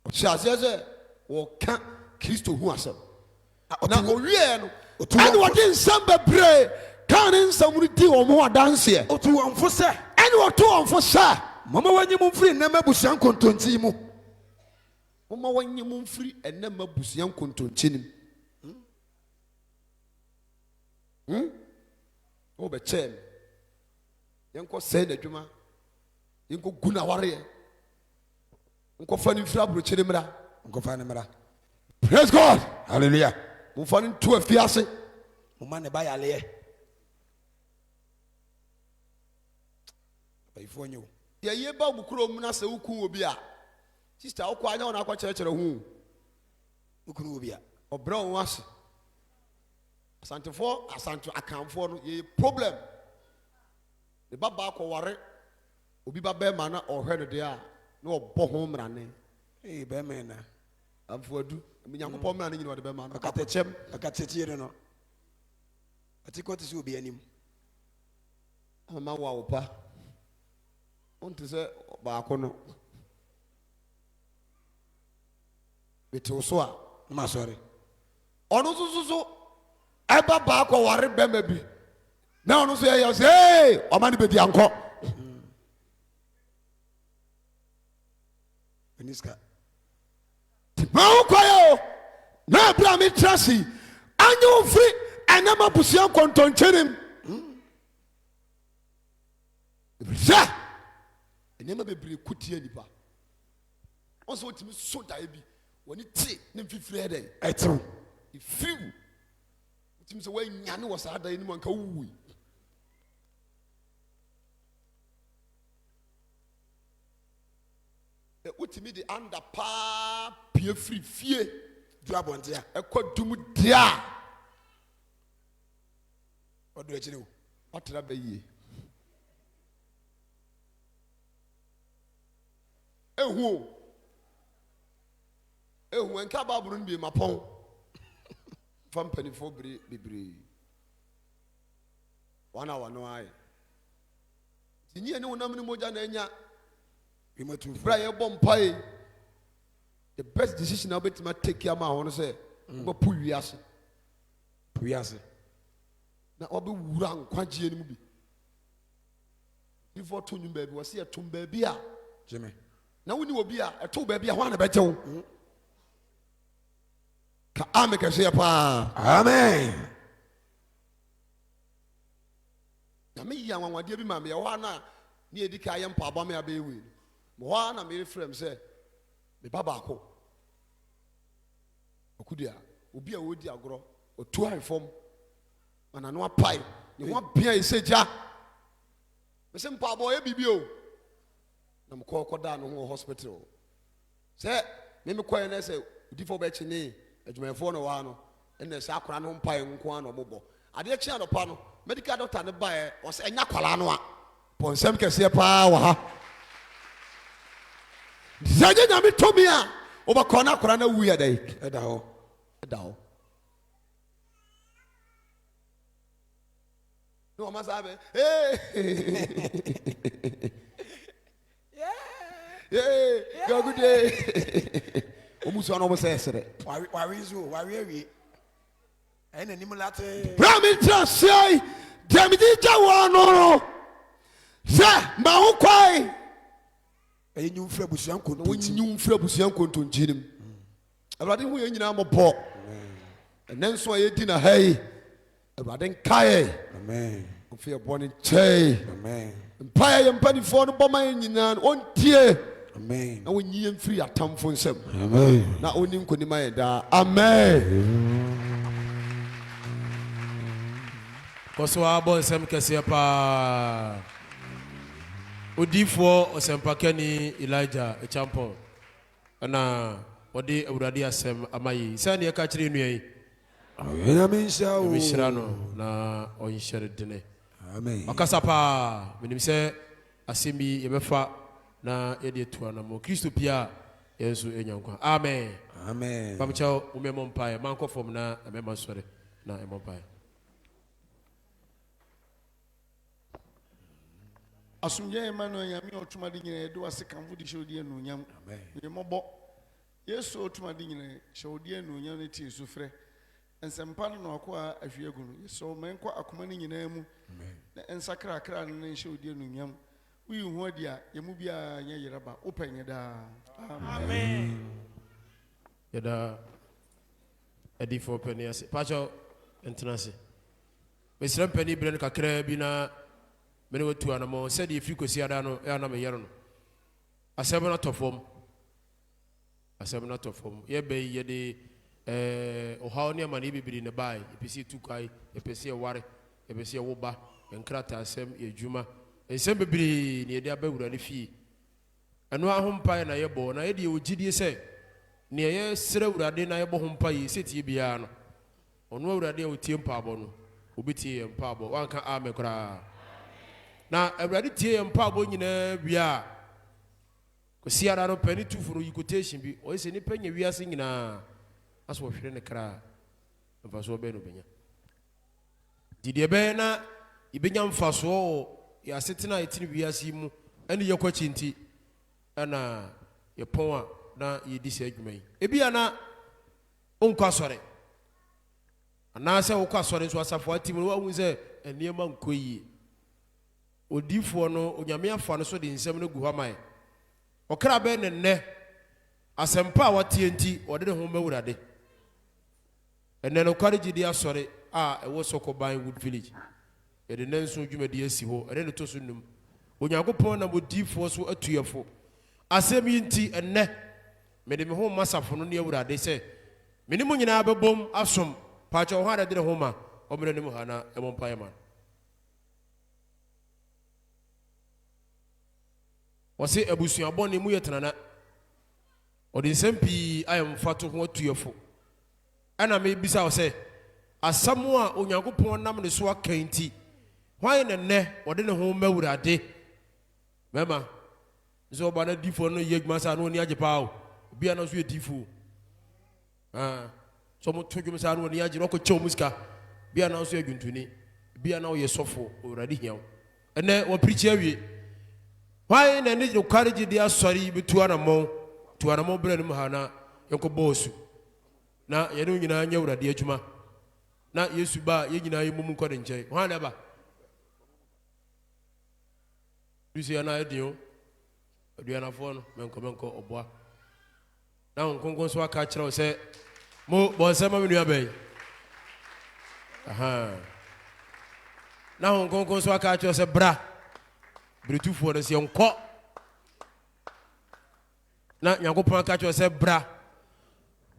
Shazeze wo ka Kristo hu asem na owie no and what in some bebre kan ensem ru di o mo adanse otu wonfo se and what to wonfo sa mama wanyim mfiri na mabusuan kontonti mu mama wanyim mfiri na mabusuan kontonti nim o be chem yenko se na dwuma yenko guna ware nkɔfa no mfiri aburokyire mmra nkɔfa ne mmara. praise God Hallelujah. momfa no nto afiase Moma ne ba yaleɛ. Abayifoɔ nyɛ o. yɛyɛ ba wo kurom na sɛ woku wɔ bi a sister wokɔ anya wo na akɔkyerɛkyerɛ ho Wokunu obi a. ɔbrɛ wo ase asantefoɔ akamfoɔ no yɛyɛ problem ne babaa kɔware obi ba bɛrima na ɔhwɛ no deɛ a na ɔbɔ ho mmarane Ee bɛrima na. amfoadu nyankopɔn mmara no nyina ɔde bɛma no Akatekyɛm akatekyere no. Ati kɔ te sɛ obi anim. ama wo a wo pa wonte sɛ baako no bɛtew so a Ma sɔre. ɔno nso so ɛba baakɔ ware bɛma bi na ɔno nso yɛyɛ sɛ ee ɔma no bɛdi ankɔ Oniska. ma wo kɔyɛ o na abira me tra si anye wo firi ɛnam abusua nkɔntɔnkyɛnem sɛ nneɛma bebree kutia nipa ɔn sɛ wotumi so daeɛ bi wɔne tie ne mfifiri ɛdɛn Ɛtew. ɛfiriw wotumi sɛ woanyane wɔ saa daeɛ no mu anka wowui wotumi de anda paa pie firi fie Du abɔnten a. ɛkɔ dum deɛ a Ɔdo akyire o. ɔtena bɛyie ehu ɛnka baabolo no bi mapɔn fa mpanimfoɔ bebree wɔn a wɔn ayɛ nti nyie ne wɔnam ne mogya na anya bere a yɛbɔ mpae the best decision a wobɛtumi atake ama ho no sɛ wobɛpo wiase Wiase. na wabɛwura nkwagyeɛ no mu bi nifoɔ to nwum baabi wɔ sɛ yɛtom baabi a Jimmy. na woni wɔ bi a ɛto baabi a hɔ a na bɛgye wo ka ame kɛseɛ paa Amen. na meyi anwanwadeɛ bi ma meyɛ hɔ a na ne yɛdi ka yɛ mpaabɔ me abɛyɛ wei no hɔ a na merefrɛ m sɛ meba baako ɔkudi a obi a wɔdi agorɔ ɔtu ahe fam mana no apae ne ho abea ɛsɛ gya mesɛ mpaabɔ ɔyɛ biribi o na mekɔdaa no ho wɔ hospital sɛ memekɔɛ no sɛ odifoɔ bɛkye ne adwumayɛfoɔ no waa no ɛnɛ sɛ akora no ho mpae nko a na ɔmobɔ adeɛ kye anɔpa no medical doctor ne baɛ ɔsɛ ɛnya kwalaa no a pɔnsɛm kɛseɛ paa wɔ ha sɛ nye nyame tɔmi a wobɛkɔ no akora no awu yɛ dɛn Ɛda hɔ. ɛda hɔ ne ɔma saa bɛ gagude ɔmusua no ɔmo sɛ ɛserɛ Wari nso wari awie. Ɛyɛ n'anim late. bra mentra seai deɛ mede gya wɔ no no sɛ ma ho kwae Ɛyɛ nwum firi abusua na nkontonti. wonyiw mfiri abusua nkontonkyi no mu awurade ho yɛ nyinaa mmɔbɔ ɛnɛ nso a yɛdi na ha yi awurade nkaeɛ Amen. ɔfi ɛbɔ ne nkyɛe Amen. mpaeɛ yɛ mpanifoɔ no bɔma yɛ nyinaa no ɔntie Amen. na wonyi yɛ mfiri atamfo nsɛm Amen. na ɔni nkonim ayɛ daa amen kɔso abɔ nsɛm kɛseɛ paa odiifoɔ ɔsɛmpakani Elijah Echampɔn ɛna wɔde awurade asɛm ama yi sɛdeɛ ɛka kyerɛ nnua yi Nyame nhyira o. mehyira no na ɔnhyɛ no dene Amen. ɔkasa paa menim sɛ asɛm yi yɛbɛfa na yɛde atu anamo kristo pia yɛn nso ɛnya nkwa amen Amen. pamkyɛw womɛmmɔ mpaeɛ mankɔ fam na ɛmɛma sɔre na ɛmmɔ mpaeɛ asomdwe yɛ ma no nyame a ɔtomade nyina yɛde wase kamfo de hyɛ odi anuonyam yɛmmɔbɔ yesu ɔtomade nyina hyɛ odi anuonyam no tie so frɛ nsɛmpa no na ɔkɔ a ahwie agu no yɛsɛ ɔmankɔ akoma no nyinaa mu na ɛnsakrakra no no nhyɛ odi anuonyam woyi ho adi a yɛmu biara nyɛ yerɛ ba wopɛ nyɛ daa amen yɛda adiifoɔ pani ase pakyɛw ntena ase mesrɛ mpani berɛ no kakraa bi na mene watu anamɔ sɛdeɛ ɛfiri kɔsi ada no ɛa na meyɛ no no asɛm no atɔ fam asɛm no atɔ fam yɛbɛyi yɛde ɔhaw ne amane bibiri ne bae yɛpɛ sɛ yɛtu kwae yɛpɛ sɛ yɛware yɛpɛ sɛ yɛwo ba yɛnkrataa asɛm yɛadwuma nsɛm bebree ne yɛde abɛwura ne fie ɛno aho mpaeɛ na yɛbɔ na yɛde yɛwɔ gyidie sɛ nea yɛsrɛ awurade na yɛbɔ ho mpaeɛ sɛ tie biara no ɔno awurade a ɔtie mpaabɔ no obɛtie yɛ mpaabɔ wanka amen koraa na awurade tie yɛ mpaabɔ nyinaa wie a kɔsi ara no pani tufo no yicotation bi ɔyɛ sɛ nnipa nya wiase nyinaa asɛ wɔhwere ne kraa mfasoɔ bɛɛ no bɛnya nti deɛ ɛbɛyɛ na yɛbɛnya mfasoɔ wɔ yɛasetena a yɛtene wiase yi mu ɛne yɛkɔ akyi nti ɛna yɛpɔn a na yɛdi sɛ adwuma yi ebi a na ɔnkɔ asɔre anaasɛ wokɔ asɔre nso asafo atim no woahu sɛ nneɛma nkɔ yie odiifoɔ no onyame afa no so de nsɛm no gu hɔ ama yɛ ɔkra bɛɛ ne nnɛ asɛmpa a watie nti ɔde ne ho mawurade ɛnɛ no kware gyidi asɔre a ɛwɔ sɔkɔban wood village yɛde ne nso dwumadi asi hɔ ɛne ne to so num onyankopɔn nam odiifoɔ so atuyɛfo asɛm yi nti ɛnnɛ mede me ho ma safo no ne awurade sɛ mene mu nyinaa bɛbom asom paakyɛ wo ho adade ne ho ma ɔmmerɛ ne mu ha na ɛmɔ mpaeɛ ma wɔse abusuabɔne mu yɛ tenana ɔde nsɛm pii ayɛ mfato ho atuyɛfo ɛna mebisa wo sɛ asɛm a onyankopɔn nam ne so aka nti hwan ne nnɛ ɔde ne ho ma awurade mɛma nso ɔba no difoɔ no yɛ adwuma saa na ɔni agye paa o obia no nso yɛ difo sɛ ɔmoto dwom saa na ɔni agye na ɔkɔkyɛ mu sika bia no nso yɛ adwuntuni bia na ɔyɛ sɔfo ɔwurade hia wo ɛnɛ wɔpirikyi awie hwan na ne nokware gye de asɔre bɛtu anammɔn berɛ no mu ha na yɛnkɔbɔɔ su na yɛne wo nyinaa nyɛ awurade adwuma na yesu ba yɛ nyinaa yɛ mumu nkɔ ne nkyɛn hwan na ɛba dusu yɛ na ɛden o aduanafoɔ no mɛnkɔ ɔboa na wo nkonko so aka kyerɛ wo sɛ mo bɔ nsɛm ma me nua bɛyi na wo nkonko so aka kyerɛ wo sɛ bra beretufoɔ no sɛ yɛnkɔ na nyankopɔn aka kyerɛ wo sɛ bra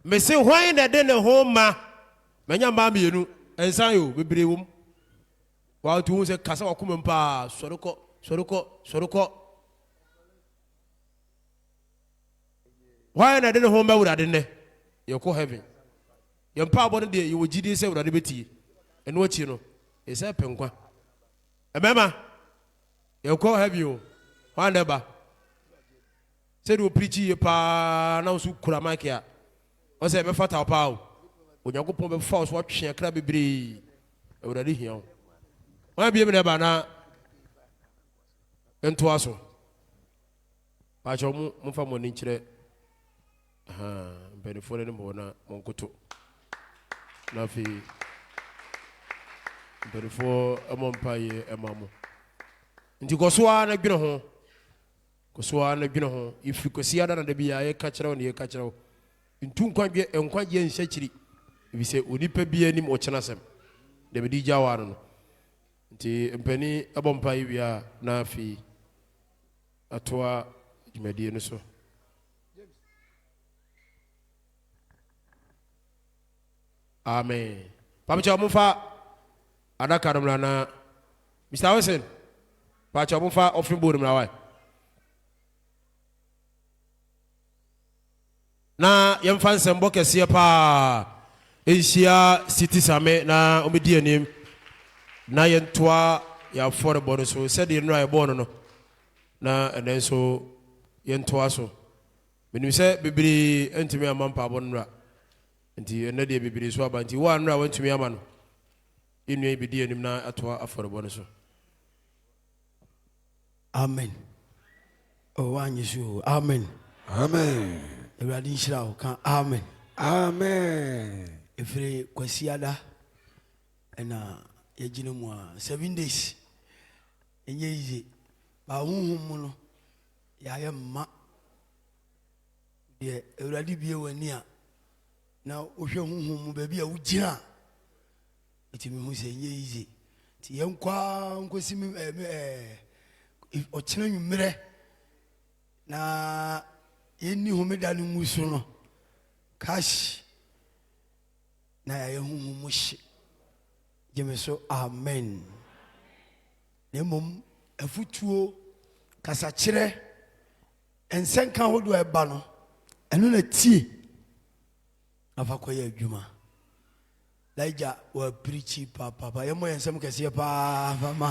mese hwan na de ne ho ma manya mmaa mmienu ɛnsan yo bebree wom wawoto hu sɛ kasa wakoma m paa sɔre kɔ hwan na de ne ho ma awurade nnɛ yɛkɔ heaven yɛmpaabɔ no deɛ yɛwɔ gyidie sɛ awurade bɛtie ɛno akyi no ɛsɛ pɛ nkwa ɛmɛma yɛkɔ heaven o hwan na ɛba sɛdeɛ ɔpirikyi yie paa na wo so kura mike a ɔsɛ ɛbɛfata wo paa o onyankopɔn bɛfa wo so watwe akra bebree awurade hia wo wọn abie mi na ɛba na ntoa so paakyɛ mo mfa mo ani nkyerɛ mpanimfoɔ no ne mbɔ na mo nkoto na afei mpanimfoɔ ɛmɔ mpaeɛ ɛma mo nti kɔ so ara na dwene ho ɛfiri kɔsi ada na da bi a yɛka kyerɛ wo ne yɛka kyerɛ wo ntu nkwagyeɛ nhyɛ kyiri ɛfiri sɛ onipa bi anim ɔkyena asɛm da mede gya wa no nti mpani ɛbɔ mpaeɛ wie a na afei atoa dwumadie no so amen pamekyɛ momfa adaka no mmra na Mr. Wilson pakyɛ momfa offering board mmra wae na yɛmfa nsɛmbɔ kɛseɛ paa ɛnhyia city same na ɔmɛdi anim na yɛntoa yɛafɔrebɔ no so sɛdeɛ nnura yɛbɔɔ no no na ɛnɛ nso yɛntoa so menim sɛ bebree ntumi ama mpaabɔ no nnura nti ɛnɛ deɛ bebree so aba nti wo a nnura wantumi ama no ɛnnua yi bɛdi anim na atoa afɔrebɔ no so amen ɔwanyɛ so amen awurade nhyira wo ka amen ɛfiri kwasiada ɛna yɛgyina mu a 7 days ɛnyɛ yiye ba honhom mu no yɛayɛ mma deɛ awurade bie w'ani a na wohwɛ honhom mu baabi a wogyina ɛtumi hu sɛ ɛnyɛ yiye nti yɛnkwaa nkɔsi ɔkyena nwummerɛ na yɛnni homeda no mu so no cash na yɛayɛ honhom mu hye gyeme so amen na mmom afotuo kasakyerɛ nsɛnka hodoɔ ɛba no ɛno na tie afa kɔyɛ adwuma laigya wapirikyi paapapa yɛmmɔ yɛ nsɛm kɛseɛ paa fama